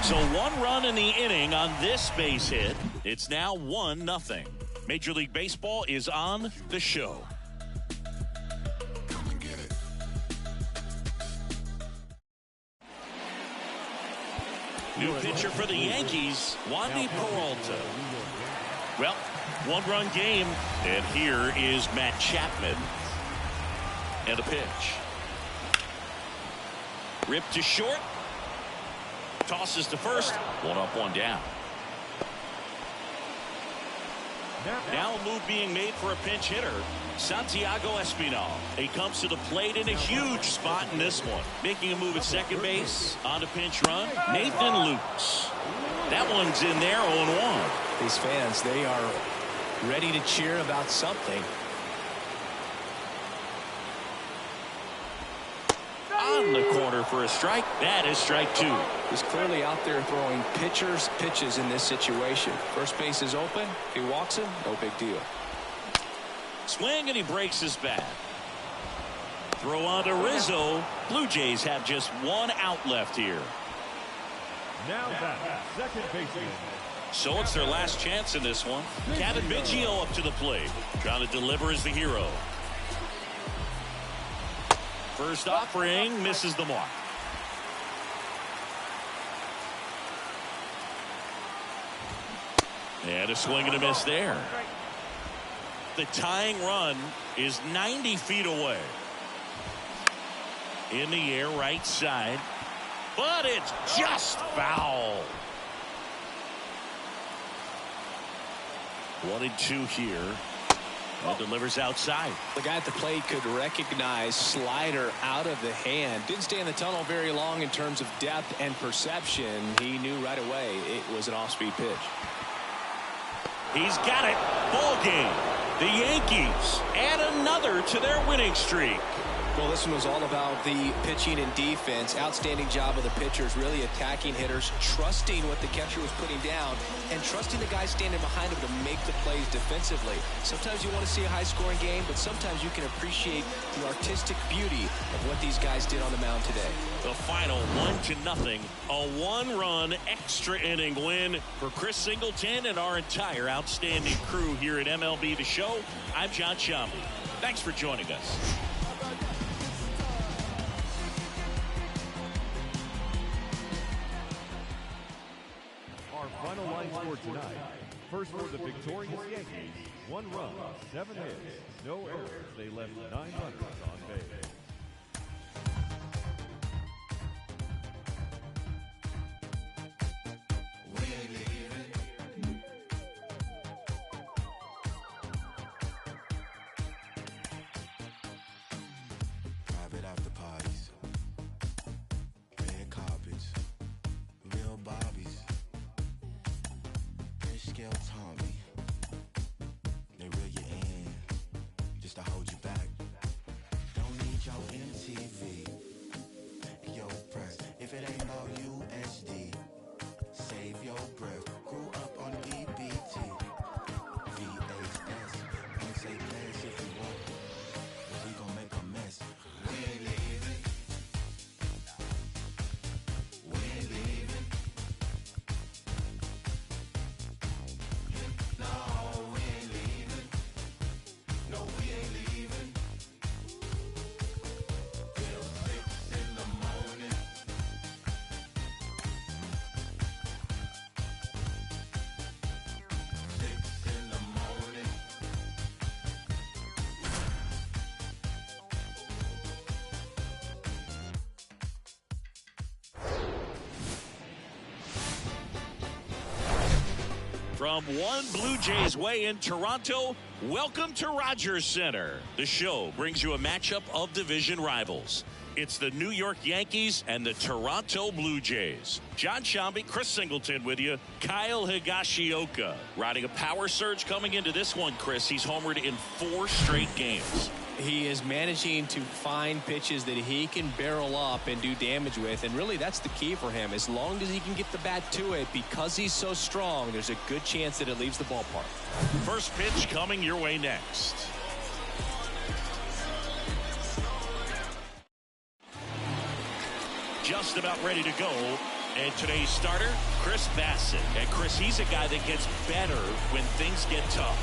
So 1 run in the inning on this base hit. It's now 1-0. Major League Baseball is on the show. Come and get it. New pitcher for the Yankees, Wandy Peralta. Well, one-run game, and here is Matt Chapman. And a pitch. Ripped to short. Tosses to first. One up, one down. Now a move being made for a pinch hitter, Santiago Espinal. He comes to the plate in a huge spot in this one. Making a move at second base on the pinch run, Nathan Lukes. That one's in there, 0-1. These fans, they are ready to cheer about something. On the corner for a strike. That is strike two. He's clearly out there throwing pitches in this situation. First base is open. If he walks him, no big deal. Swing, and he breaks his bat. Throw on to Rizzo. Blue Jays have just one out left here. Now that second baseman. So it's their last chance in this one. Kevin Biggio up to the plate. Trying to deliver as the hero. First offering misses the mark. And a swing and a miss there. The tying run is 90 feet away. In the air, right side. But it's just foul. 1-2 here. And delivers outside. The guy at the plate could recognize slider out of the hand. Didn't stay in the tunnel very long in terms of depth and perception. He knew right away it was an off-speed pitch. He's got it. Ball game. The Yankees add another to their winning streak. Well, this one was all about the pitching and defense. Outstanding job of the pitchers, really attacking hitters, trusting what the catcher was putting down, and trusting the guy standing behind him to make the plays defensively. Sometimes you want to see a high-scoring game, but sometimes you can appreciate the artistic beauty of what these guys did on the mound today. The final 1-0, a one-run extra inning win for Chris Singleton and our entire outstanding crew here at MLB The Show. I'm John Shambi. Thanks for joining us. Final line score tonight. First for the victorious Yankees, 1 run, 7 hits, no errors. They left 9 runners on base. Private after parties, red carpets, real Barbies. Scale Tommy, they reel you in just to hold you back. Don't need your MTV, your press. If it ain't about USD, save your breath. Grew up on EBT, VHS. Don't say plans if you want, but we gon' make a mess. We ain't leaving. We ain't leaving. From one Blue Jays way in Toronto, welcome to Rogers Center. The show brings you a matchup of division rivals. It's the New York Yankees and the Toronto Blue Jays. John Shambi, Chris Singleton with you. Kyle Higashioka riding a power surge coming into this one, Chris. He's homered in 4 straight games. He is managing to find pitches that he can barrel up and do damage with, and really that's the key for him. As long as he can get the bat to it, because he's so strong, there's a good chance that it leaves the ballpark. First pitch coming your way next. Just about ready to go. And today's starter, Chris Bassett. And Chris, he's a guy that gets better when things get tough.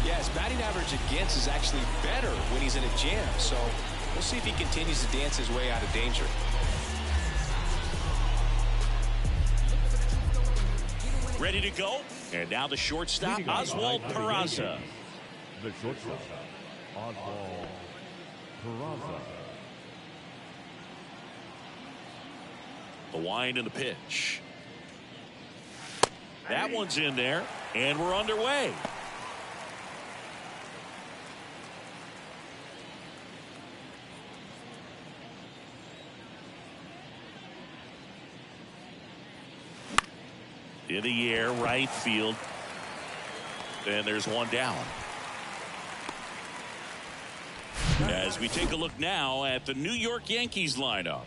Yeah, his batting average against is actually better when he's in a jam. So we'll see if he continues to dance his way out of danger. Ready to go. And now the shortstop, Oswald Peraza. The shortstop, Oswald Peraza. The wind and the pitch. That one's in there, and we're underway. In the air, right field. And there's one down. As we take a look now at the New York Yankees lineup.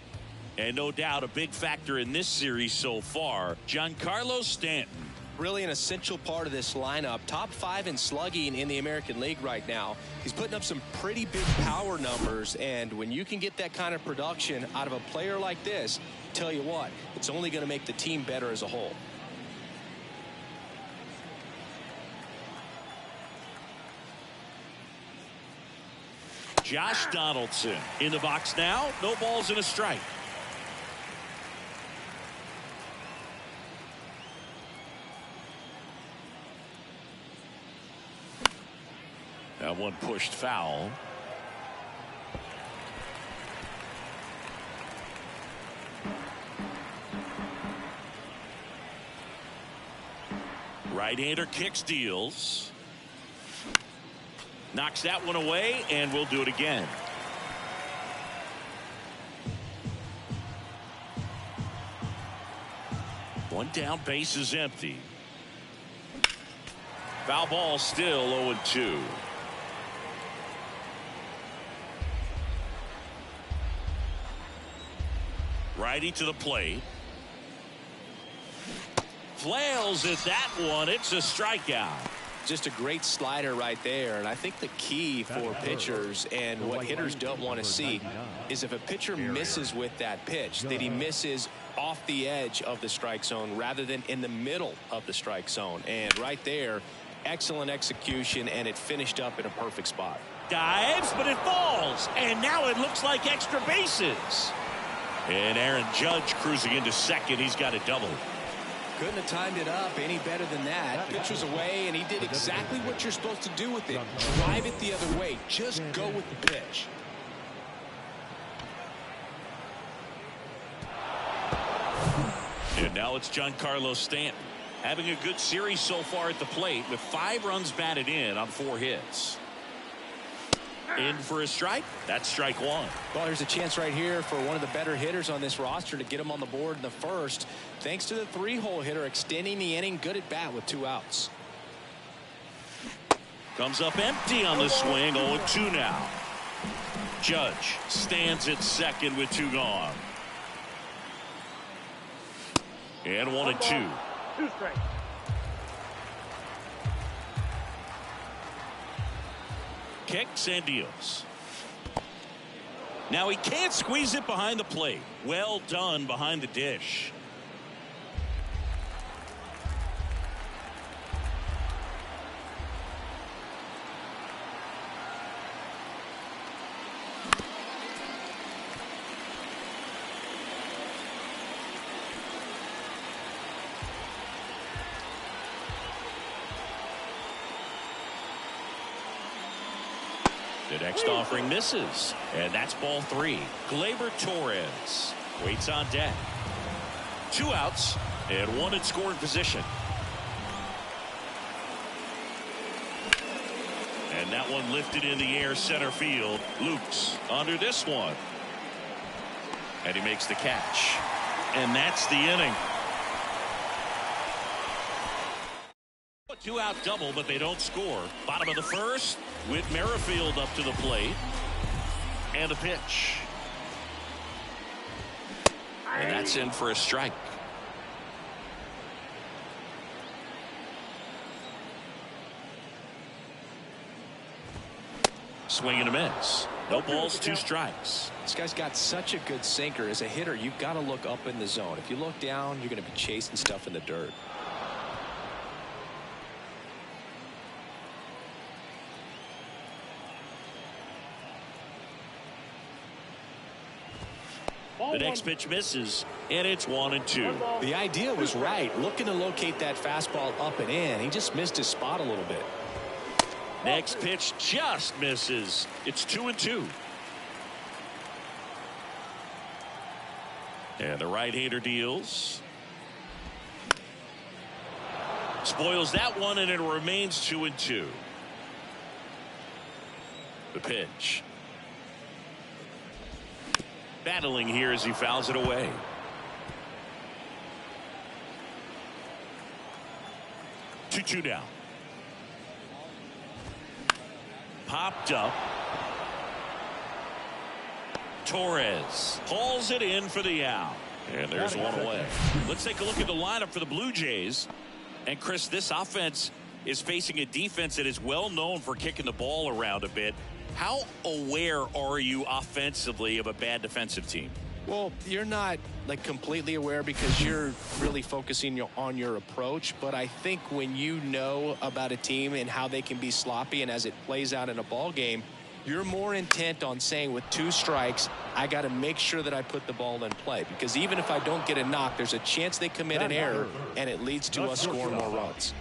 And no doubt a big factor in this series so far, Giancarlo Stanton. Really an essential part of this lineup. Top 5 in slugging in the American League right now. He's putting up some pretty big power numbers, and when you can get that kind of production out of a player like this, tell you what, it's only going to make the team better as a whole. Josh Donaldson in the box now. No balls and a strike. That one pushed foul. Right-hander kicks, deals. Knocks that one away, and we'll do it again. One down, base is empty. Foul ball, still 0-2. Righty to the plate. Flails at that one. It's a strikeout. Just a great slider right there, and I think the key for pitchers and what hitters don't want to see is if a pitcher misses with that pitch, that he misses off the edge of the strike zone rather than in the middle of the strike zone. And right there, excellent execution, and it finished up in a perfect spot. Dives, but it falls, and now it looks like extra bases. And Aaron Judge cruising into second. He's got a double. Couldn't have timed it up any better than that. Pitch was away, and he did exactly what you're supposed to do with it. Drive it the other way. Just go with the pitch. And now it's Giancarlo Stanton. Having a good series so far at the plate with 5 runs batted in on 4 hits. In for a strike. That's strike one. Well, there's a chance right here for one of the better hitters on this roster to get him on the board in the first. Thanks to the 3-hole hitter extending the inning. Good at bat with 2 outs. Comes up empty on the swing. 0-2 now. Judge stands at second with 2 gone. And 1-2. 2 strikes. Kicks and deals. Now he can't squeeze it behind the plate. Well done behind the dish. The next offering misses, and that's ball 3. Gleyber Torres waits on deck. 2 outs and 1 in scoring position. And that one lifted in the air center field. Lukes under this one. And he makes the catch. And that's the inning. 2-out double, but they don't score. Bottom of the first, with Merrifield up to the plate. And a pitch. And that's in for a strike. Swing and a miss. No balls, 2 strikes. This guy's got such a good sinker. As a hitter, you've got to look up in the zone. If you look down, you're going to be chasing stuff in the dirt. The next pitch misses, and it's 1-2. The idea was right, looking to locate that fastball up and in. He just missed his spot a little bit. Next pitch just misses. It's 2-2. And the right-hander deals. Spoils that one, and it remains 2-2. The pitch. Battling here as he fouls it away. Two down. Popped up. Torres hauls it in for the out. And there's one away. Let's take a look at the lineup for the Blue Jays. And Chris, this offense is facing a defense that is well known for kicking the ball around a bit. How aware are you offensively of a bad defensive team? Well, you're not like completely aware because you're really focusing on your approach. But I think when you know about a team and how they can be sloppy, and as it plays out in a ball game, you're more intent on saying with 2 strikes, I got to make sure that I put the ball in play. Because even if I don't get a knock, there's a chance they commit an error, and it leads to us scoring more runs.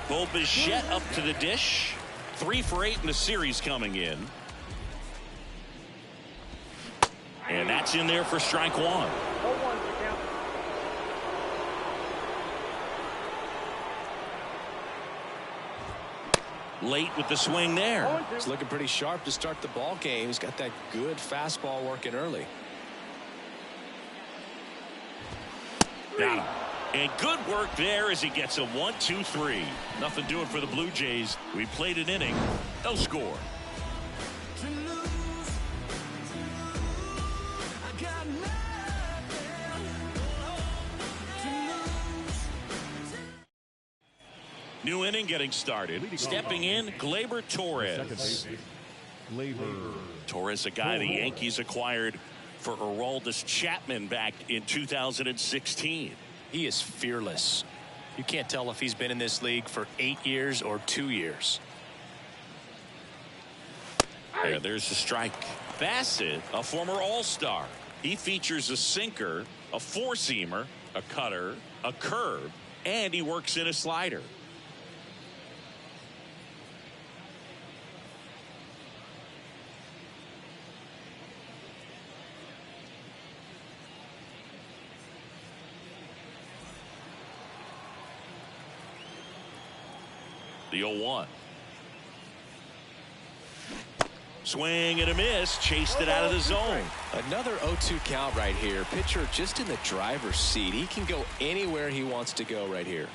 Bo Bichette up to the dish. 3 for 8 in the series coming in. And that's in there for strike 1. Late with the swing there. He's looking pretty sharp to start the ball game. He's got that good fastball working early. Got him. And good work there as he gets a 1-2-3. Nothing doing for the Blue Jays. We played an inning. No score. New inning getting started. Stepping in, Gleyber Torres. Torres, a guy the Yankees acquired for Aroldis Chapman back in 2016. He is fearless. You can't tell if he's been in this league for 8 years or 2 years. Yeah, there's the strike. Bassett, a former All-Star. He features a sinker, a four-seamer, a cutter, a curve, and he works in a slider. The 0-1. Swing and a miss. Chased it out of the zone. Another 0-2 count right here. Pitcher just in the driver's seat. He can go anywhere he wants to go right here.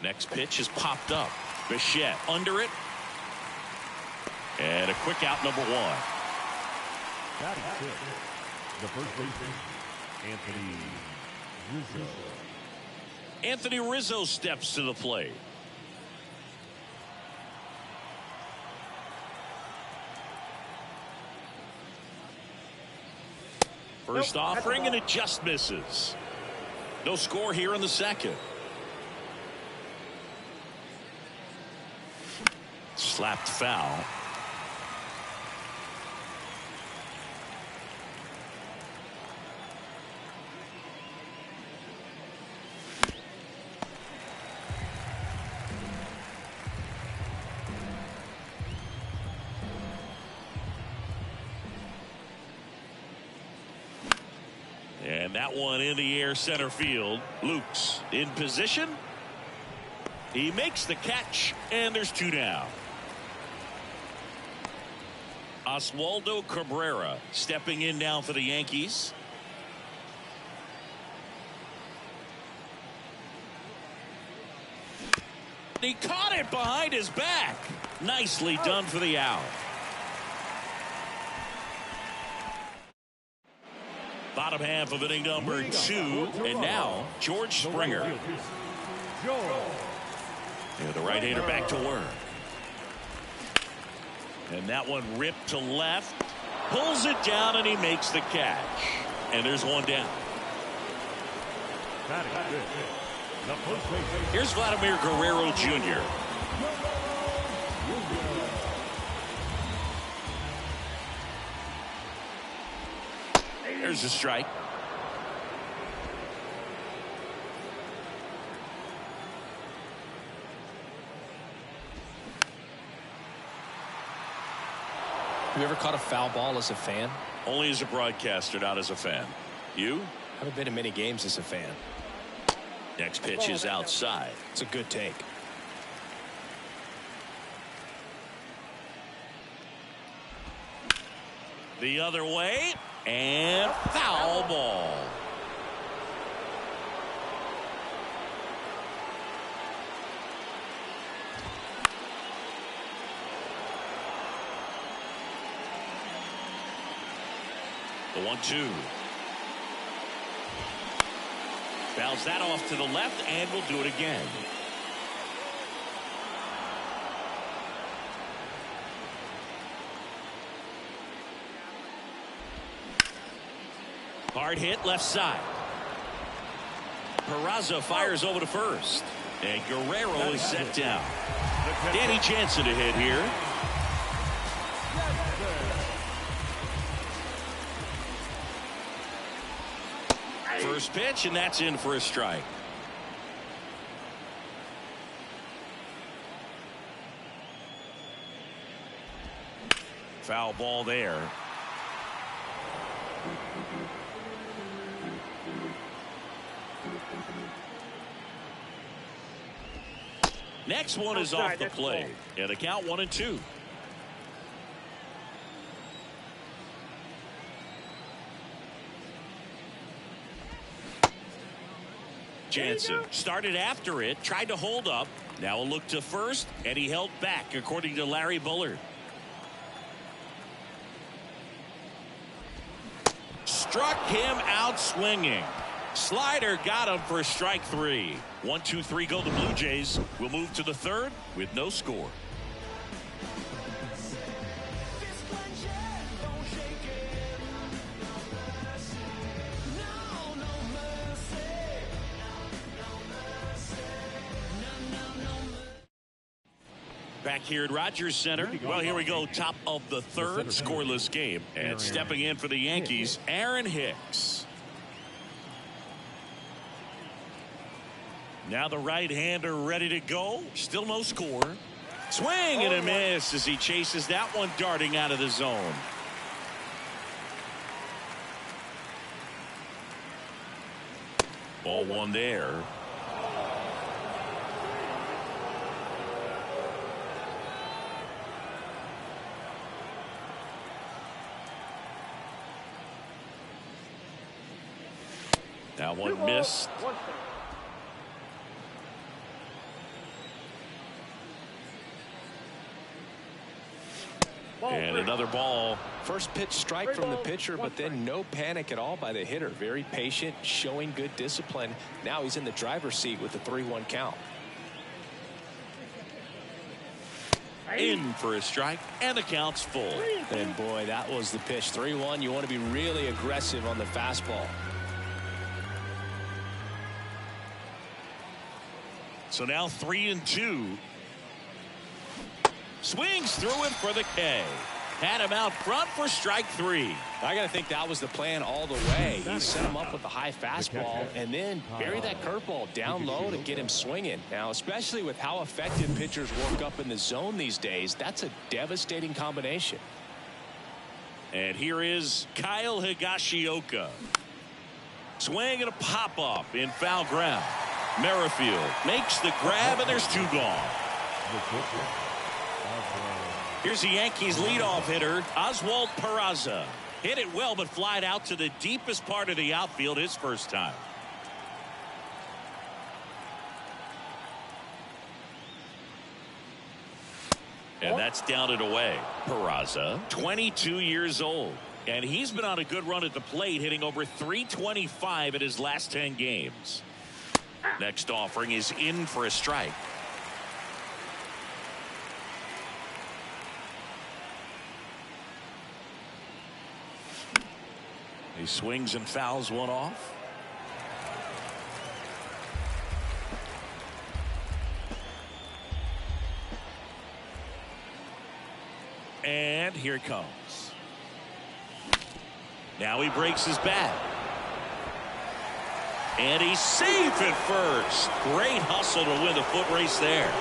Next pitch is popped up. Bichette under it. And a quick out, number 1. Batting fifth, the first baseman, Anthony Rizzo. Anthony Rizzo steps to the plate. First offering, and it just misses. No score here in the second. Slapped foul. And that one in the air center field. Luke's in position. He makes the catch, and there's 2 down. Oswaldo Cabrera stepping in now for the Yankees. He caught it behind his back. Nicely done for the out. Bottom half of inning number 2, and now George Springer. And the right-hander back to work. And that one ripped to left. Pulls it down, and he makes the catch. And there's 1 down. Here's Vladimir Guerrero Jr. There's a strike. Have you ever caught a foul ball as a fan? Only as a broadcaster, not as a fan. You? Haven't been in many games as a fan. Next pitch is outside. It's a good take. The other way, and foul ball. The 1-2. Fouls that off to the left, and we'll do it again. Hard hit left side. Peraza fires over to first. And Guerrero is set down. Danny Jansen to hit here. First pitch, and that's in for a strike. Foul ball there. Next one is off the plate. And the count 1-2. Jansen started after it, tried to hold up. Now a look to first, and he held back, according to Larry Bullard. Struck him out swinging. Slider got him for strike 3. 1-2-3 go the Blue Jays. We'll move to the third with no score. Back here at Rogers Center. Well, here we go. Top of the third, scoreless game. And stepping in for the Yankees, Aaron Hicks. Now the right-hander ready to go. Still no score. Swing and a miss as he chases that one darting out of the zone. Ball one there. Now one missed. And another ball. First pitch strike from the pitcher, but then no panic at all by the hitter. Very patient, showing good discipline. Now he's in the driver's seat with the 3-1 count. In for a strike, and the count's full. And boy, that was the pitch. 3-1. You want to be really aggressive on the fastball. So now 3-2. Swings through him for the K. Had him out front for strike 3. I got to think that was the plan all the way. He set him up with a high fastball and then bury that curveball down low to get him swinging. Now, especially with how effective pitchers work up in the zone these days, that's a devastating combination. And here is Kyle Higashioka. Swing and a pop-up in foul ground. Merrifield makes the grab, and there's 2 gone. Here's the Yankees leadoff hitter, Oswald Peraza. Hit it well, but flied out to the deepest part of the outfield his first time. And that's down and away. Peraza, 22 years old. And he's been on a good run at the plate, hitting over .325 in his last 10 games. Next offering is in for a strike. He swings and fouls one off. And here it comes. Now he breaks his bat. And he's safe at first. Great hustle to win the foot race there.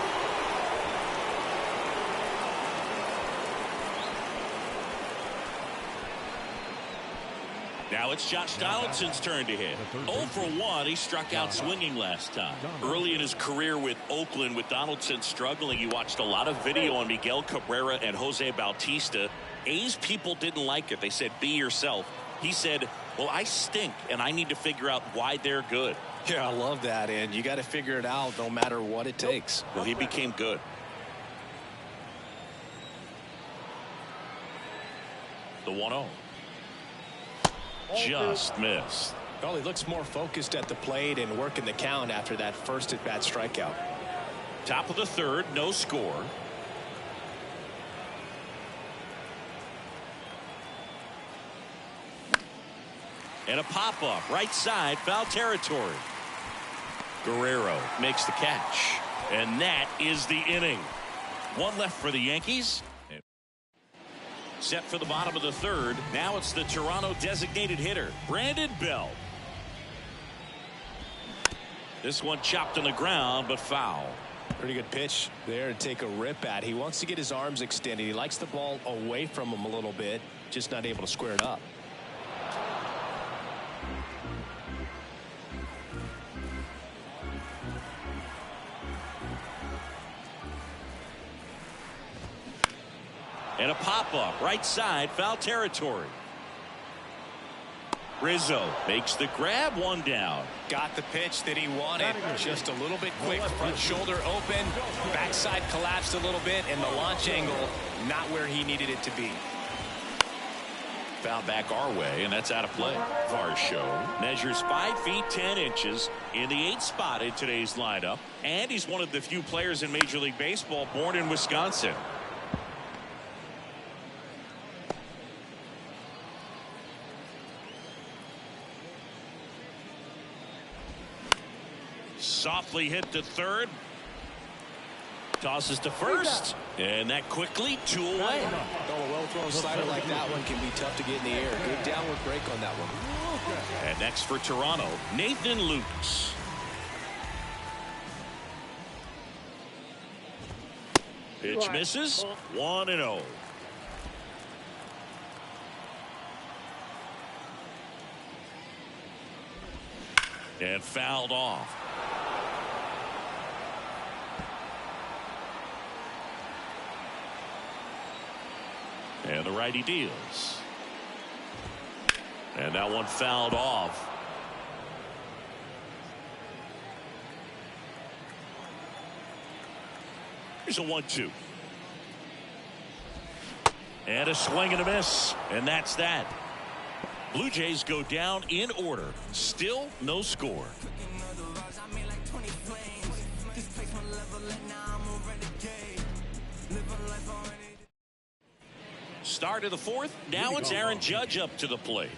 Now it's Josh Donaldson's turn to hit. 0 for 1. He struck out swinging last time. Early in his career with Oakland, with Donaldson struggling, he watched a lot of video on Miguel Cabrera and Jose Bautista. A's people didn't like it. They said, be yourself. He said, well, I stink, and I need to figure out why they're good. Yeah, I love that, and you got to figure it out no matter what it takes. Well, he became good. The 1-0. Just missed. Well, he looks more focused at the plate and working the count after that first at-bat strikeout. Top of the third, no score. And a pop-up, right side, foul territory. Guerrero makes the catch. And that is the inning. One left for the Yankees. Set for the bottom of the third. Now it's the Toronto designated hitter, Brandon Belt. This one chopped on the ground, but foul. Pretty good pitch there to take a rip at. He wants to get his arms extended. He likes the ball away from him a little bit, just not able to square it up. And a pop-up, right side, foul territory. Rizzo makes the grab, one down. Got the pitch that he wanted, just a little bit quick. Front shoulder open, backside collapsed a little bit, and the launch angle not where he needed it to be. Foul back our way, and that's out of play. Varsho measures 5 feet 10 inches in the 8th spot in today's lineup, and he's one of the few players in Major League Baseball born in Wisconsin. Softly hit to third. Tosses to first. And that quickly 2 away. Oh, a well-thrown slider like that one can be tough to get in the air. Good downward break on that one. And next for Toronto, Nathan Lukes. Pitch misses. 1-0. And fouled off. And the righty deals. And that one fouled off. Here's a 1-2. And a swing and a miss. And that's that. Blue Jays go down in order. Still no score. Start of the fourth. Now it's Aaron Judge up to the plate.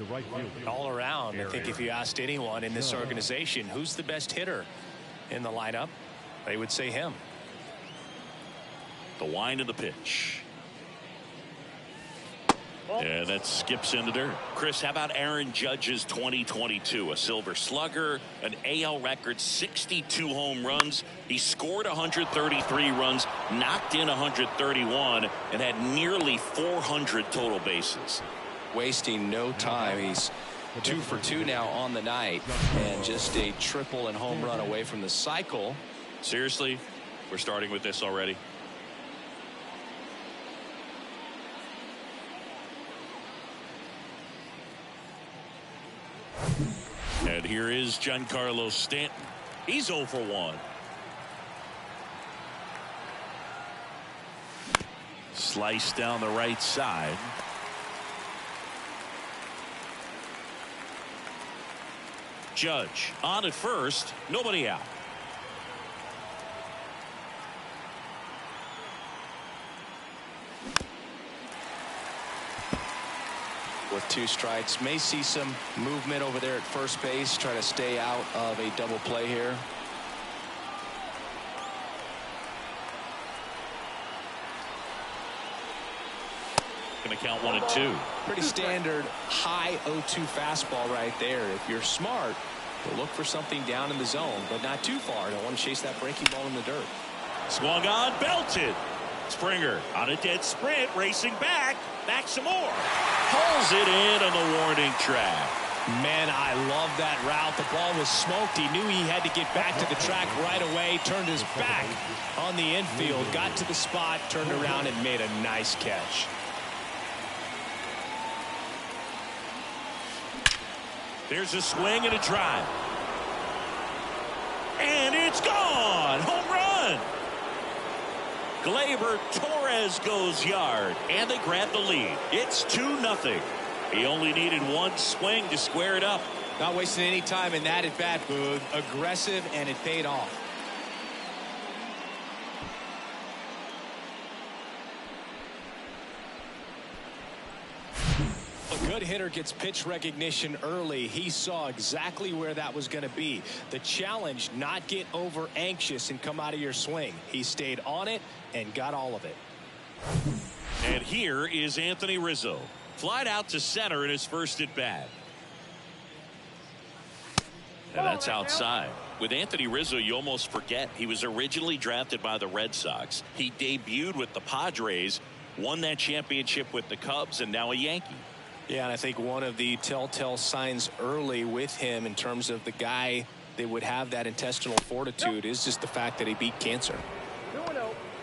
All around, I think if you asked anyone in this organization who's the best hitter in the lineup, they would say him. The wind of the pitch. And that skips into dirt. Chris, how about Aaron Judge's 2022? A Silver Slugger, an AL record 62 home runs. He scored 133 runs, knocked in 131, and had nearly 400 total bases. Wasting no time. He's 2 for 2 now on the night, and just a triple and home run away from the cycle. Seriously, we're starting with this already. And here is Giancarlo Stanton. He's 0 for 1. Slice down the right side. Judge on at first. Nobody out. With 2 strikes, may see some movement over there at first base, try to stay out of a double play here. and the count 1-2. Pretty standard high 0-2 fastball right there. If you're smart, you'll look for something down in the zone, but not too far. Don't want to chase that breaking ball in the dirt. Swung on, belted. Springer on a dead sprint, racing back some more. Pulls it in on the warning track. Man, I love that route. The ball was smoked. He knew he had to get back to the track right away. Turned his back on the infield, got to the spot, turned around and made a nice catch. There's a swing and a drive. And it's gone. Home run. Gleyber Torres goes yard, and they grab the lead. It's 2-0. He only needed one swing to square it up. Not wasting any time in that at bat, Boog. Aggressive, and it paid off. A good hitter gets pitch recognition early. He saw exactly where that was going to be. The challenge, not get over anxious and come out of your swing. He stayed on it and got all of it. And here is Anthony Rizzo. Flied out to center in his first at bat. And that's outside. With Anthony Rizzo, you almost forget he was originally drafted by the Red Sox. He debuted with the Padres, won that championship with the Cubs, and now a Yankee. Yeah, and I think one of the telltale signs early with him in terms of the guy that would have that intestinal fortitude is just the fact that he beat cancer.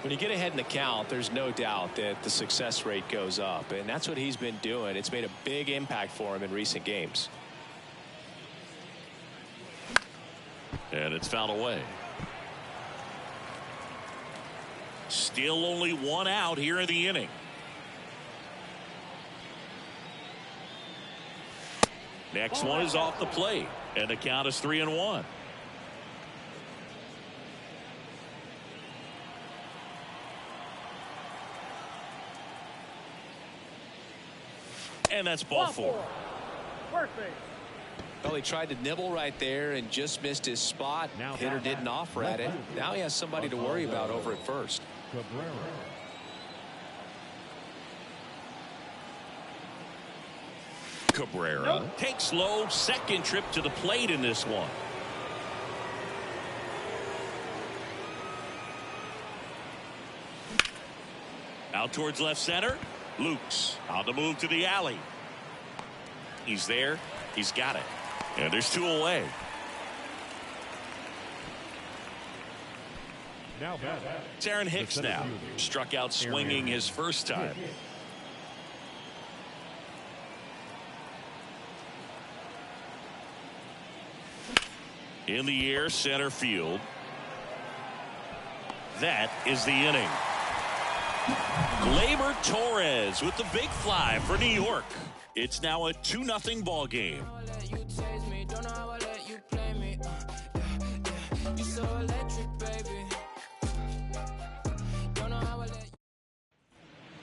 When you get ahead in the count, there's no doubt that the success rate goes up, and that's what he's been doing. It's made a big impact for him in recent games. And it's fouled away. Still only one out here in the inning. Next one is off the plate, and the count is 3-1. And that's ball four. Well, he tried to nibble right there and just missed his spot. Hitter didn't offer at it. Now he has somebody to worry about over at first. Cabrera takes low, second trip to the plate in this one. Out towards left center. Lukes on the move to the alley. He's there. He's got it. And there's two away. It's Aaron Hicks now. Struck out swinging his first time. In the air, center field. That is the inning. Gleyber Torres with the big fly for New York. It's now a 2-0 ball game.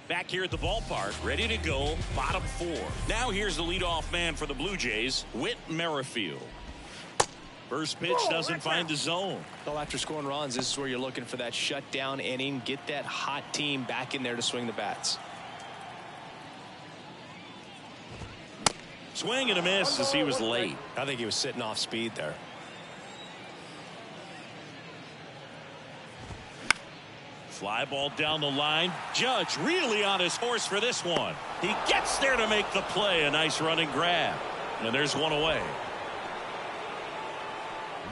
Back here at the ballpark, ready to go, bottom four. Now here's the leadoff man for the Blue Jays, Whit Merrifield. First pitch doesn't find the zone. Well, after scoring runs, this is where you're looking for that shutdown inning. Get that hot team back in there to swing the bats. Swing and a miss as he was late. I think he was sitting off speed there. Fly ball down the line. Judge really on his horse for this one. He gets there to make the play. A nice running grab. And there's one away.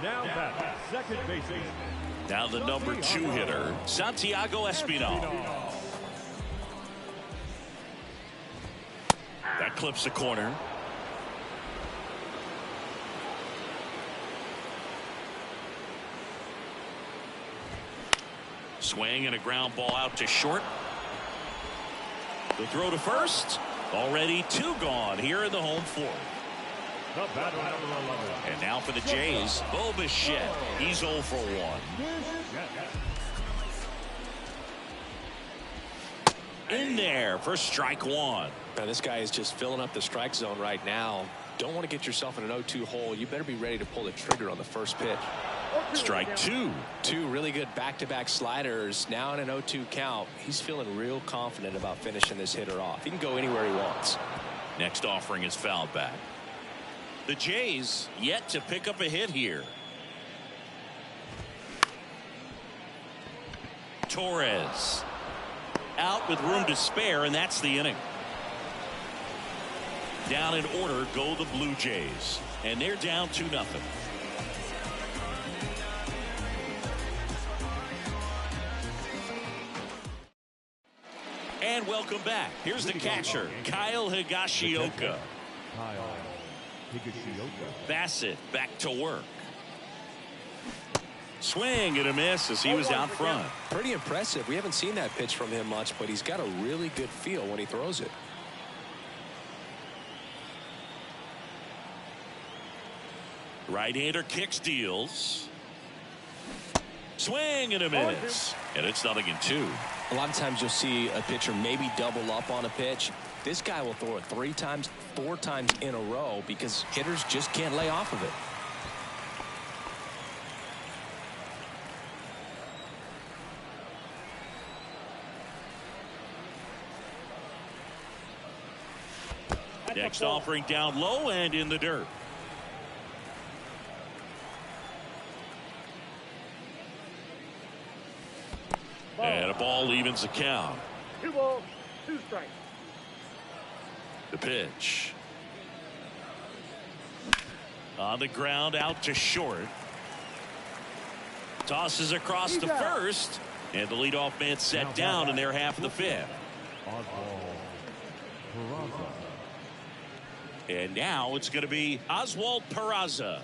Now back, second baseman. Now the number 2 hitter, Santiago Espinal. That clips the corner. Swing and a ground ball out to short. The throw to first. Already 2 gone here in the home fourth. The batter, number 11. And now for the Jays, Bo Bichette. He's 0 for 1. In there for strike one. Now, this guy is just filling up the strike zone right now. Don't want to get yourself in an 0-2 hole. You better be ready to pull the trigger on the first pitch. Strike two. Two really good back-to-back sliders. Now in an 0-2 count. He's feeling real confident about finishing this hitter off. He can go anywhere he wants. Next offering is fouled back. The Jays yet to pick up a hit here. Torres out with room to spare, and that's the inning. Down in order go the Blue Jays, and they're down 2-0. And welcome back. Here's the catcher, Kyle Higashioka. Bassett back to work. Swing and a miss as he was out front. Pretty impressive. We haven't seen that pitch from him much, but he's got a really good feel when he throws it. Right-hander kicks, deals. Swing and a miss. And it's 0-2. A lot of times you'll see a pitcher maybe double up on a pitch. This guy will throw it 3 times, 4 times in a row because hitters just can't lay off of it. Next offering down low and in the dirt. And a ball evens the count. 2 balls, 2 strikes. The pitch. On the ground, out to short. Tosses across to first. And the leadoff man set down in their half of the 5th. And now it's going to be Oswald Peraza.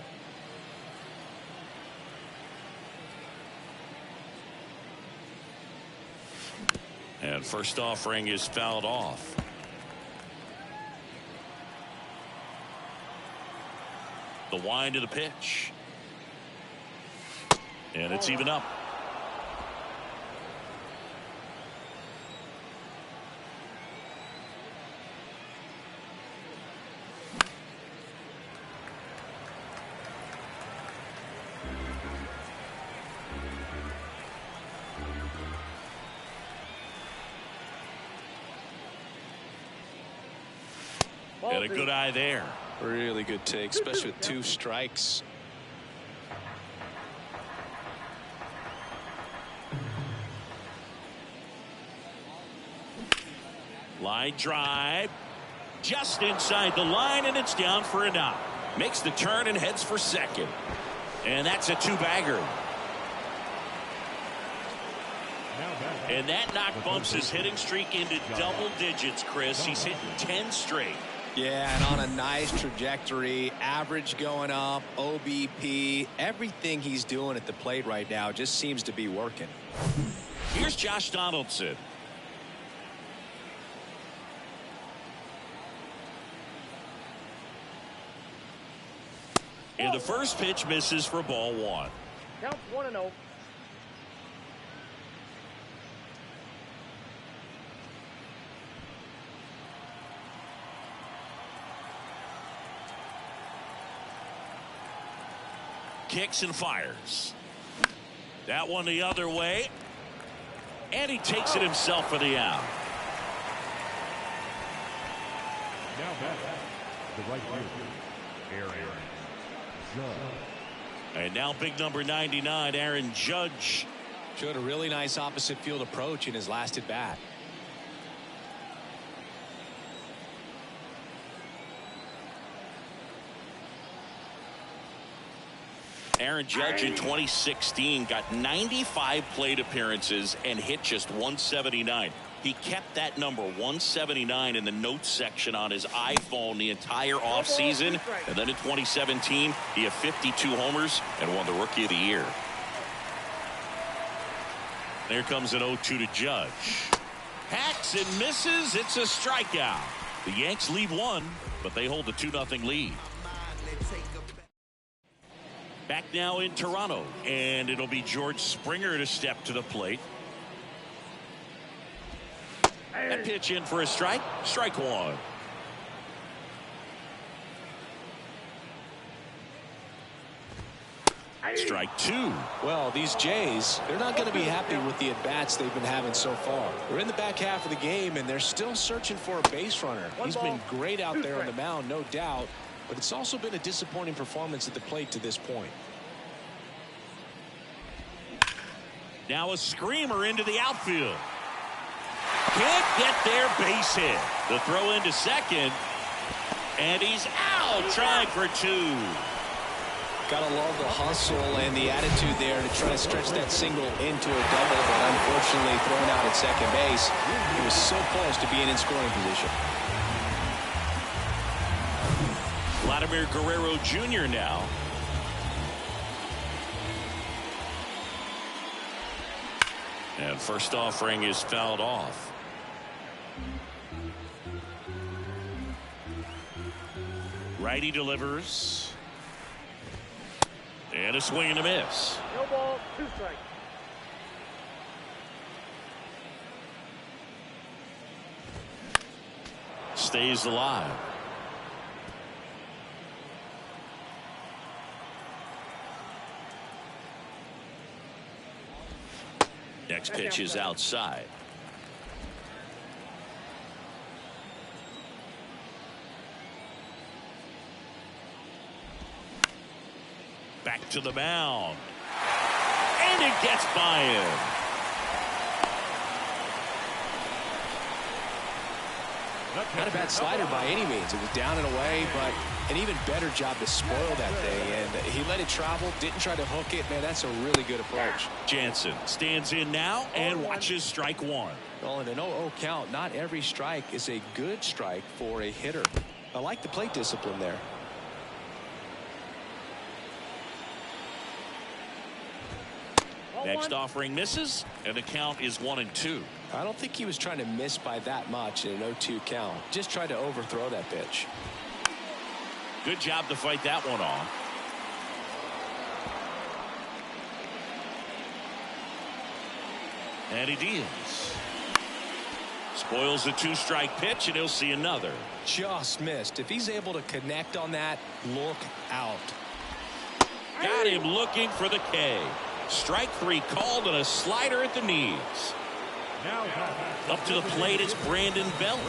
And first offering is fouled off. The wind of the pitch. And it's even up. And a good eye there. Really good take, especially with 2 strikes. Line drive. Just inside the line, and it's down for a knock. Makes the turn and heads for second. And that's a 2-bagger. And that knock bumps his hitting streak into double digits, Chris. He's hitting 10 straight. Yeah, and on a nice trajectory, average going up, OBP, everything he's doing at the plate right now just seems to be working. Here's Josh Donaldson. And the first pitch misses for ball 1. Counts 1-0. Kicks and fires. That one the other way. And he takes it himself for the out. Now back the right fielder, Aaron Judge. And now big number 99, Aaron Judge. Showed a really nice opposite field approach in his last at bat. Aaron Judge in 2016 got 95 plate appearances and hit just 179. He kept that number 179 in the notes section on his iPhone the entire offseason. And then in 2017, he had 52 homers and won the Rookie of the Year. There comes an 0-2 to Judge. Hacks and misses. It's a strikeout. The Yanks leave 1, but they hold the 2-0 lead. Back now in Toronto, and it'll be George Springer to step to the plate. That pitch in for a strike. Strike 1. strike two. Well, these Jays, they're not going to be happy with the at-bats they've been having so far. We're in the back half of the game, and they're still searching for a base runner. He's been great out there on the mound, no doubt, but it's also been a disappointing performance at the plate to this point. Now a screamer into the outfield. Can't get there, base hit. The throw into second, and he's out, trying for two. Gotta love the hustle and the attitude there to try to stretch that single into a double, but unfortunately thrown out at second base. He was so close to being in scoring position. Vladimir Guerrero Jr. now. And first offering is fouled off. Righty delivers. And a swing and a miss. No ball, 2 strikes. Stays alive. Next pitch is outside. Back to the mound. And it gets by him. Not a bad slider by any means. It was down and away, but an even better job to spoil that thing. And he let it travel, didn't try to hook it. Man, that's a really good approach. Jansen stands in now and watches strike one. Well, in an 0-0 count, not every strike is a good strike for a hitter. I like the plate discipline there. Next offering misses, and the count is 1-2. I don't think he was trying to miss by that much in an 0-2 count. Just tried to overthrow that pitch. Good job to fight that one off. And he deals. Spoils the 2-strike pitch, and he'll see another. Just missed. If he's able to connect on that, look out. Got him looking for the K. Strike 3 called, and a slider at the knees. Up to the plate, it's Brandon Belt.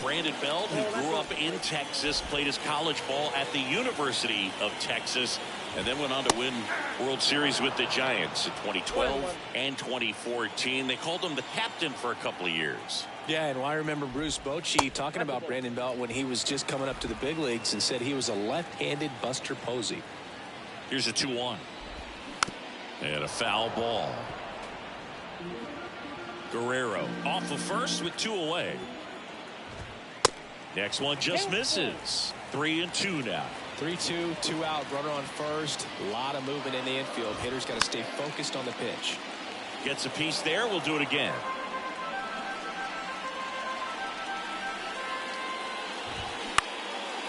Brandon Belt, who grew up in Texas, played his college ball at the University of Texas, and then went on to win World Series with the Giants in 2012 and 2014. They called him the captain for a couple of years. Yeah, and I remember Bruce Bochy talking about Brandon Belt when he was just coming up to the big leagues and said he was a left-handed Buster Posey. Here's a 2-1. And a foul ball. Guerrero off of first with 2 away. Next one just misses. 3-2 now. 3-2, 2 out, runner on first. A lot of movement in the infield. Hitter's got to stay focused on the pitch. Gets a piece there. We'll do it again.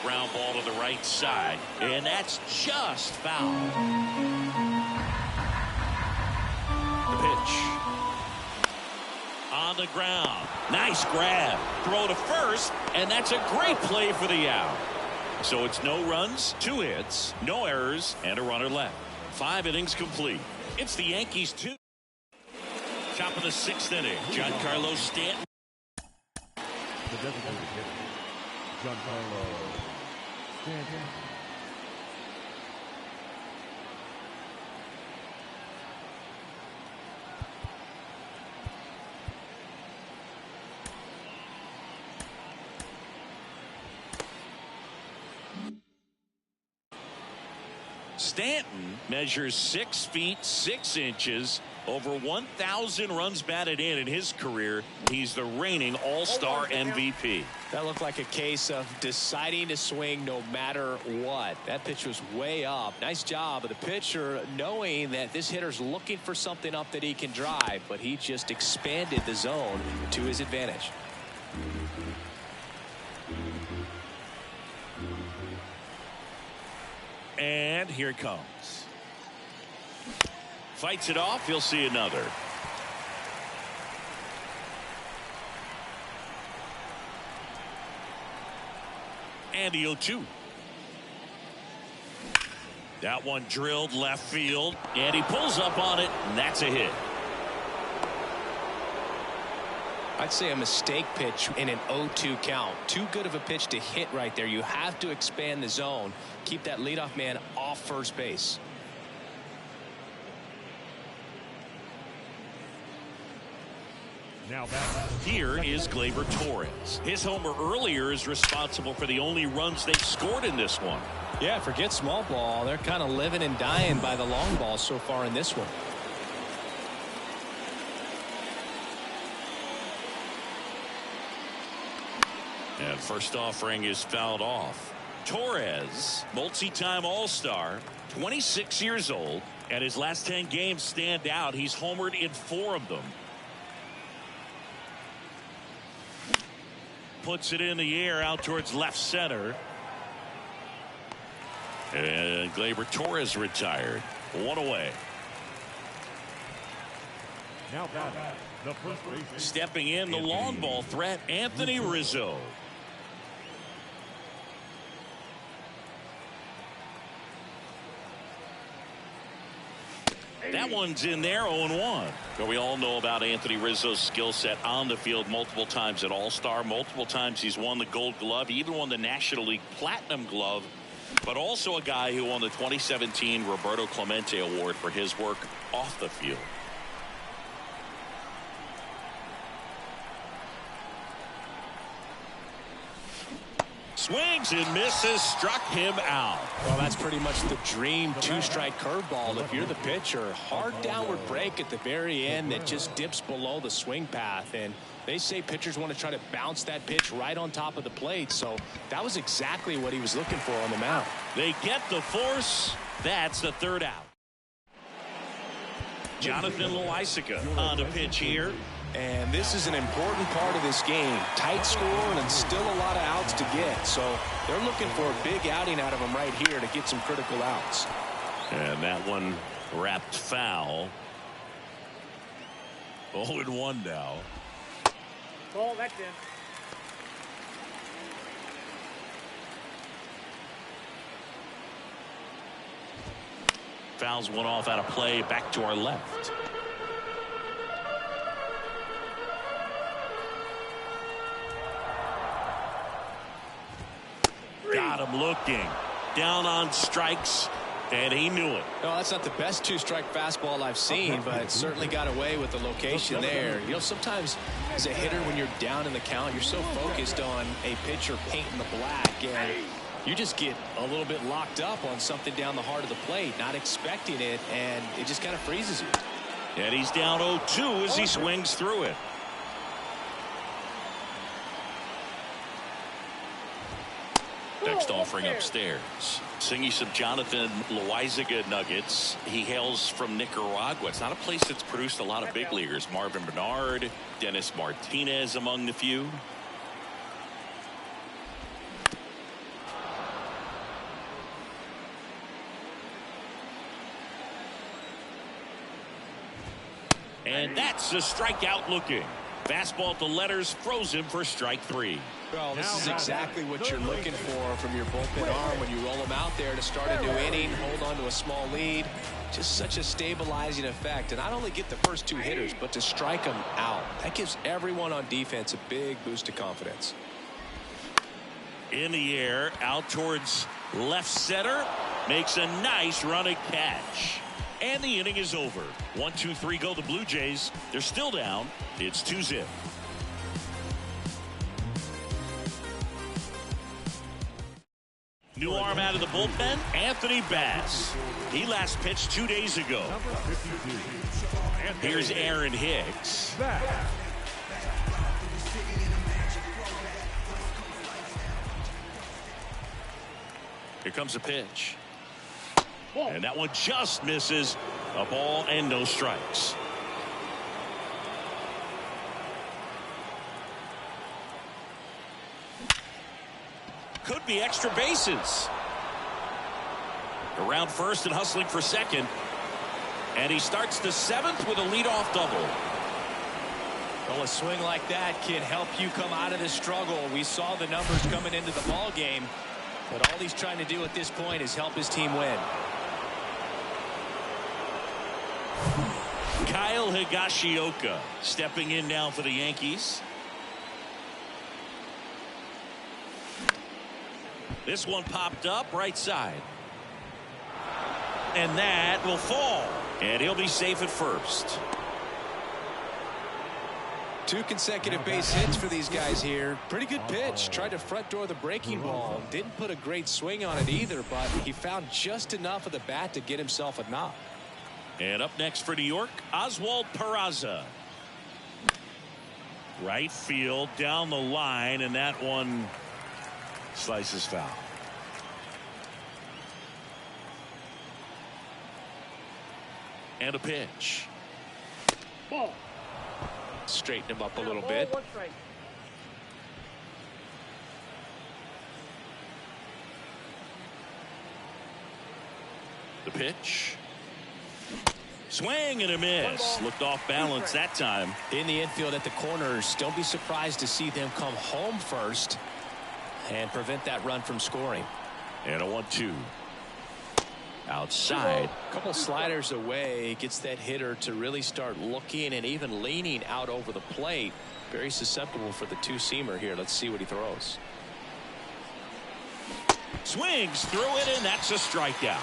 Ground ball to the right side, and that's just foul. The pitch on the ground. Nice grab. Throw to first, and that's a great play for the out. So it's no runs, 2 hits, no errors, and a runner left. 5 innings complete. It's the Yankees 2. Top of the 6th inning. Giancarlo Stanton. The designated hitter, Giancarlo Stanton. Stanton measures 6 feet 6 inches, over 1,000 runs batted in his career. He's the reigning all-star MVP. That looked like a case of deciding to swing no matter what. That pitch was way up. Nice job of the pitcher knowing that this hitter's looking for something up that he can drive, but he just expanded the zone to his advantage. And here it comes. Fights it off. He'll see another. And the 0-2. That one drilled left field, and he pulls up on it, and that's a hit. I'd say a mistake pitch in an 0-2 count. Too good of a pitch to hit right there. You have to expand the zone. Keep that leadoff man off first base. Now back. Here is Gleyber Torres. His homer earlier is responsible for the only runs they've scored in this one. Yeah, forget small ball. They're kind of living and dying by the long ball so far in this one. And first offering is fouled off. Torres, multi-time All-Star, 26 years old, and his last 10 games stand out. He's homered in 4 of them. Puts it in the air out towards left center. And Gleyber Torres retired. 1 away. Now back. The first baseman. Stepping in, the long ball threat, Anthony Rizzo. That one's in there, 0-1. But we all know about Anthony Rizzo's skill set on the field. Multiple times at All-Star, multiple times he's won the Gold Glove, he even won the National League Platinum Glove, but also a guy who won the 2017 Roberto Clemente Award for his work off the field. Swings and misses, struck him out. Well, that's pretty much the dream two-strike curveball. If you're the pitcher, hard downward break at the very end that just dips below the swing path. And they say pitchers want to try to bounce that pitch right on top of the plate. So that was exactly what he was looking for on the mound. They get the force. That's the 3rd out. Jonathan Loaisiga on the pitch here. And this is an important part of this game. Tight score and still a lot of outs to get. So they're looking for a big outing out of him right here to get some critical outs. And that one wrapped foul. 0-1 now. Ball, that's in. Fouls one off out of play, back to our left. Got him looking. Down on strikes, and he knew it. No, that's not the best two-strike fastball I've seen, but certainly got away with the location there. You know, sometimes as a hitter, when you're down in the count, you're so focused on a pitcher painting the black, and you just get a little bit locked up on something down the heart of the plate, not expecting it, and it just kind of freezes you. And he's down 0-2 as he swings through it. Next offering upstairs. Singing some Jonathan Loaisiga nuggets. He hails from Nicaragua. It's not a place that's produced a lot of big leaguers. Marvin Bernard, Dennis Martinez among the few. And that's a strikeout looking. Fastball at the letters, froze him for strike 3. Well, this is exactly what you're looking for from your bullpen arm when you roll them out there to start a new inning, hold on to a small lead. Just such a stabilizing effect. And not only get the first 2 hitters, but to strike them out. That gives everyone on defense a big boost of confidence. In the air, out towards left center. Makes a nice running catch. And the inning is over. 1-2-3 go the Blue Jays. They're still down. It's 2-0. New arm out of the bullpen, Anthony Bass. He last pitched 2 days ago. Here's Aaron Hicks. Here comes a pitch. And that one just misses. A ball and no strikes. Could be extra bases. Around first and hustling for second. And he starts the 7th with a leadoff double. Well, a swing like that can help you come out of this struggle. We saw the numbers coming into the ball game. But all he's trying to do at this point is help his team win. Kyle Higashioka stepping in now for the Yankees. This one popped up right side. And that will fall. And he'll be safe at first. 2 consecutive base hits for these guys here. Pretty good pitch. Tried to front door the breaking ball. Didn't put a great swing on it either, but he found just enough of the bat to get himself a knock. And up next for New York, Oswald Peraza. Right field down the line, and that one slices foul. And a pitch. Ball. Straighten him up a little bit. The pitch. Swing and a miss. Looked off balance that time. In the infield at the corners, don't be surprised to see them come home first and prevent that run from scoring. And a 1-2. Outside. A couple sliders away, gets that hitter to really start looking and even leaning out over the plate. Very susceptible for the 2-seamer here. Let's see what he throws. Swings through it, and that's a strikeout.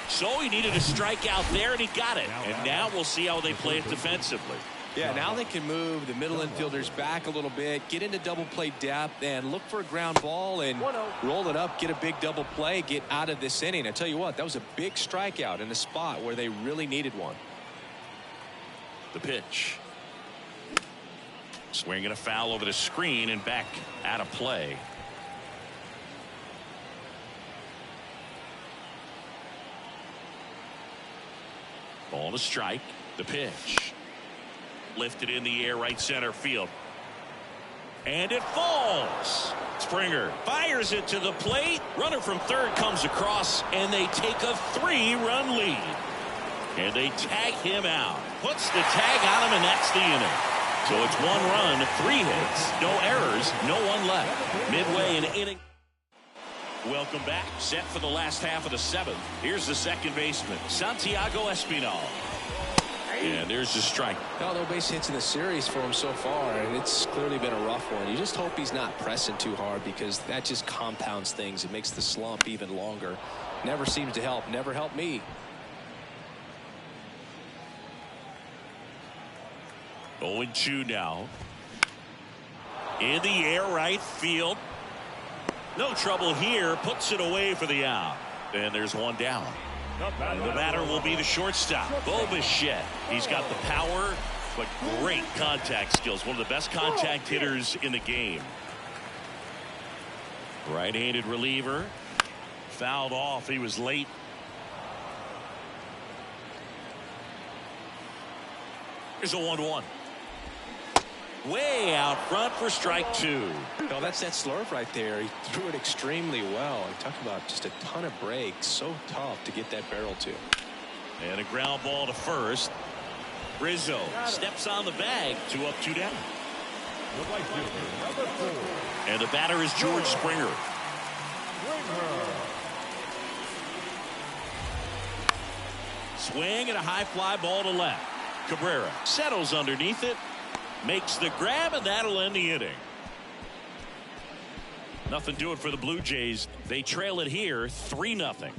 So he needed a strikeout there, and he got it. And now we'll see how they play it defensively. Yeah, now they can move the middle infielders back a little bit, get into double play depth, and look for a ground ball and roll it up, get a big double play, get out of this inning. I tell you what, that was a big strikeout in a spot where they really needed one. The pitch. Swinging a foul over the screen and back out of play. Ball to strike. The pitch. Lifted in the air, right center field. And it falls. Springer fires it to the plate. Runner from third comes across, and they take a 3-run lead. And they tag him out. Puts the tag on him, and that's the inning. So it's 1 run, 3 hits, no errors, no one left. Midway in inning. Welcome back. Set for the last half of the 7th. Here's the second baseman, Santiago Espinal. And there's the strike. No base hits in the series for him so far, and it's clearly been a rough one. You just hope he's not pressing too hard, because that just compounds things. It makes the slump even longer. Never seems to help. Never helped me. 0-2 now. In the air, right field. No trouble here. Puts it away for the out. And there's 1 down. And the batter will be the shortstop, Bo Bichette. He's got the power, but great contact skills. One of the best contact hitters in the game. Right-handed reliever. Fouled off. He was late. Here's a 1-1. Way out front for strike 2. No, that's that slurve right there. He threw it extremely well. He talked about just a ton of breaks. So tough to get that barrel to. And a ground ball to first. Rizzo steps on the bag. 2 up, 2 down. And the batter is George Springer. Swing and a high fly ball to left. Cabrera settles underneath it. Makes the grab, and that'll end the inning. Nothing doing for the Blue Jays. They trail it here 3-0.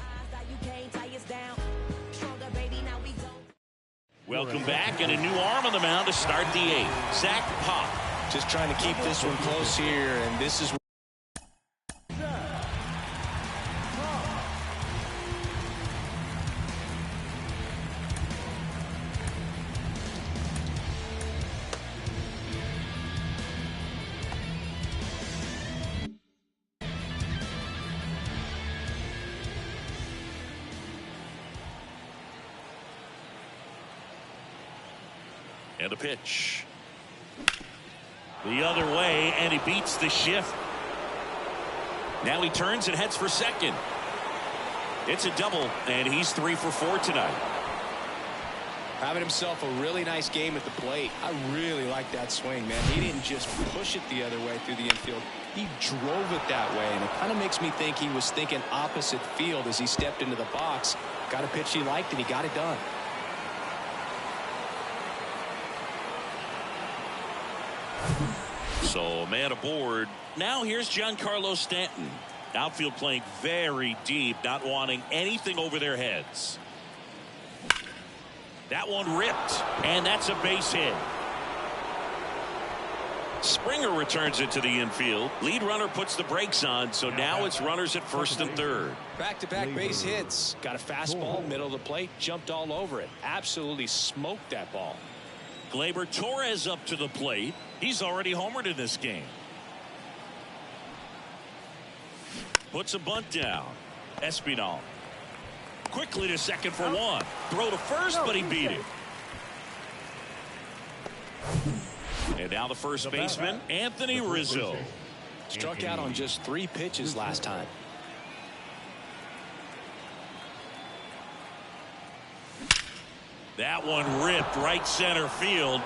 Welcome back, and a new arm on the mound to start the 8th. Zach Pop. Just trying to keep this one close here, and this is and a pitch. The other way, and he beats the shift. Now he turns and heads for second. It's a double, and he's 3 for 4 tonight. having himself a really nice game at the plate. I really like that swing, man. He didn't just push it the other way through the infield. He drove it that way, and it kind of makes me think he was thinking opposite field as he stepped into the box. Got a pitch he liked, and he got it done. So man aboard. Now here's Giancarlo Stanton. Outfield playing very deep, not wanting anything over their heads. That one ripped, and that's a base hit. Springer returns it to the infield. Lead runner puts the brakes on, so now it's runners at first and third. Back-to-back base hits. Got a fastball, middle of the plate, jumped all over it. Absolutely smoked that ball. Gleyber Torres up to the plate. He's already homered in this game. Puts a bunt down. Espinal quickly to second for one. Throw to first, but he beat it. And now the first baseman, Anthony Rizzo. Struck out on just 3 pitches last time. That one ripped right center field.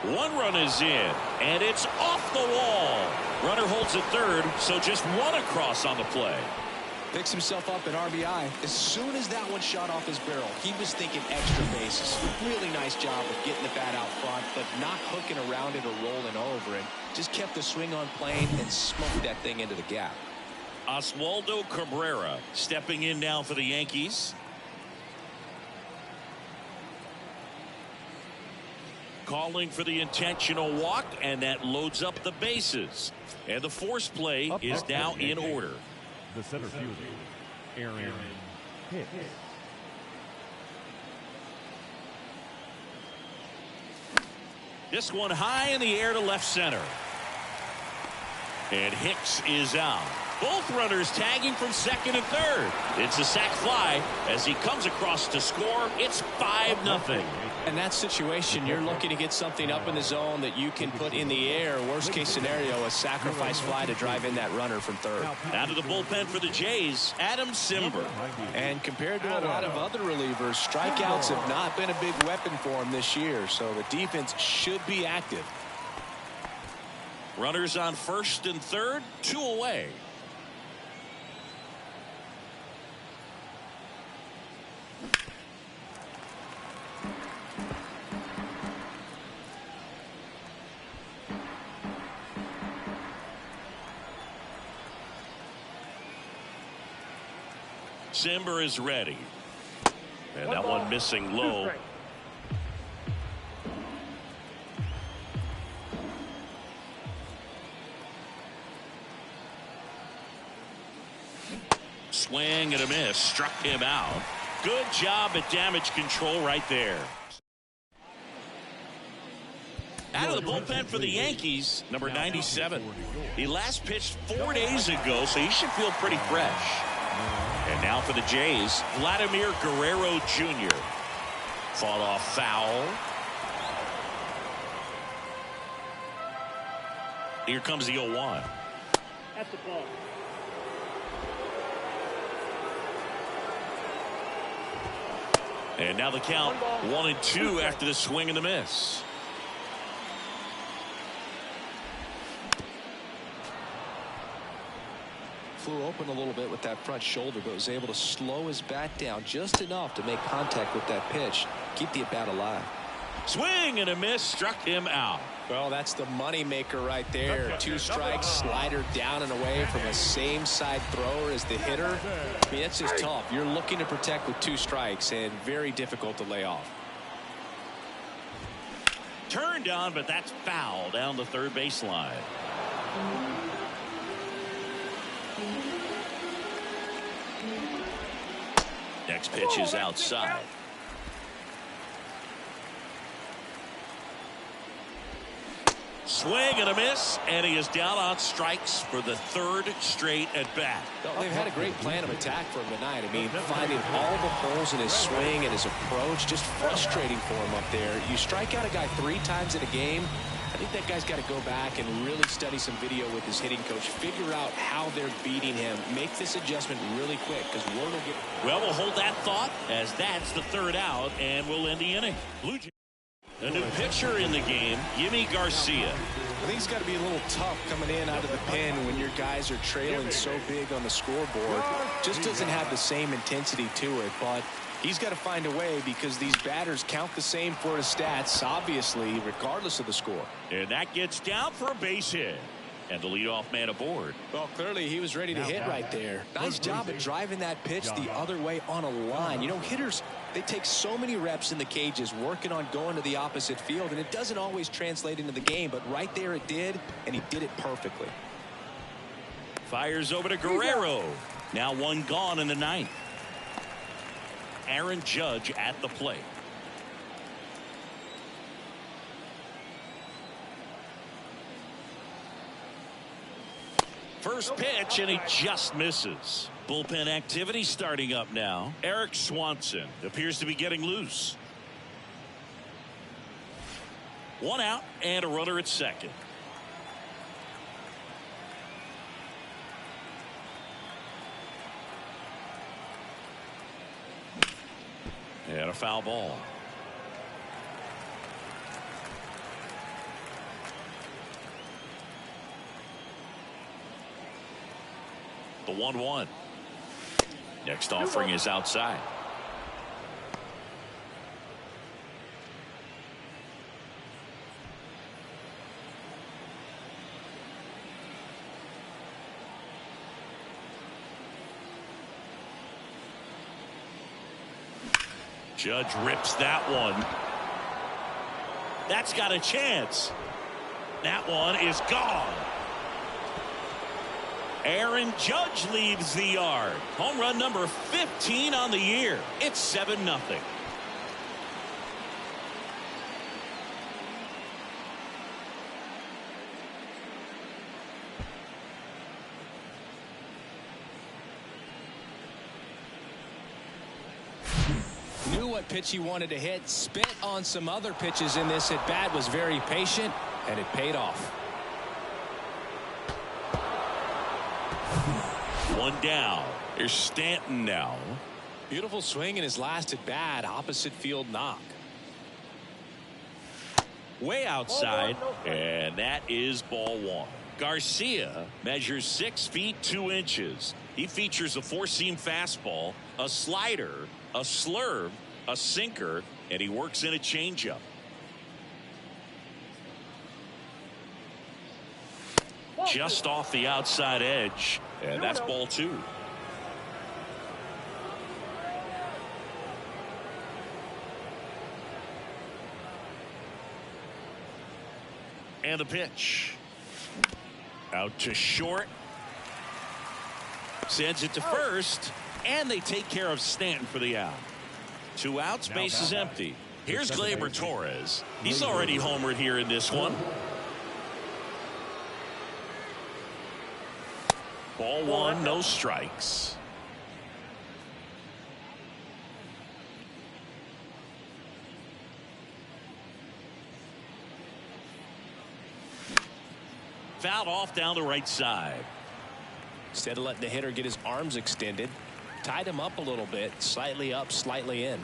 One run is in, and it's off the wall. Runner holds at third, so just one across on the play. Picks himself up an RBI. As soon as that one shot off his barrel, he was thinking extra bases. Really nice job of getting the bat out front, but not hooking around it or rolling over it. Just kept the swing on plane and smoked that thing into the gap. Oswaldo Cabrera stepping in now for the Yankees. Calling for the intentional walk, and that loads up the bases. And the force play is now in order. The center fielder, Aaron Hicks. This one high in the air to left center. And Hicks is out. Both runners tagging from second and third. It's a sac fly as he comes across to score. It's 5-0. In that situation, you're looking to get something up in the zone that you can put in the air. Worst case scenario, a sacrifice fly to drive in that runner from third. Out of the bullpen for the Jays, Adam Simber. And compared to a lot of other relievers, strikeouts have not been a big weapon for him this year, so the defense should be active. Runners on first and third, 2 away. Simber is ready. And that one missing low. Swing and a miss. Struck him out. Good job at damage control right there. Out of the bullpen for the Yankees, number 97. He last pitched 4 days ago, so he should feel pretty fresh. And now for the Jays, Vladimir Guerrero Jr. Fought off foul. Here comes the 0-1. That's the ball. And now the count 1-2 after the swing and the miss. Flew open a little bit with that front shoulder, but was able to slow his bat down just enough to make contact with that pitch. Keep the at-bat alive. Swing and a miss. Struck him out. Well, that's the money maker right there. 2 strikes, slider down and away from a same side thrower as the hitter. I mean, that's just tough. You're looking to protect with 2 strikes and very difficult to lay off. Turned on, but that's foul down the third baseline. Next pitch is outside. Swing and a miss, and he is down on strikes for the 3rd straight at bat. They've had a great plan of attack for him tonight. I mean, finding all the holes in his swing and his approach, just frustrating for him up there. You strike out a guy 3 times in a game, I think that guy's got to go back and really study some video with his hitting coach, figure out how they're beating him, make this adjustment really quick, because word will get... Well, we'll hold that thought as that's the 3rd out, and we'll end the inning. Blue Jays. A new pitcher in the game, Yimi Garcia. I think it's got to be a little tough coming in out of the pen when your guys are trailing so big on the scoreboard. Just doesn't have the same intensity to it, but he's got to find a way because these batters count the same for his stats, obviously, regardless of the score. And that gets down for a base hit. And the leadoff man aboard. Well, clearly he was ready to hit right there. Nice job of driving that pitch the other way on a line. You know, hitters, they take so many reps in the cages working on going to the opposite field, and it doesn't always translate into the game, but right there it did, and he did it perfectly. Fires over to Guerrero. Now one gone in the ninth. Aaron Judge at the plate. First pitch, and he just misses. Bullpen activity starting up now. Eric Swanson appears to be getting loose. One out and a runner at second. And a foul ball. The 1-1. Next offering is outside. Judge rips that one. That's got a chance. That one is gone. Aaron Judge leaves the yard. Home run number 15 on the year. It's 7-0. Knew what pitch he wanted to hit. Spit on some other pitches in this at bat. Was very patient, and it paid off. One down. Here's Stanton now. Beautiful swing in his last at bat. Opposite field knock. Way outside, and that is ball one. Garcia measures 6 feet 2 inches. He features a four-seam fastball, a slider, a slurve, a sinker, and he works in a changeup. Just off the outside edge, and that's ball two. And the pitch. Out to short. Sends it to first, and they take care of Stanton for the out. 2 outs, base is empty. Here's Gleyber Torres. He's already homered here in this one. Ball one, no strikes. Fouled off down the right side. Instead of letting the hitter get his arms extended, tied him up a little bit, slightly up, slightly in.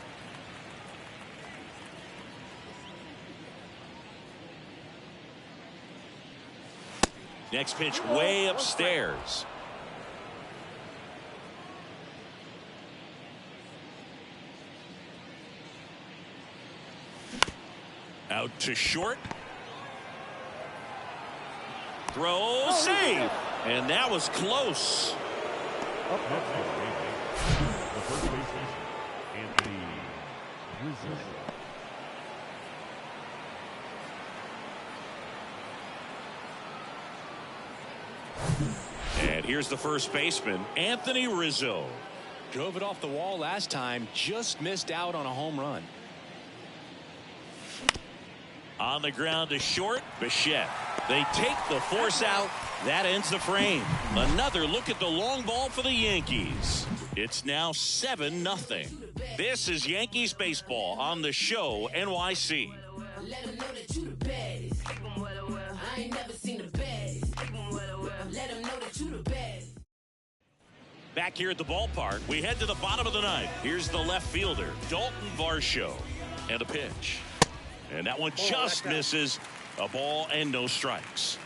Next pitch way upstairs. Out to short. Throw, save, and that was close. Up next for the Yankees, the first baseman, Anthony Rizzo. And here's the first baseman, Anthony Rizzo. Drove it off the wall last time, just missed out on a home run. On the ground to short, Bichette. They take the force out. That ends the frame. Another look at the long ball for the Yankees. It's now 7-0. This is Yankees baseball on the show NYC. Let them know that you the baddest. I ain't never seen the baddest. Let them know that you the best. Back here at the ballpark, we head to the bottom of the ninth. Here's the left fielder, Dalton Varsho. And a pitch. And that one just misses. A ball and no strikes.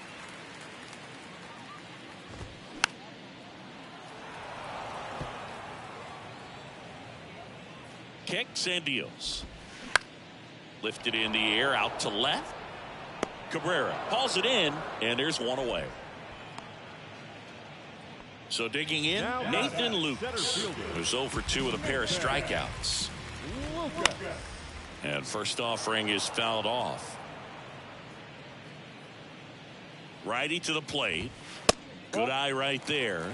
Kicks and deals. Lifted in the air out to left. Cabrera hauls it in, and there's one away. So digging in, Nathan Lucas, who's 0 for 2 with a pair of strikeouts. And first offering is fouled off. Righty to the plate. Good eye right there.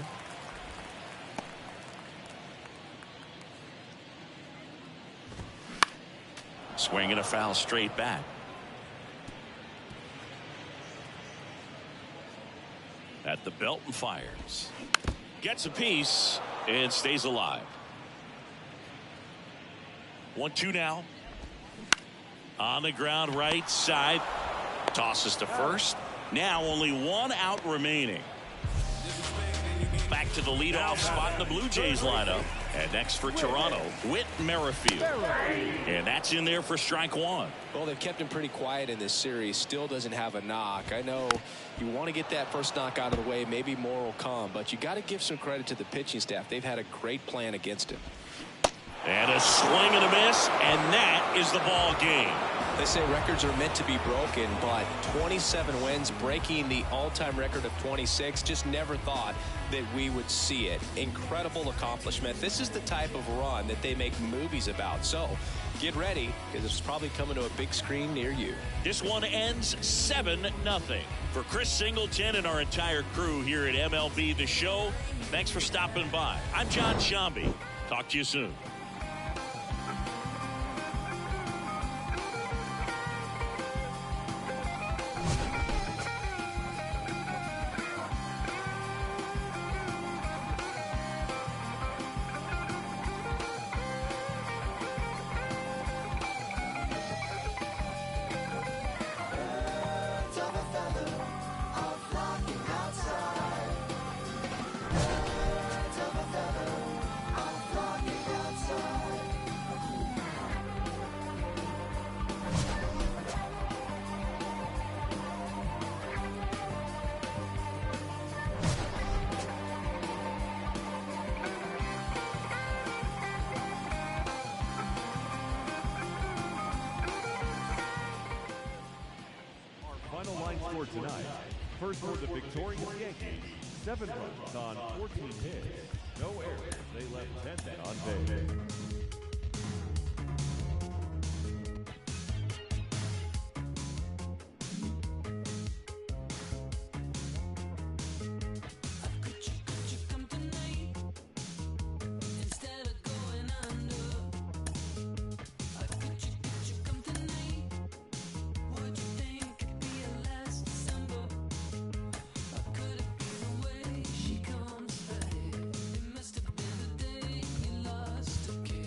Swinging a foul straight back. At the belt and fires. Gets a piece and stays alive. 1-2 now. On the ground right side. Tosses to first. Now only one out remaining. Back to the leadoff spot in the Blue Jays lineup. And next for Toronto, Whit Merrifield. And that's in there for strike one. Well, they've kept him pretty quiet in this series. Still doesn't have a knock. I know you want to get that first knock out of the way. Maybe more will come. But you got to give some credit to the pitching staff. They've had a great plan against him. And a swing and a miss. And that is the ball game. They say records are meant to be broken, but 27 wins, breaking the all-time record of 26. Just never thought that we would see it. Incredible accomplishment. This is the type of run that they make movies about. So get ready, because it's probably coming to a big screen near you. This one ends 7-0. For Chris Singleton and our entire crew here at MLB The Show, thanks for stopping by. I'm John Shambi. Talk to you soon. Final line score tonight. First for the victorious Yankees, 7 runs on 14 hits. No errors. They left 10 men on base. She comes ahead. It must have been the day you lost a kid.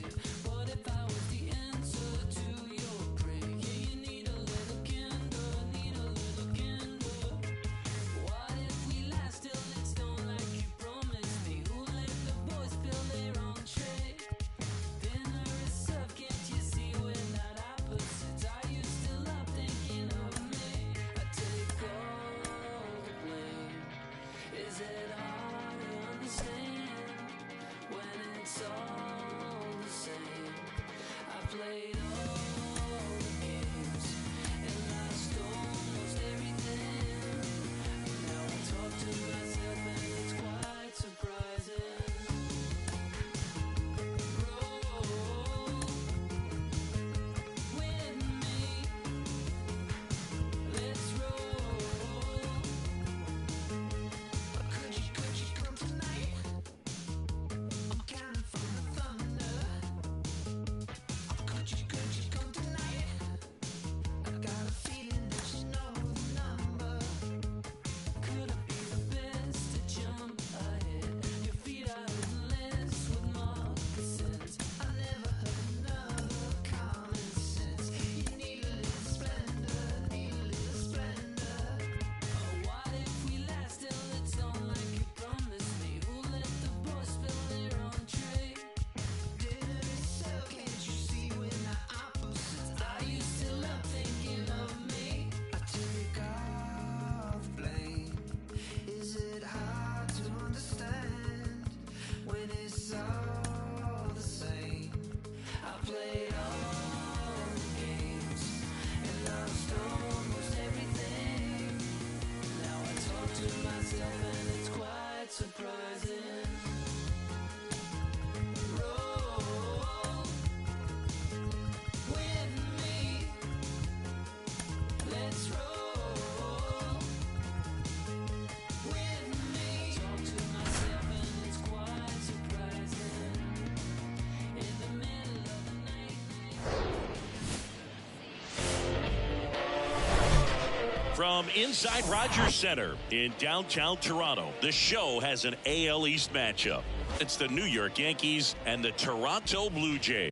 From inside Rogers Center in downtown Toronto, the show has an AL East matchup. It's the New York Yankees and the Toronto Blue Jays.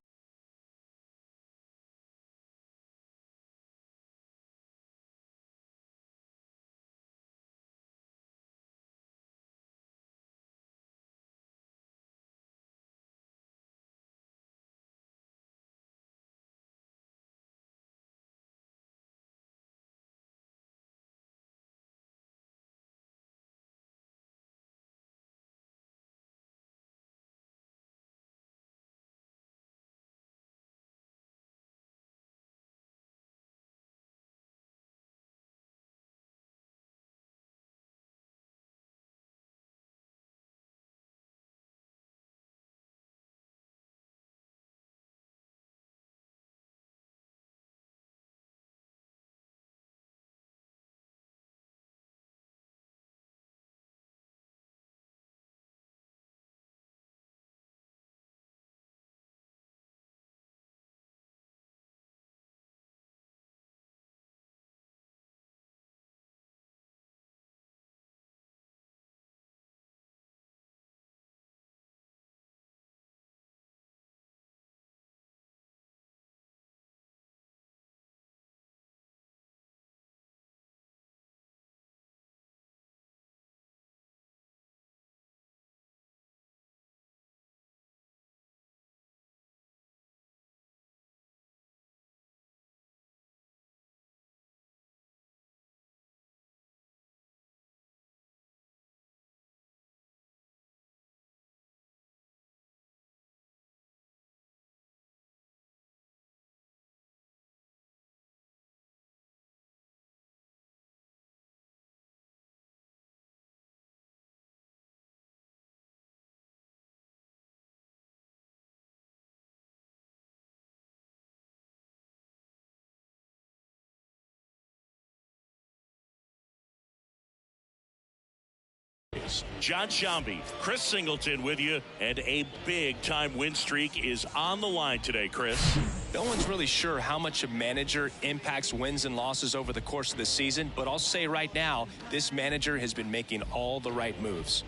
John Shambi, Chris Singleton with you, and a big-time win streak is on the line today, Chris. No one's really sure how much a manager impacts wins and losses over the course of the season, but I'll say right now, this manager has been making all the right moves.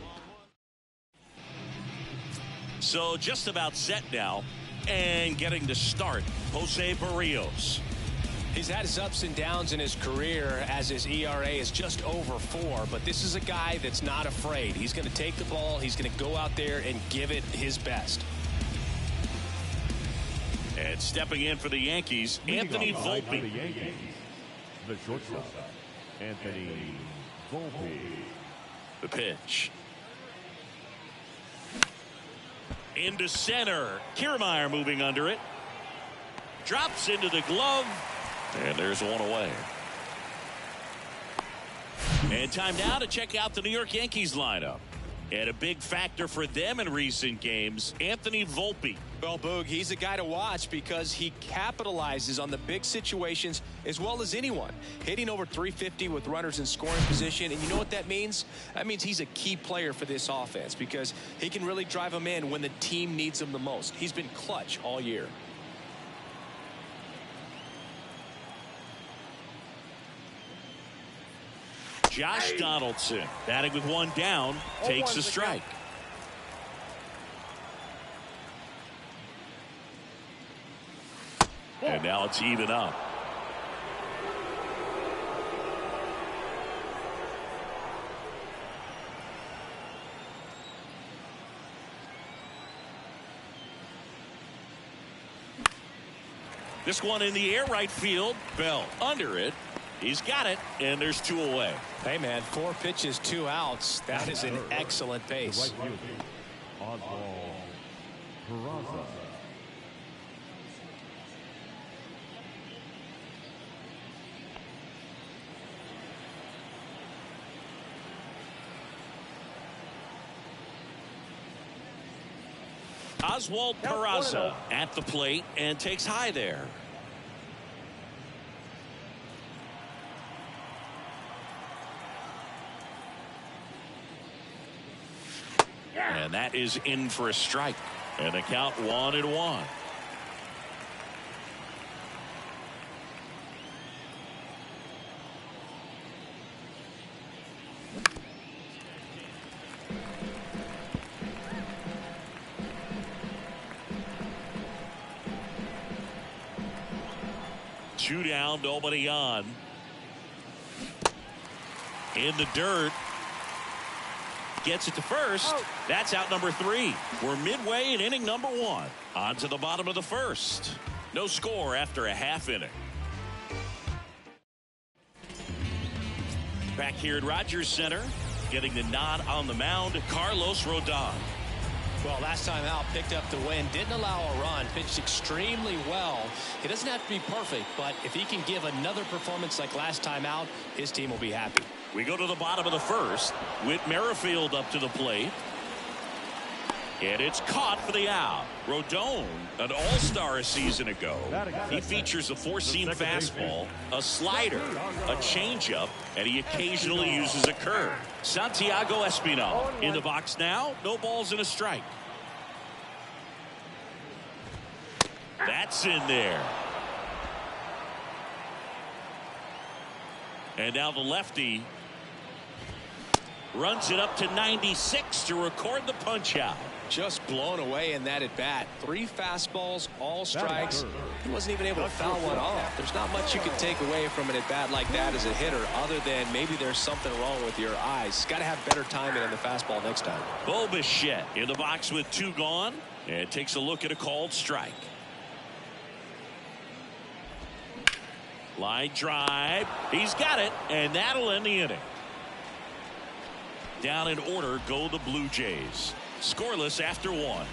So just about set now, and getting to start, Jose Barrios. He's had his ups and downs in his career as his ERA is just over 4, but this is a guy that's not afraid. He's going to take the ball, he's going to go out there and give it his best. And stepping in for the Yankees, Anthony Volpe. The Yankees, the shortstop, Anthony Volpe. The pitch. Into center. Kiermaier moving under it. Drops into the glove. And there's one away. And time now to check out the New York Yankees lineup. And a big factor for them in recent games, Anthony Volpe. Well, Boog, he's a guy to watch because he capitalizes on the big situations as well as anyone. Hitting over 350 with runners in scoring position. And you know what that means? That means he's a key player for this offense because he can really drive them in when the team needs him the most. He's been clutch all year. Josh Donaldson, batting with one down, takes a strike. And now it's even up. This one in the air, right field. Bell under it. He's got it, and there's 2 away. Hey, man, 4 pitches, 2 outs. That is an excellent pace. Right fielder, Oswald Peraza. Oswald Peraza at the plate and takes high there. And that is in for a strike. And the count 1-1. 2 down, nobody on. In the dirt. Gets it to first. That's out number 3. We're midway in inning number 1. On to the bottom of the first. No score after a half inning. Back here at Rogers Center, getting the nod on the mound, Carlos Rodon. Well, last time out, picked up the win, didn't allow a run, pitched extremely well. He doesn't have to be perfect, but if he can give another performance like last time out, his team will be happy. We go to the bottom of the first. Whit Merrifield up to the plate. And it's caught for the out. Rodon, an all-star a season ago. He features a 4-seam fastball, a slider, a changeup, and he occasionally uses a curve. Santiago Espinal in the box now. No balls and a strike. That's in there. And now the lefty runs it up to 96 to record the punch out. Just blown away in that at bat. 3 fastballs, all strikes. He wasn't even able to foul one off. There's not much you can take away from an at bat like that as a hitter, other than maybe there's something wrong with your eyes. Got to have better timing on the fastball next time. Bo Bichette in the box with 2 gone, and takes a look at a called strike. Line drive. He's got it, and that'll end the inning. Down in order go the Blue Jays. Scoreless after 1.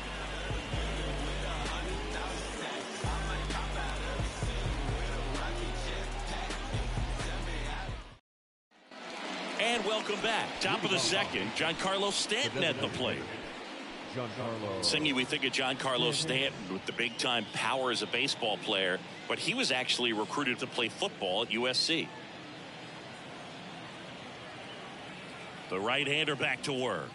And welcome back. Top of the second. Giancarlo Stanton at the plate. Singy, we think of Giancarlo Stanton with the big time power as a baseball player, but he was actually recruited to play football at USC. The right-hander back to work.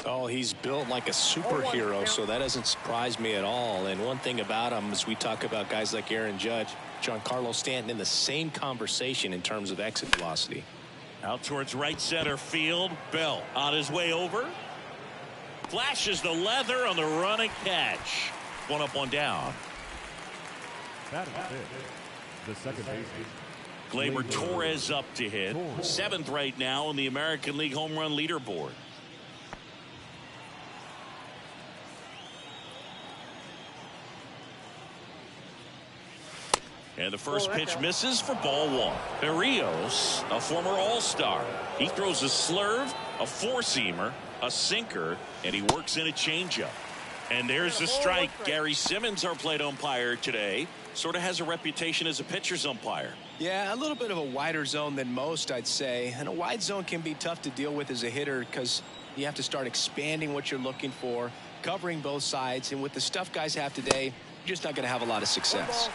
Oh, he's built like a superhero, so that doesn't surprise me at all. And one thing about him, as we talk about guys like Aaron Judge, Giancarlo Stanton in the same conversation in terms of exit velocity. Out towards right center field. Bell on his way over. Flashes the leather on the running catch. 1 up, 1 down. Batting fifth, the second baseman. Gleyber Torres up to hit. 7th right now in the American League home run leaderboard. And the first pitch misses for ball 1. Berrios, a former all-star. He throws a slurve, a 4-seamer, a sinker, and he works in a changeup. And there's the strike. Gary Simmons, our plate umpire today, sort of has a reputation as a pitcher's umpire. Yeah, a little bit of a wider zone than most, I'd say. And a wide zone can be tough to deal with as a hitter because you have to start expanding what you're looking for, covering both sides. And with the stuff guys have today, you're just not going to have a lot of success.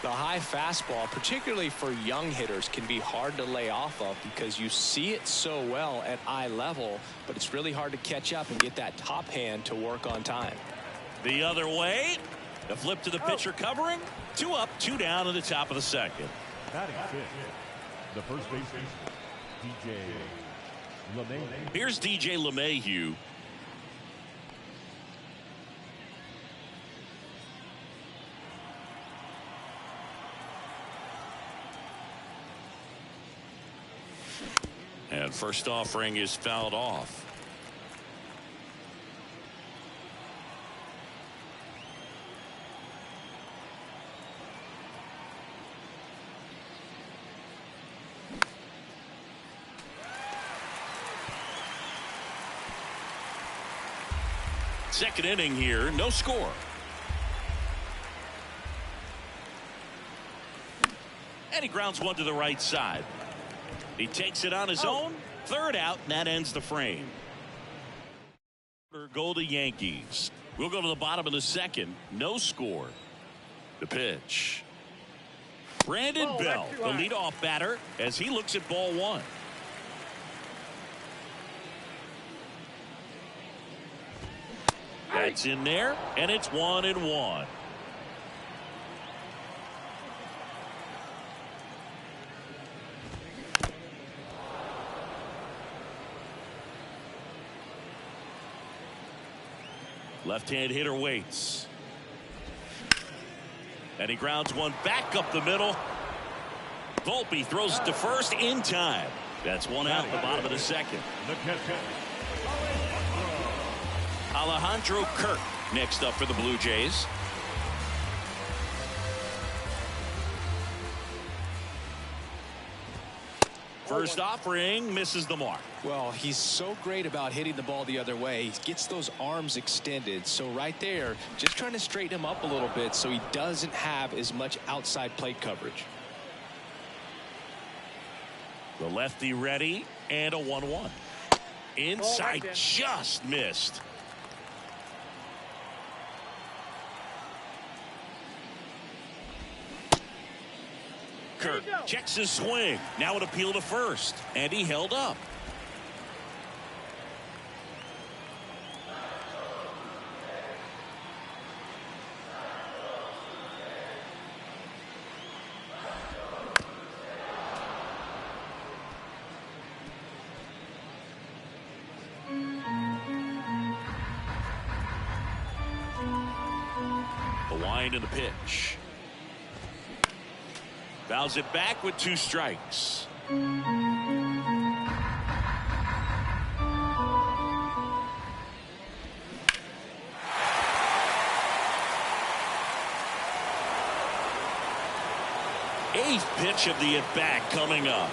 The high fastball, particularly for young hitters, can be hard to lay off of because you see it so well at eye level, but it's really hard to catch up and get that top hand to work on time. The other way, the flip to the pitcher covering. 2 up, 2 down in the top of the second. Batting fifth, the first baseman, DJ LeMahieu. Here's DJ LeMahieu. And first offering is fouled off. Second inning here, no score. And he grounds one to the right side. He takes it on his own. 3rd out, and that ends the frame. Go the Yankees. We'll go to the bottom of the second. No score. The pitch. Brandon Bell, the leadoff batter, as he looks at ball 1. That's in there, and it's 1-1. Left-hand hitter waits. And he grounds one back up the middle. Volpe throws it to first in time. That's one out at the bottom of the second. Alejandro Kirk next up for the Blue Jays. First offering misses the mark. Well, he's so great about hitting the ball the other way. He gets those arms extended. So right there, just trying to straighten him up a little bit so he doesn't have as much outside plate coverage. The lefty ready, and a 1-1. Inside, just missed. Kirk checks his swing. Now an appeal to first, and he held up. The wind and the pitch. Fouls it back with 2 strikes. Eighth pitch of the at-bat coming up.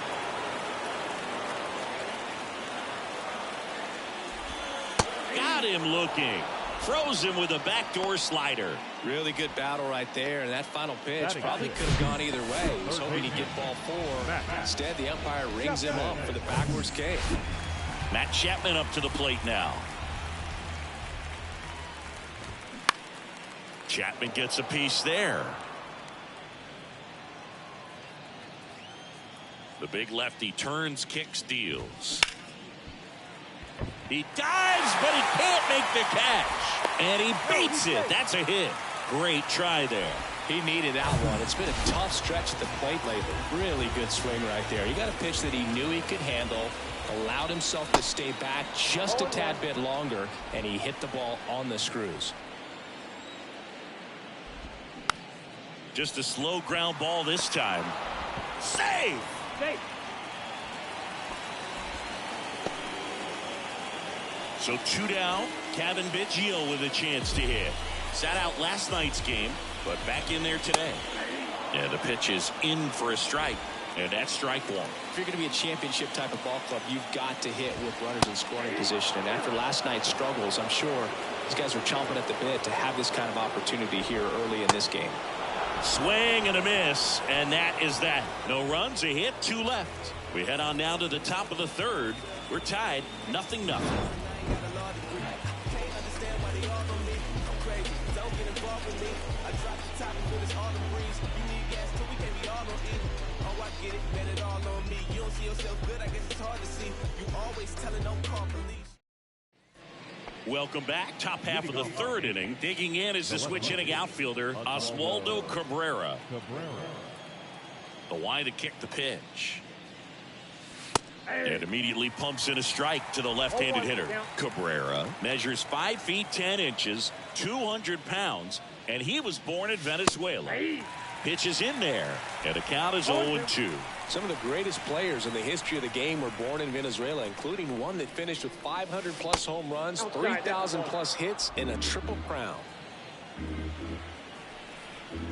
Got him looking. Froze him with a backdoor slider. Really good battle right there, and that final pitch probably could have gone either way. He was hoping he'd get ball 4. Instead, the umpire rings him up for the backwards K. Matt Chapman up to the plate now. Chapman gets a piece there. The big lefty turns, kicks, deals. He dives, but he can't make the catch. And he beats it. That's a hit. Great try there. He needed that one. It's been a tough stretch at the plate lately. Really good swing right there. He got a pitch that he knew he could handle, allowed himself to stay back just a tad bit longer, and he hit the ball on the screws. Just a slow ground ball this time. Save! So 2 down. Kevin Biggio with a chance to hit. Sat out last night's game, but back in there today. And the pitch is in for a strike. And that's strike 1. If you're going to be a championship type of ball club, you've got to hit with runners in scoring position. And after last night's struggles, I'm sure these guys are chomping at the bit to have this kind of opportunity here early in this game. Swing and a miss, and that is that. No runs, a hit, 2 left. We head on now to the top of the 3rd. We're tied, 0-0. Welcome back. Top half of the 3rd inning. Digging in is the switch inning outfielder, Oswaldo Cabrera. The wind to kick the pitch. And immediately pumps in a strike to the left-handed hitter. Cabrera measures 5 feet 10 inches, 200 pounds, and he was born in Venezuela. Pitches in there, and the count is 0-2. Some of the greatest players in the history of the game were born in Venezuela, including one that finished with 500-plus home runs, 3,000-plus hits, and a triple crown.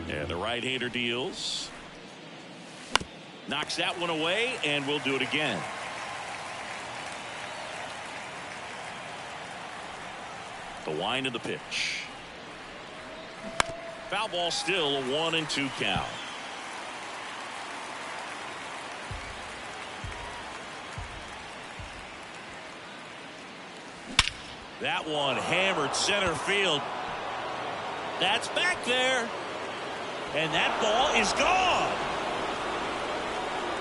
And the right-hander deals. Knocks that one away, and we'll do it again. The wind of the pitch. Foul ball still, a 1-2 count. That one hammered center field. That's back there. And that ball is gone.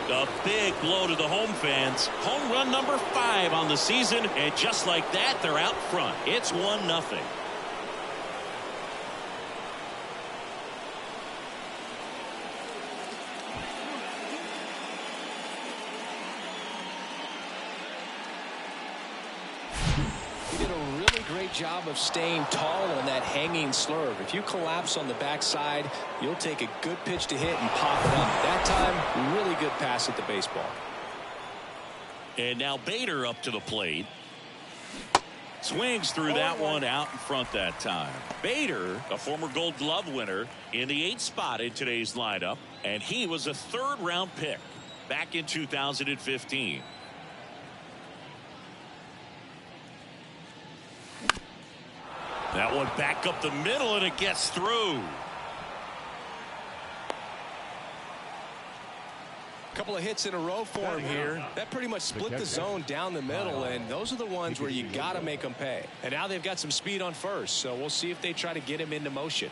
A big blow to the home fans. Home run number 5 on the season. And just like that, they're out front. It's 1-0. great job of staying tall on that hanging slurve. If you collapse on the backside, you'll take a good pitch to hit and pop it up. That time, really good pass at the baseball. And now Bader up to the plate. Swings through that one out in front that time. Bader, a former Gold Glove winner, in the 8th spot in today's lineup, and he was a 3rd-round pick back in 2015. That one back up the middle, and it gets through. Couple of hits in a row for him here. That pretty much split the zone down the middle, and those are the ones where you got to make them pay. And now they've got some speed on first, so we'll see if they try to get him into motion.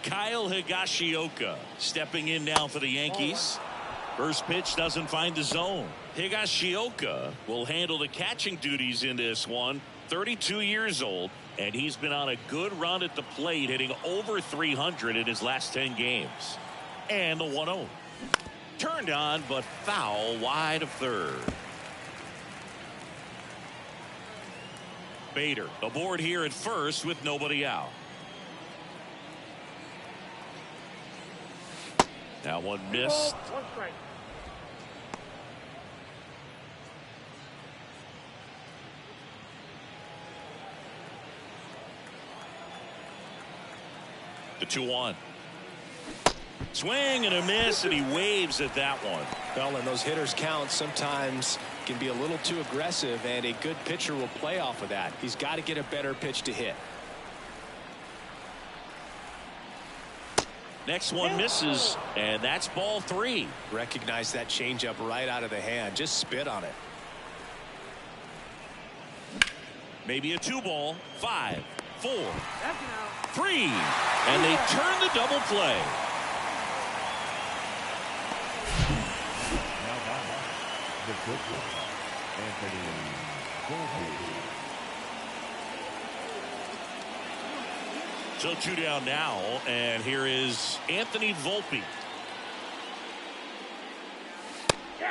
Kyle Higashioka stepping in now for the Yankees. First pitch doesn't find the zone. Higashioka will handle the catching duties in this one. 32 years old, and he's been on a good run at the plate, hitting over 300 in his last 10 games. And the 1-0. Turned on, but foul wide of third. Bader aboard here at first with nobody out. That one missed. One strike. The 2-1. Swing and a miss, and he waves at that one. Well, and those hitters count sometimes can be a little too aggressive, and a good pitcher will play off of that. He's got to get a better pitch to hit. Next one misses, and that's ball 3. Recognize that changeup right out of the hand. Just spit on it. Maybe a 2-ball. 5, 4, 3, and they turn the double play. The pitcher, Anthony Volpe. So 2 down now, and here is Anthony Volpe.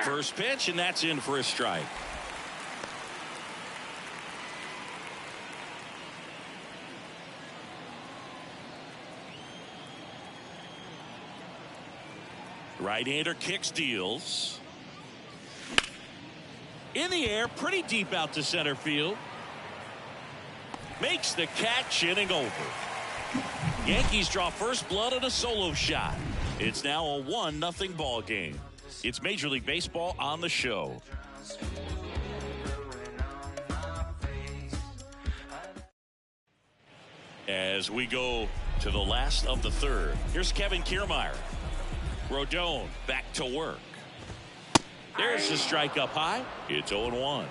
First pitch, and that's in for a strike. Right-hander kicks, deals. In the air, pretty deep out to center field. Makes the catch, inning over. Yankees draw first blood on a solo shot. It's now a 1-0 ball game. It's Major League Baseball on the show. As we go to the last of the third, here's Kevin Kiermaier. Rodon back to work. There's the strike up high. It's 0-1.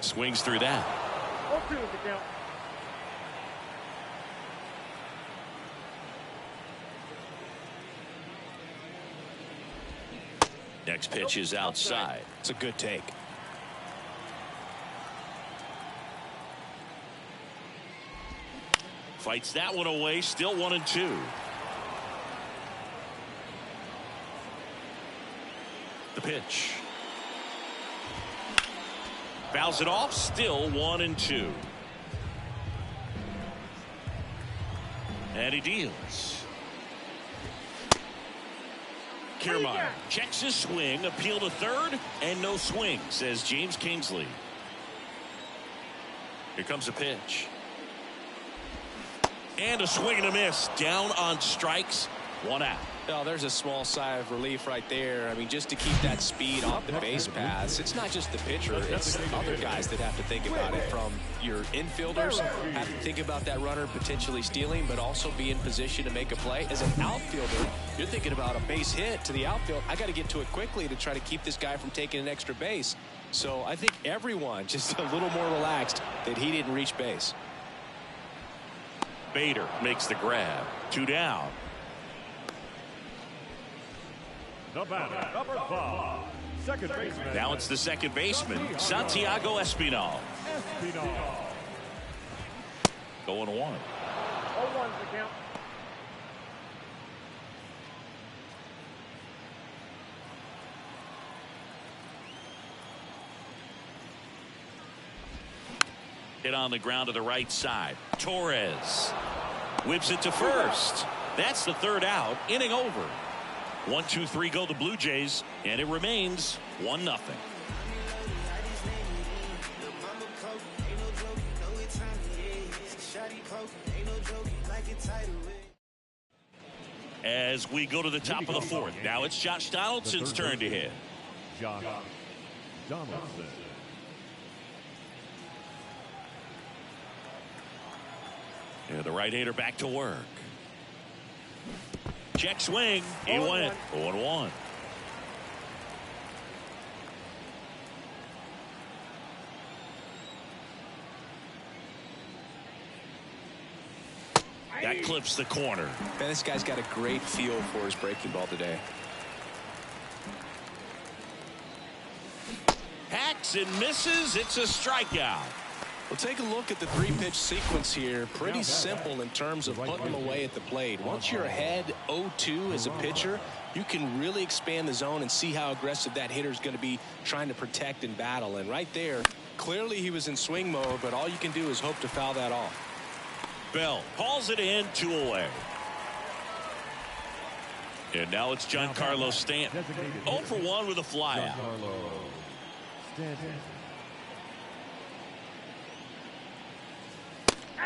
Swings through that. 0-2 is the count. Next pitch is outside. It's a good take. Fights that one away. Still 1-2. The pitch. Fouls it off. Still 1-2. And he deals. Kiermaier checks his swing. Appeal to third. And no swing, says James Kingsley. Here comes a pitch. And a swing and a miss. Down on strikes. 1 out. Oh, there's a small sigh of relief right there. I mean, just to keep that speed off the base paths. It's not just the pitcher. It's other guys that have to think about it. From your infielders, have to think about that runner potentially stealing, but also be in position to make a play. As an outfielder, you're thinking about a base hit to the outfield. I got to get to it quickly to try to keep this guy from taking an extra base. So I think everyone just a little more relaxed that he didn't reach base. Bader makes the grab. 2 down. The batter, number 5, second baseman. Now it's the second baseman, Santiago Espinal. Going 1. 0-1 is the count. Hit on the ground to the right side. Torres whips it to first. That's the third out. Inning over. 1-2-3 go the Blue Jays, and it remains 1-0. As we go to the top of the fourth, now it's Josh Donaldson's turn to hit. Josh Donaldson. Yeah, the right-hander back to work. Check swing. He went 0-1. That clips the corner. Man, this guy's got a great feel for his breaking ball today. Hacks and misses. It's a strikeout. Well, take a look at the three-pitch sequence here. Pretty simple in terms of putting them away at the plate. Once you're ahead 0-2 as a pitcher, you can really expand the zone and see how aggressive that hitter is going to be trying to protect and battle. And right there, clearly he was in swing mode, but all you can do is hope to foul that off. Bell calls it in, 2 away. And now it's Giancarlo Stanton. 0 for 1 with a flyout.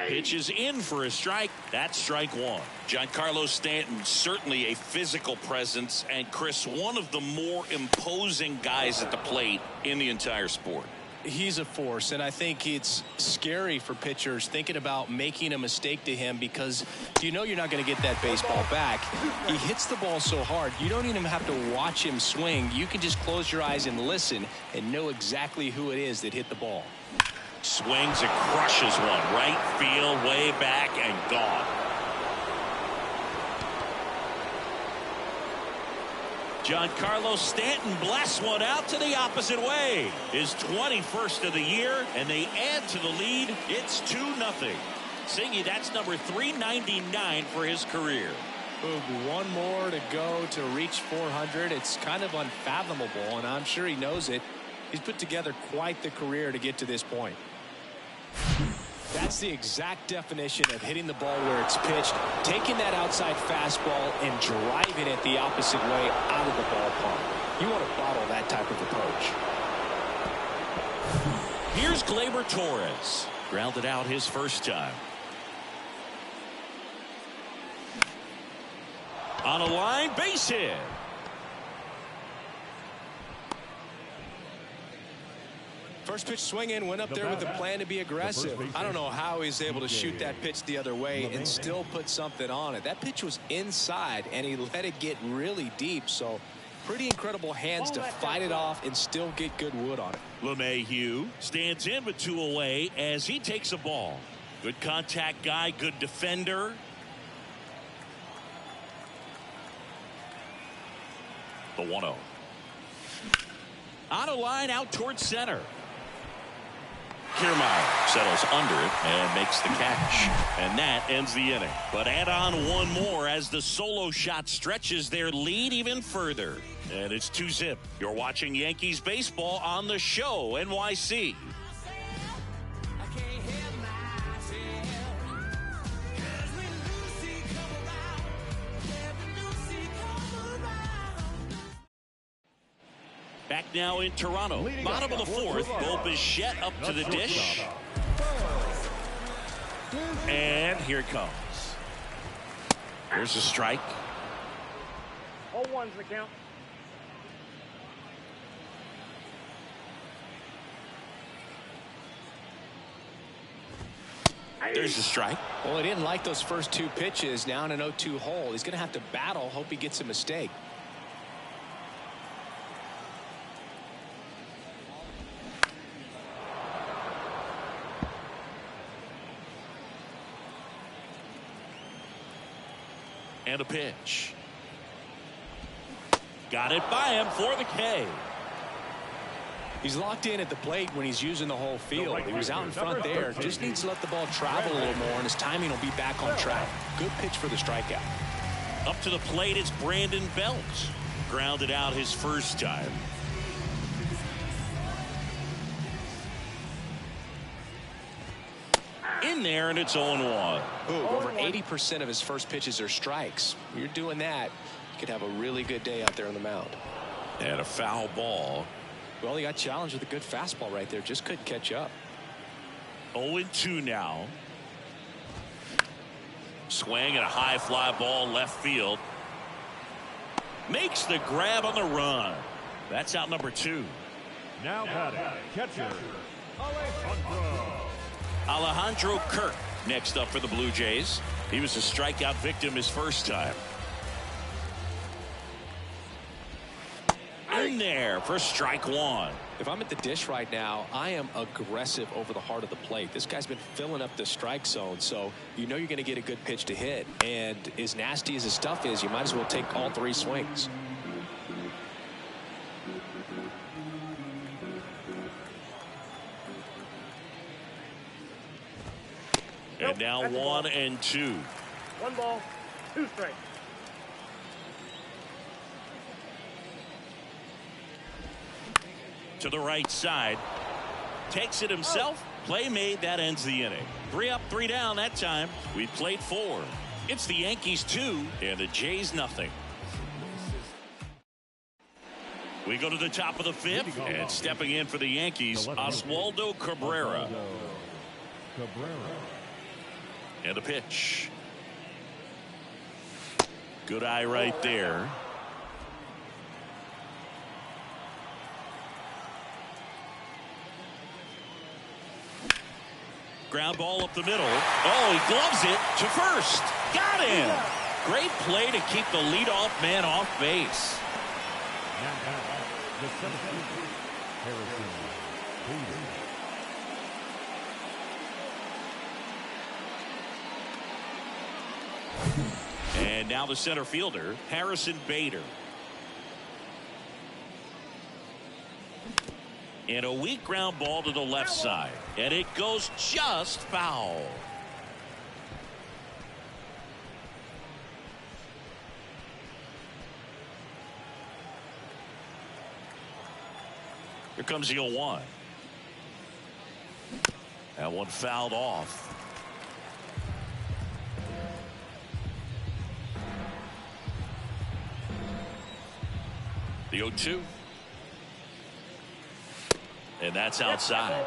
Pitches in for a strike. That's strike one. Giancarlo Stanton, certainly a physical presence, and Chris, one of the more imposing guys at the plate in the entire sport. He's a force, and I think it's scary for pitchers thinking about making a mistake to him because you know you're not going to get that baseball back. He hits the ball so hard, you don't even have to watch him swing. You can just close your eyes and listen and know exactly who it is that hit the ball. Swings and crushes one. Right field, way back, and gone. Giancarlo Stanton blasts one out to the opposite way. His 21st of the year, and they add to the lead. It's 2-0. Singy, that's number 399 for his career. One more to go to reach 400. It's kind of unfathomable, and I'm sure he knows it. He's put together quite the career to get to this point. That's the exact definition of hitting the ball where it's pitched, taking that outside fastball and driving it the opposite way out of the ballpark. You want to bottle that type of approach. Here's Gleyber Torres. Grounded out his first time. On a line, base hit. First pitch swinging, went up there with a plan to be aggressive. I don't know how he's able to shoot that pitch the other way and still put something on it. That pitch was inside, and he let it get really deep. So pretty incredible hands to fight it off and still get good wood on it. LeMahieu stands in with 2 away as he takes a ball. Good contact guy, good defender. The 1-0. On a line out towards center. Kiermaier settles under it and makes the catch. And that ends the inning. But add on one more as the solo shot stretches their lead even further. And it's 2-0. You're watching Yankees baseball on the show, NYC. Back now in Toronto. Bottom of the fourth. Bo Bichette up to the dish. And here it comes. Here's a strike. 0-1's the count. There's a strike. Well, he didn't like those first 2 pitches. Now in an 0-2 hole. He's going to have to battle. Hope he gets a mistake. And a pitch. Got it by him for the K. He's locked in at the plate when he's using the whole field. He was out in front there. Just needs to let the ball travel a little more, and his timing will be back on track. Good pitch for the strikeout. Up to the plate, it's Brandon Belt. Grounded out his first time. in there, and it's 0-1. Over 80% of his first pitches are strikes. When you're doing that, you could have a really good day out there on the mound. And a foul ball. Well, he got challenged with a good fastball right there. Just couldn't catch up. 0-2 now. Swing and a high fly ball left field. Makes the grab on the run. That's out number 2. Now batting, catcher, Alejandro Kirk next up for the Blue Jays. He was a strikeout victim his first time. In there for strike 1. If I'm at the dish right now, I am aggressive over the heart of the plate. This guy's been filling up the strike zone, so you know you're going to get a good pitch to hit. And as nasty as his stuff is, you might as well take all 3 swings. And now 1-2. 1 ball, 2 strikes. To the right side. Takes it himself. Play made. That ends the inning. 3 up, 3 down that time. We played 4. It's the Yankees 2 and the Jays nothing. We go to the top of the 5th, and stepping in for the Yankees, Oswaldo Cabrera. And the pitch. Good eye right there. Ground ball up the middle. Oh, he gloves it to first. Got him. Great play to keep the leadoff man off base. the 17th, Harrison Bader. And now the center fielder, Harrison Bader. And a weak ground ball to the left side. And it goes just foul. Here comes the 0-1. That one fouled off. The 0-2. And that's outside.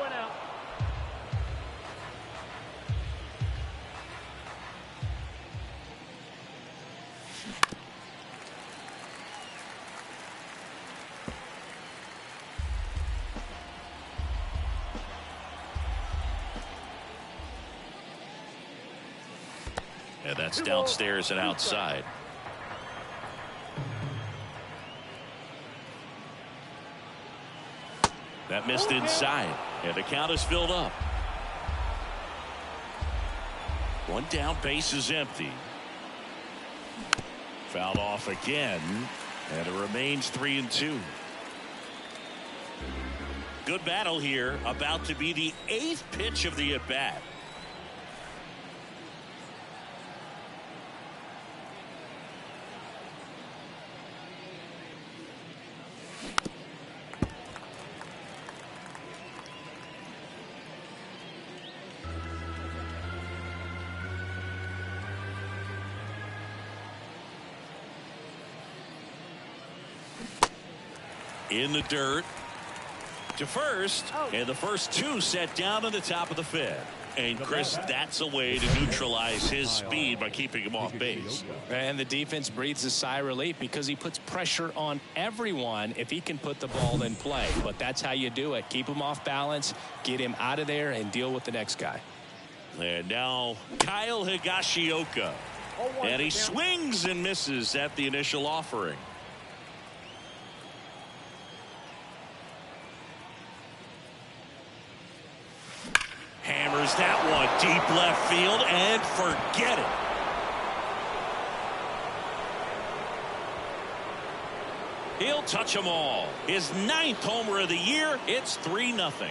And that's downstairs and outside. That missed inside, and the count is filled up. One down, base is empty. Fouled off again, and it remains 3-2. Good battle here, about to be the 8th pitch of the at-bat. In the dirt to first, and the first 2 set down in the top of the 5th. And Chris, that's a way to neutralize his speed by keeping him off base. And the defense breathes a sigh of relief because he puts pressure on everyone if he can put the ball in play. But that's how you do it. Keep him off balance, get him out of there, and deal with the next guy. And now Kyle Higashioka. And he swings and misses at the initial offering. Hammers that one deep left field and forget it. He'll touch them all. His 9th homer of the year. It's 3-0.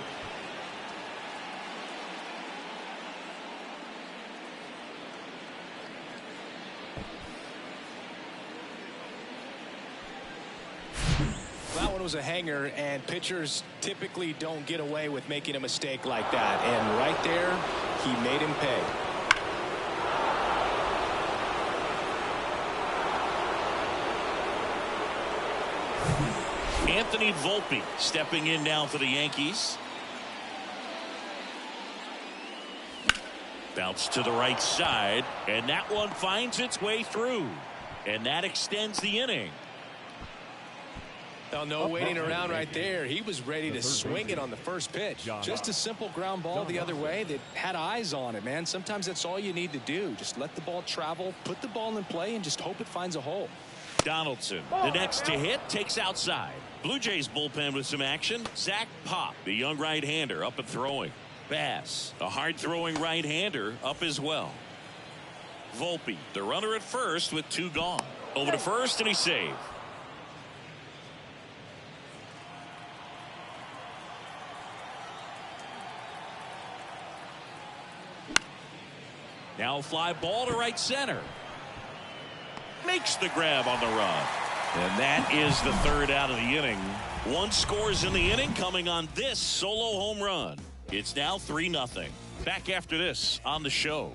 That one throws a hanger, and pitchers typically don't get away with making a mistake like that. And right there, he made him pay. Anthony Volpe stepping in now for the Yankees. Bounce to the right side, and that one finds its way through, and that extends the inning. Oh, no waiting around right there. He was ready to swing it on the first pitch. Just a simple ground ball the other way that had eyes on it, man. Sometimes that's all you need to do. Just let the ball travel, put the ball in play, and just hope it finds a hole. Donaldson, the next to hit, takes outside. Blue Jays bullpen with some action. Zach Pop, the young right-hander, up and throwing. Bass, a hard-throwing right-hander, up as well. Volpe, the runner at first with 2 gone. Over to first, and he's saved. Now a fly ball to right center. Makes the grab on the run. And that is the 3rd out of the inning. 1 scores in the inning coming on this solo home run. It's now 3-0. Back after this on the show.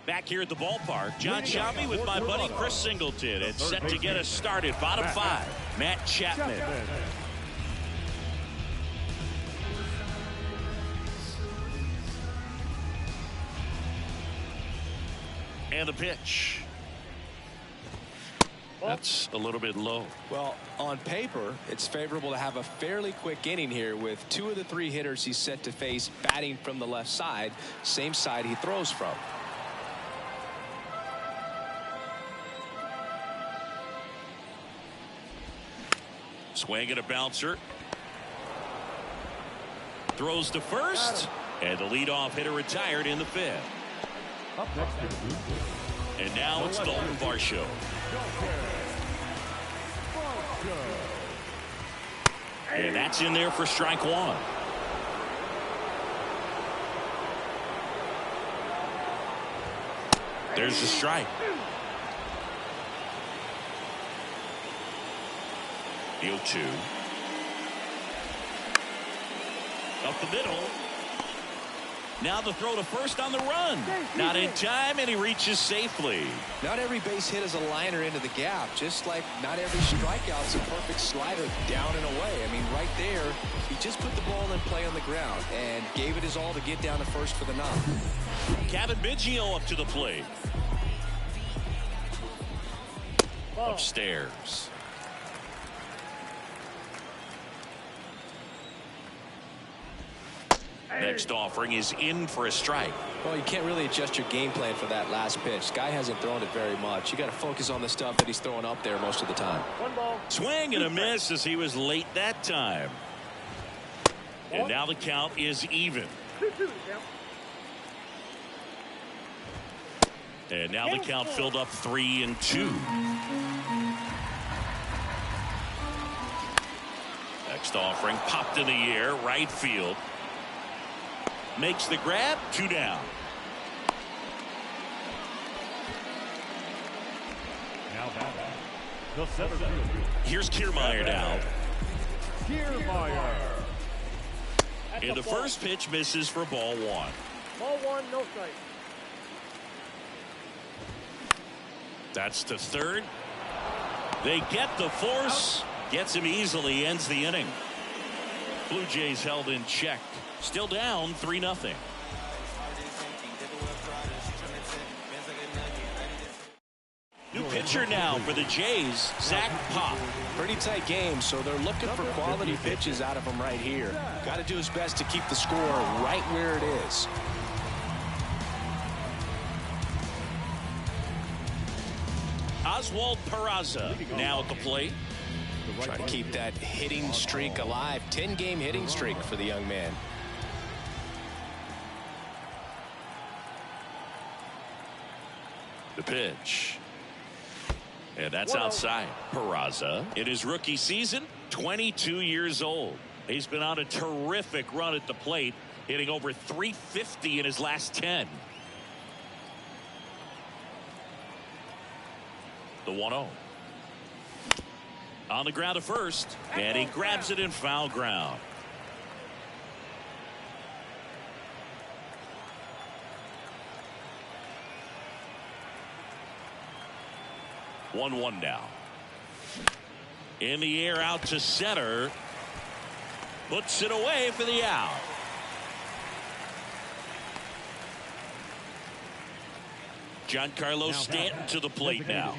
Back here at the ballpark, John Sciambi with my buddy Chris Singleton. It's set to get us started. Bottom 5, Matt Chapman. And the pitch. That's a little bit low. Well, on paper, it's favorable to have a fairly quick inning here with 2 of the 3 hitters he's set to face batting from the left side, same side he throws from. Swing and a bouncer. Throws to first, and the leadoff hitter retired in the 5th. Up next is and now it's Dalton Varsho. And that's in there for strike 1. There's the strike. The 0-2. Up the middle. Now the throw to first on the run. Not in time, and he reaches safely. Not every base hit is a liner into the gap, just like not every strikeout's a perfect slider down and away. I mean, right there, he just put the ball in play on the ground and gave it his all to get down to first for the knock. Kevin Biggio up to the plate. Upstairs. Next offering is in for a strike. Well, you can't really adjust your game plan for that last pitch. Guy hasn't thrown it very much. You got to focus on the stuff that he's throwing up there most of the time. 1 ball. Swing and a miss as he was late that time. And now the count is even. 2-2, And now the count filled up 3-2. Next offering popped in the air, right field. Makes the grab, 2 down. now batting. The center fielder. Here's Kiermaier now. Kiermaier. And the first pitch misses for ball 1. Ball 1, no strike. That's to third. They get the force. Gets him easily, ends the inning. Blue Jays held in check. Still down 3-0. New pitcher now for the Jays, Zach Pop. Pretty tight game, so they're looking for quality pitches out of him right here. Got to do his best to keep the score right where it is. Oswald Peraza now at the plate. Trying to keep that hitting streak alive. 10-game hitting streak for the young man. The pitch. And that's outside. Peraza, in his rookie season, 22 years old. He's been on a terrific run at the plate, hitting over 350 in his last 10. The 1-0. On the ground to first, and he grabs it in foul ground. One now. In the air out to center. Puts it away for the out. Giancarlo Stanton to the plate now.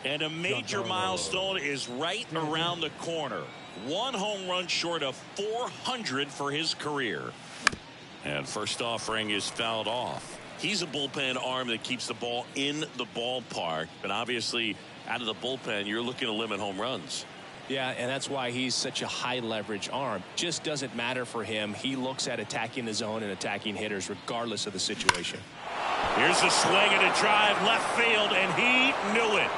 And a major milestone is right around the corner. One home run short of 400 for his career. And first offering is fouled off. He's a bullpen arm that keeps the ball in the ballpark. But obviously, out of the bullpen, you're looking to limit home runs. Yeah, and that's why he's such a high leverage arm. Just doesn't matter for him. He looks at attacking the zone and attacking hitters regardless of the situation. Here's a swing and a drive left field, and he knew it.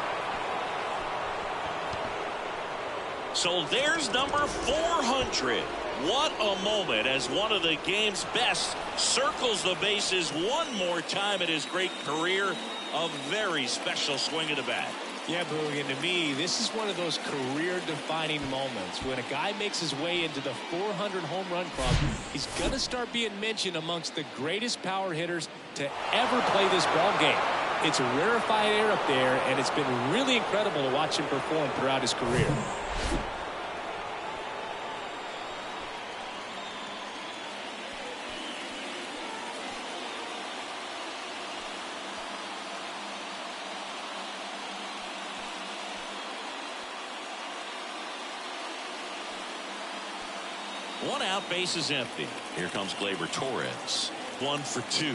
So there's number 400. What a moment as one of the game's best circles the bases one more time in his great career. A very special swing of the bat. Yeah, Boog, and to me, this is one of those career-defining moments. When a guy makes his way into the 400 home run club, he's going to start being mentioned amongst the greatest power hitters to ever play this ball game. It's a rarefied air up there, and it's been really incredible to watch him perform throughout his career. One out, base is empty. Here comes Gleyber Torres. 1 for 2.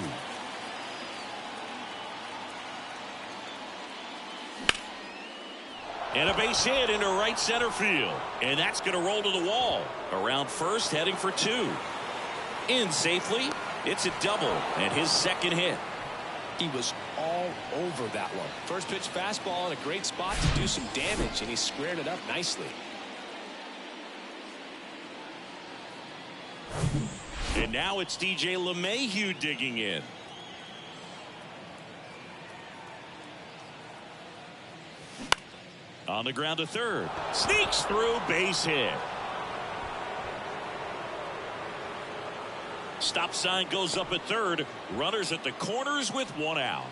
And a base hit into right center field. And that's going to roll to the wall. Around first, heading for 2. In safely. It's a double and his second hit. He was all over that one. First pitch fastball in a great spot to do some damage, and he squared it up nicely. And now it's DJ LeMahieu digging in. On the ground to third. Sneaks through, base hit. Stop sign goes up at third. Runners at the corners with 1 out.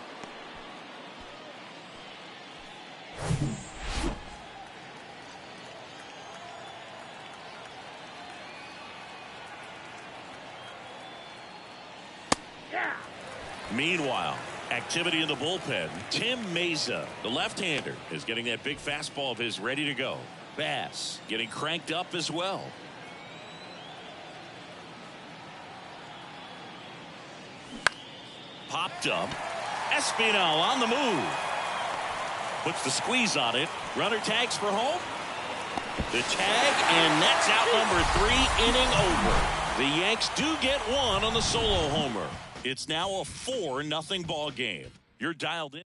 Meanwhile, activity in the bullpen. Tim Meza, the left-hander, is getting that big fastball of his ready to go. Bass getting cranked up as well. Popped up. Espinal on the move. Puts the squeeze on it. Runner tags for home. The tag, and that's out number 3, inning over. The Yanks do get one on the solo homer. It's now a 4-0 ball game. You're dialed in.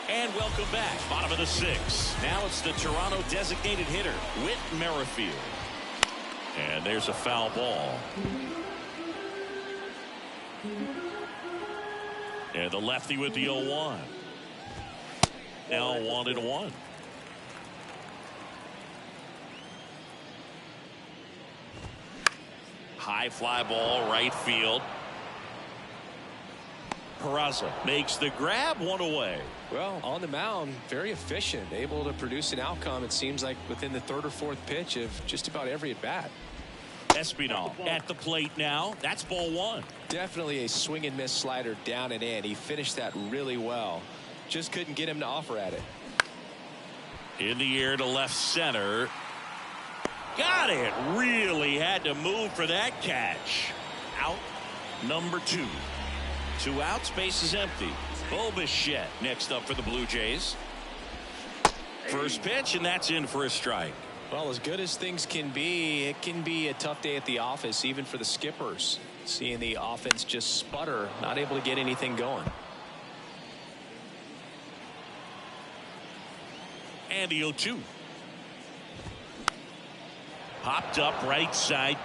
And welcome back. Bottom of the 6th. Now it's the Toronto designated hitter, Whit Merrifield. And there's a foul ball. And the lefty with the 0-1. Now 1-1. High fly ball, right field. Peraza makes the grab, 1 away. Well, on the mound, very efficient, able to produce an outcome, it seems like, within the 3rd or 4th pitch of just about every at-bat. Espinal at the plate now. That's ball 1. Definitely a swing and miss slider down and in. He finished that really well. Just couldn't get him to offer at it. In the air to left center. Got it. Really had to move for that catch. Out number 2. 2 outs, base is empty. Bo Bichette next up for the Blue Jays. First pitch, and that's in for a strike. Well, as good as things can be, it can be a tough day at the office, even for the skippers. Seeing the offense just sputter, not able to get anything going. And the 0-2. Popped up right side.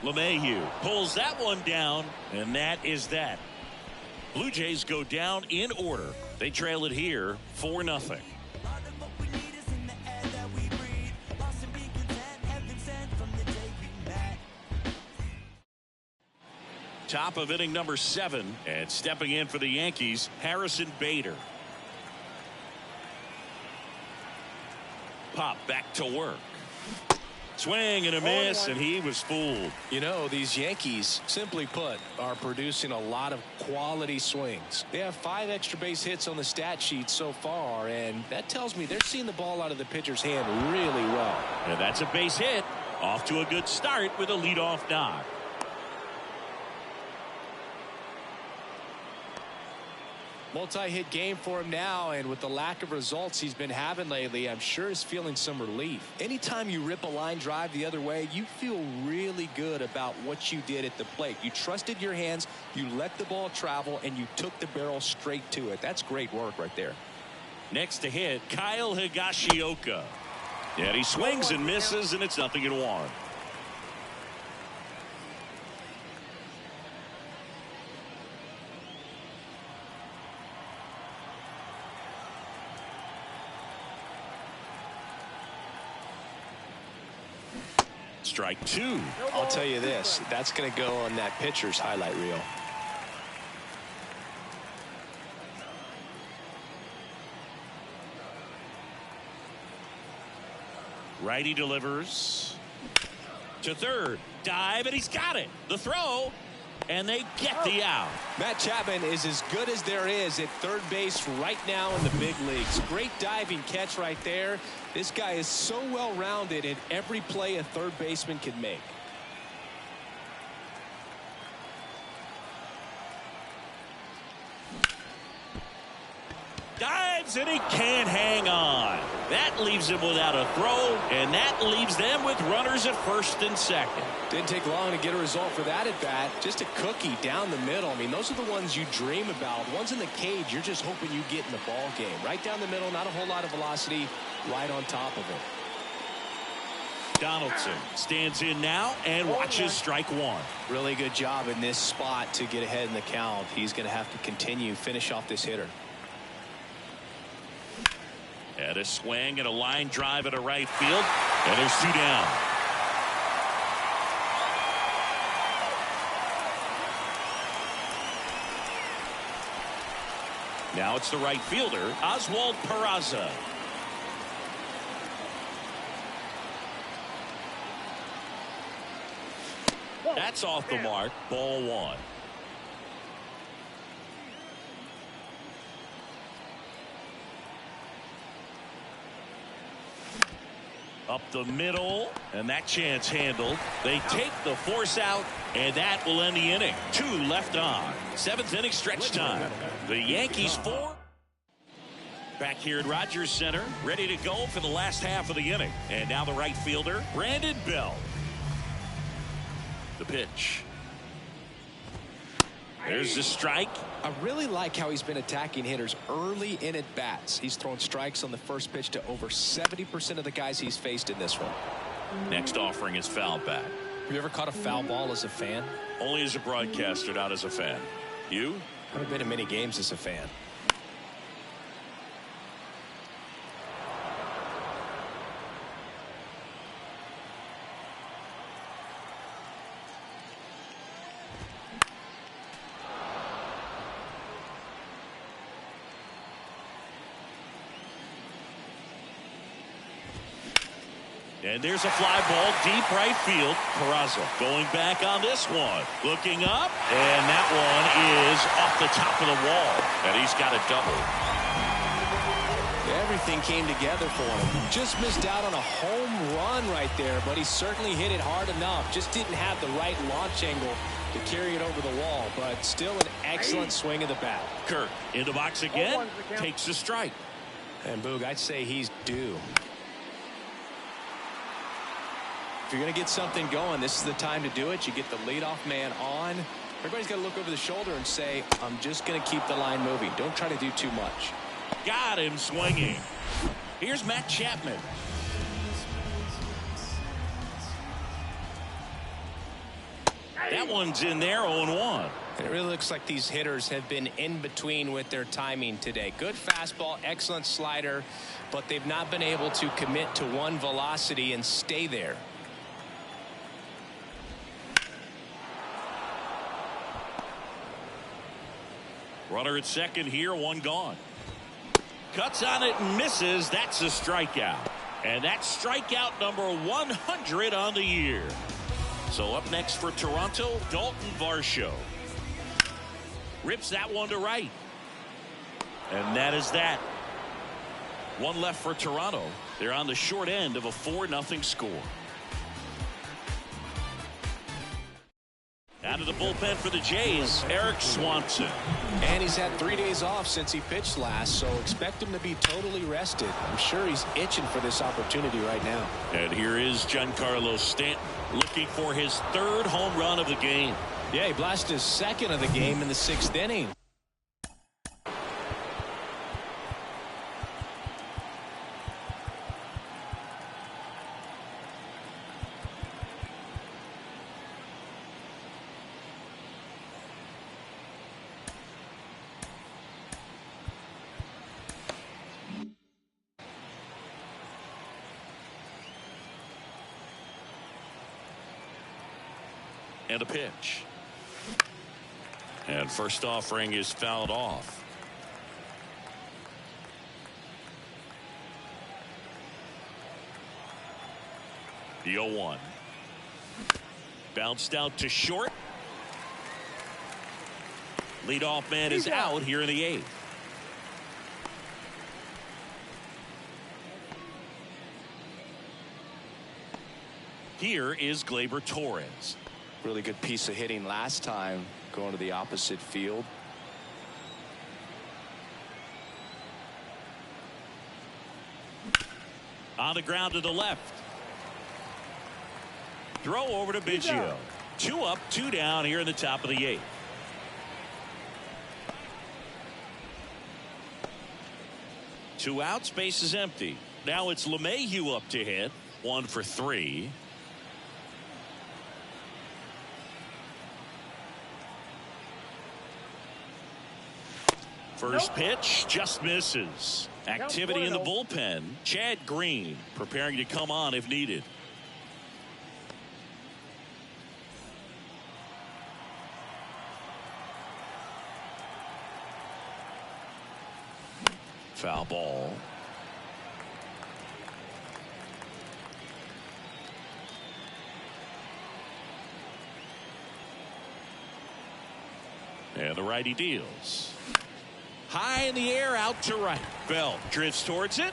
LeMahieu pulls that one down, and that is that. Blue Jays go down in order. They trail it here 4-0. Top of inning number 7, and stepping in for the Yankees, Harrison Bader. Pop back to work. Swing and a miss, and he was fooled. You know, these Yankees, simply put, are producing a lot of quality swings. They have 5 extra base hits on the stat sheet so far, and that tells me they're seeing the ball out of the pitcher's hand really well. And that's a base hit. Off to a good start with a leadoff knock. Multi-hit game for him now, and with the lack of results he's been having lately, I'm sure he's feeling some relief. Anytime you rip a line drive the other way, you feel really good about what you did at the plate. You trusted your hands, you let the ball travel, and you took the barrel straight to it. That's great work right there. Next to hit, Kyle Higashioka. And he swings and misses, and it's 0-1. Strike 2. I'll tell you this, that's going to go on that pitcher's highlight reel. Righty delivers to third. Dive, and he's got it. The throw, and they get the out. Matt Chapman is as good as there is at third base right now in the big leagues. Great diving catch right there. This guy is so well-rounded in every play a third baseman can make. Dives, and he can't hang on. That leaves him without a throw, and that leaves them with runners at first and second. Didn't take long to get a result for that at bat. Just a cookie down the middle. I mean, those are the ones you dream about. Ones in the cage, you're just hoping you get in the ball game. Right down the middle, not a whole lot of velocity, right on top of it. Donaldson stands in now and watches strike 1. Really good job in this spot to get ahead in the count. He's going to have to finish off this hitter. And a swing and a line drive at a right field, and there's 2 down. Now it's the right fielder, Oswald Peraza. That's off the mark. Ball 1. Up the middle, and that chance handled. They take the force out, and that will end the inning. 2 left on. 7th inning stretch time. The Yankees 4. Back here at Rogers Center, ready to go for the last half of the inning. And now the right fielder, Brandon Belt. The pitch. There's the strike. I really like how he's been attacking hitters early in at bats. He's thrown strikes on the first pitch to over 70% of the guys he's faced in this one. Next offering is foul back. Have you ever caught a foul ball as a fan? Only as a broadcaster, not as a fan. You? I haven't been in many games as a fan. And there's a fly ball deep right field. Peraza going back on this one. Looking up, and that one is off the top of the wall. And he's got a double. Everything came together for him. Just missed out on a home run right there, but he certainly hit it hard enough. Just didn't have the right launch angle to carry it over the wall, but still an excellent swing of the bat. Kirk in the box again, takes a strike. And Boog, I'd say he's due. If you're going to get something going, this is the time to do it. You get the leadoff man on. Everybody's got to look over the shoulder and say, I'm just going to keep the line moving. Don't try to do too much. Got him swinging. Here's Matt Chapman. That one's in there, 0-1. It really looks like these hitters have been in between with their timing today. Good fastball, excellent slider, but they've not been able to commit to one velocity and stay there. Runner at second here, one gone. Cuts on it and misses. That's a strikeout. And that's strikeout number 100 on the year. So up next for Toronto, Dalton Varsho. Rips that one to right. And that is that. One left for Toronto. They're on the short end of a 4-0 score. Out of the bullpen for the Jays, Eric Swanson. And he's had 3 days off since he pitched last, so expect him to be totally rested. I'm sure he's itching for this opportunity right now. And here is Giancarlo Stanton looking for his 3rd home run of the game. Yeah, he blasted his 2nd of the game in the 6th inning. And a pitch. And first offering is fouled off. The 0-1. Bounced out to short. Leadoff man is out here in the 8th. Here is Gleyber Torres. Really good piece of hitting last time, going to the opposite field. On the ground to the left. Throw over to Biggio. 2 up, 2 down here in the top of the 8th. Two outs, base is empty. Now it's LeMahieu up to hit. 1 for 3. First pitch just misses. Activity in the bullpen. Chad Green preparing to come on if needed. Foul ball. And the righty deals. High in the air, out to right. Bell drifts towards it.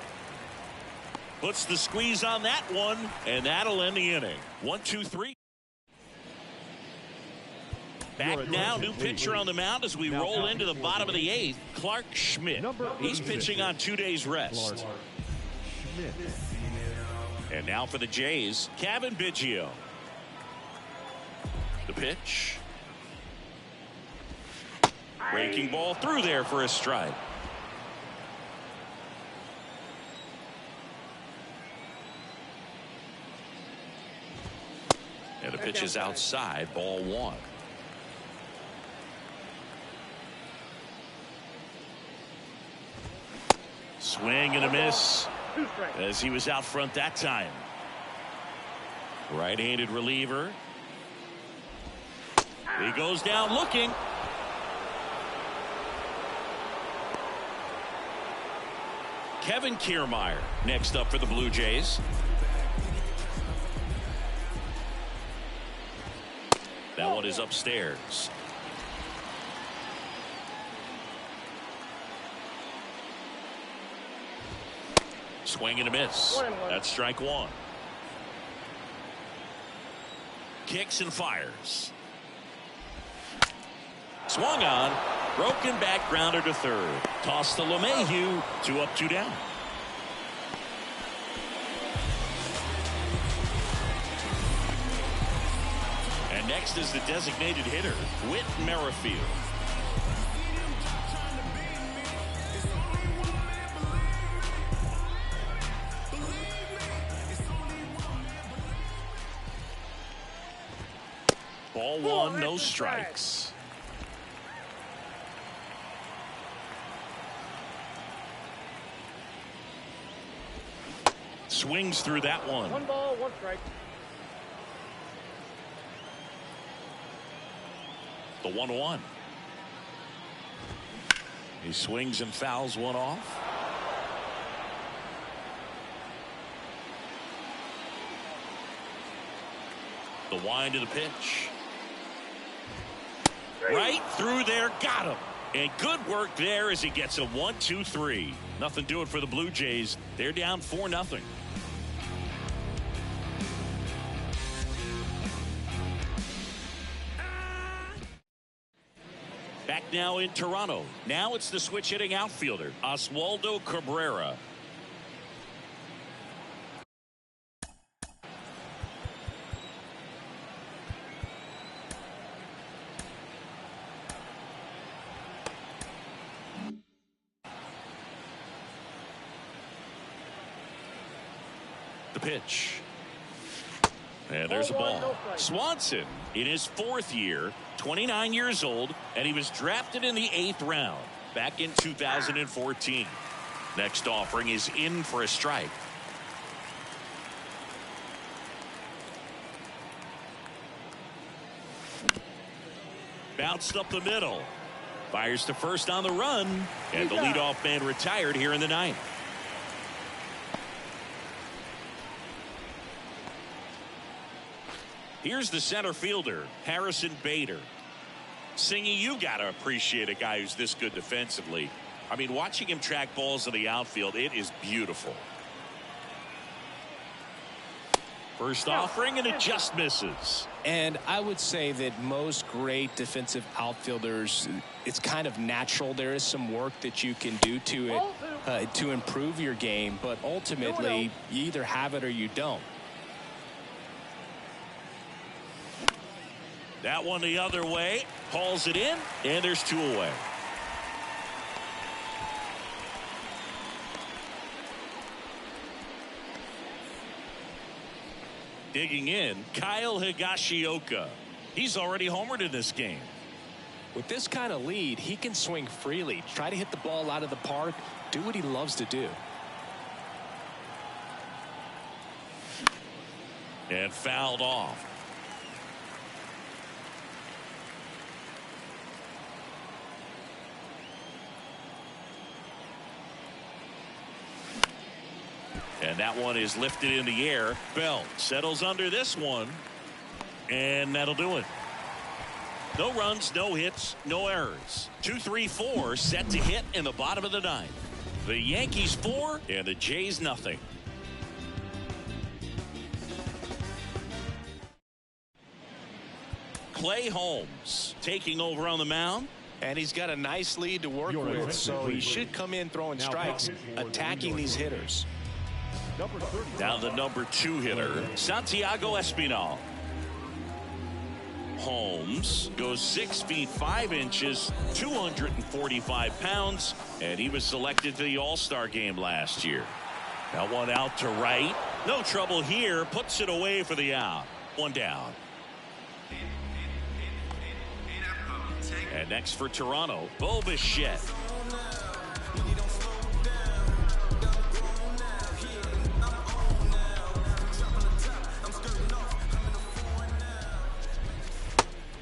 Puts the squeeze on that one, and that'll end the inning. 1, 2, 3. Back now, new pitcher on the mound as we roll into the bottom of the 8th. Clark Schmidt. He's pitching on 2 days rest. And now for the Jays, Kevin Biggio. The pitch. Breaking ball through there for a strike. And the pitch is outside, ball 1. Swing and a miss as he was out front that time. Right-handed reliever. He goes down looking. Kevin Kiermaier next up for the Blue Jays. That one is upstairs. Swing and a miss. That's strike 1. Kicks and fires. Swung on. Broken back grounder to third. Toss to LeMahieu. 2 up, 2 down. And next is the designated hitter, Whit Merrifield. Ball 1, no strikes. Swings through that one. 1 ball, 1 strike. The 1-1. He swings and fouls one off. The wind of the pitch. Right through there, got him. And good work there as he gets a 1-2-3. Nothing doing for the Blue Jays. They're down 4-0. Back now in Toronto. Now it's the switch hitting outfielder, Oswaldo Cabrera. The pitch. And there's a ball. Swanson in his 4th year, 29 years old, and he was drafted in the 8th round back in 2014. Next offering is in for a strike. Bounced up the middle. Fires to first on the run, and the leadoff man retired here in the 9th. Here's the center fielder, Harrison Bader. Singy, you got to appreciate a guy who's this good defensively. I mean, watching him track balls in the outfield, it is beautiful. First offering, and it just misses. And I would say that most great defensive outfielders, it's kind of natural. There is some work that you can do to it to improve your game, but ultimately you either have it or you don't. That one the other way, hauls it in, and there's 2 away. Digging in, Kyle Higashioka. He's already homered in this game. With this kind of lead, he can swing freely, try to hit the ball out of the park, do what he loves to do. And fouled off. And that one is lifted in the air. Bell settles under this one. And that'll do it. No runs, no hits, no errors. 2-3-4 set to hit in the bottom of the 9th. The Yankees 4 and the Jays nothing. Clay Holmes taking over on the mound. And he's got a nice lead to work with, so he should come in throwing strikes, attacking these hitters. Now the number 2 hitter, Santiago Espinal. Holmes goes 6 feet 5 inches, 245 pounds, and he was selected to the All-Star game last year. That one out to right. No trouble here. Puts it away for the out. 1 down. And next for Toronto, Bo Bichette.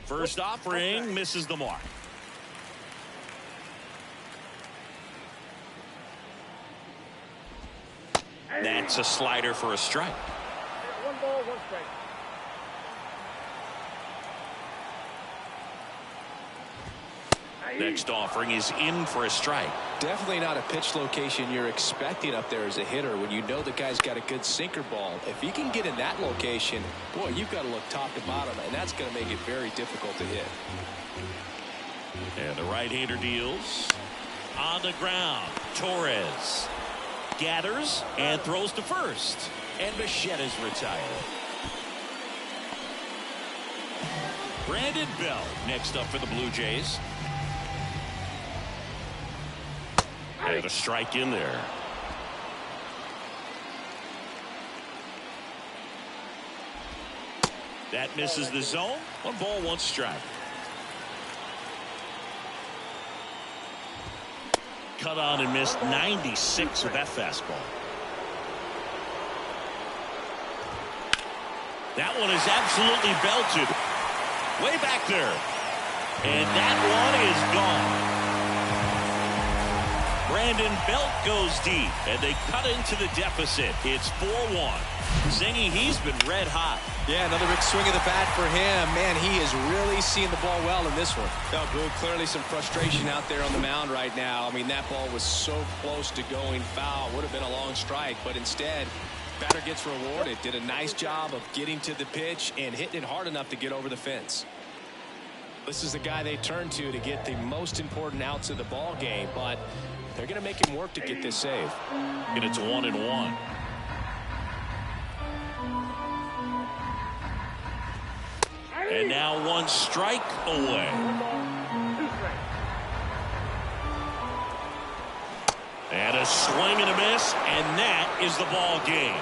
First offering misses the mark. That's a slider for a strike. 1 ball, 1 strike. Next offering is in for a strike. Definitely not a pitch location you're expecting up there as a hitter when you know the guy's got a good sinker ball. If he can get in that location, boy, you've got to look top to bottom, and that's going to make it very difficult to hit. And the right-hander deals. On the ground, Torres gathers and throws to first. And Bichette is retired. Brandon Bell next up for the Blue Jays. And a strike in there. That misses the zone. 1 ball, 1 strike. Cut on and missed 96 with that fastball. That one is absolutely belted. Way back there. And that one is gone. Brandon Belt goes deep, and they cut into the deficit. It's 4-1. Zingy, he's been red hot. Yeah, another big swing of the bat for him. Man, he is really seeing the ball well in this one. No, Boog, clearly some frustration out there on the mound right now. I mean, that ball was so close to going foul. Would have been a long strike, but instead, batter gets rewarded. Did a nice job of getting to the pitch and hitting it hard enough to get over the fence. This is the guy they turn to get the most important outs of the ball game, but they're going to make him work to get this save. And it's 1-1. And now one strike away. And a swing and a miss, and that is the ball game.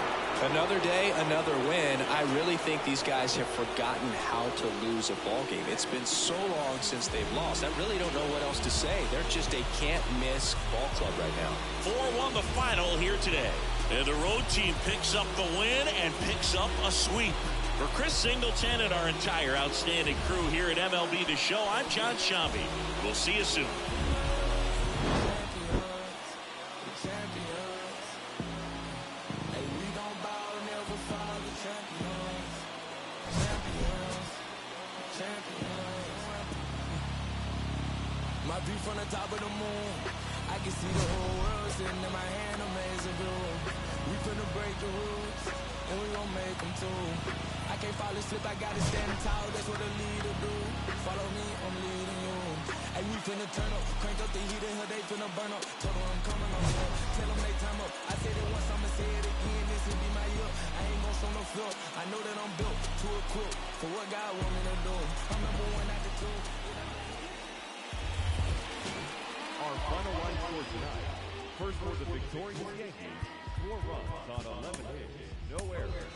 Another day, another win. I really think these guys have forgotten how to lose a ball game. It's been so long since they've lost. I really don't know what else to say. They're just a can't-miss ball club right now. 4-1 the final here today. And the road team picks up the win and picks up a sweep. For Chris Singleton and our entire outstanding crew here at MLB The Show, I'm John Shambi. We'll see you soon. My view from the top of the moon, I can see the whole world sitting in my hand, amazing view. We finna break the rules, and we gon' make them too. I can't fall asleep, I gotta stand tall, that's what a leader do. Follow me, I'm leading you. Hey, we finna turn up, crank up the heat in here, they finna burn up. Told them I'm coming on here, tell them they time up. I said it once, I'ma say it again, this will be my year. I ain't gon' show no fear, I know that I'm built to equip for what God want me to do. I'm number one at the two. Our final line score tonight. First for the victorious Yankees, 4 runs on 11 hits, no errors.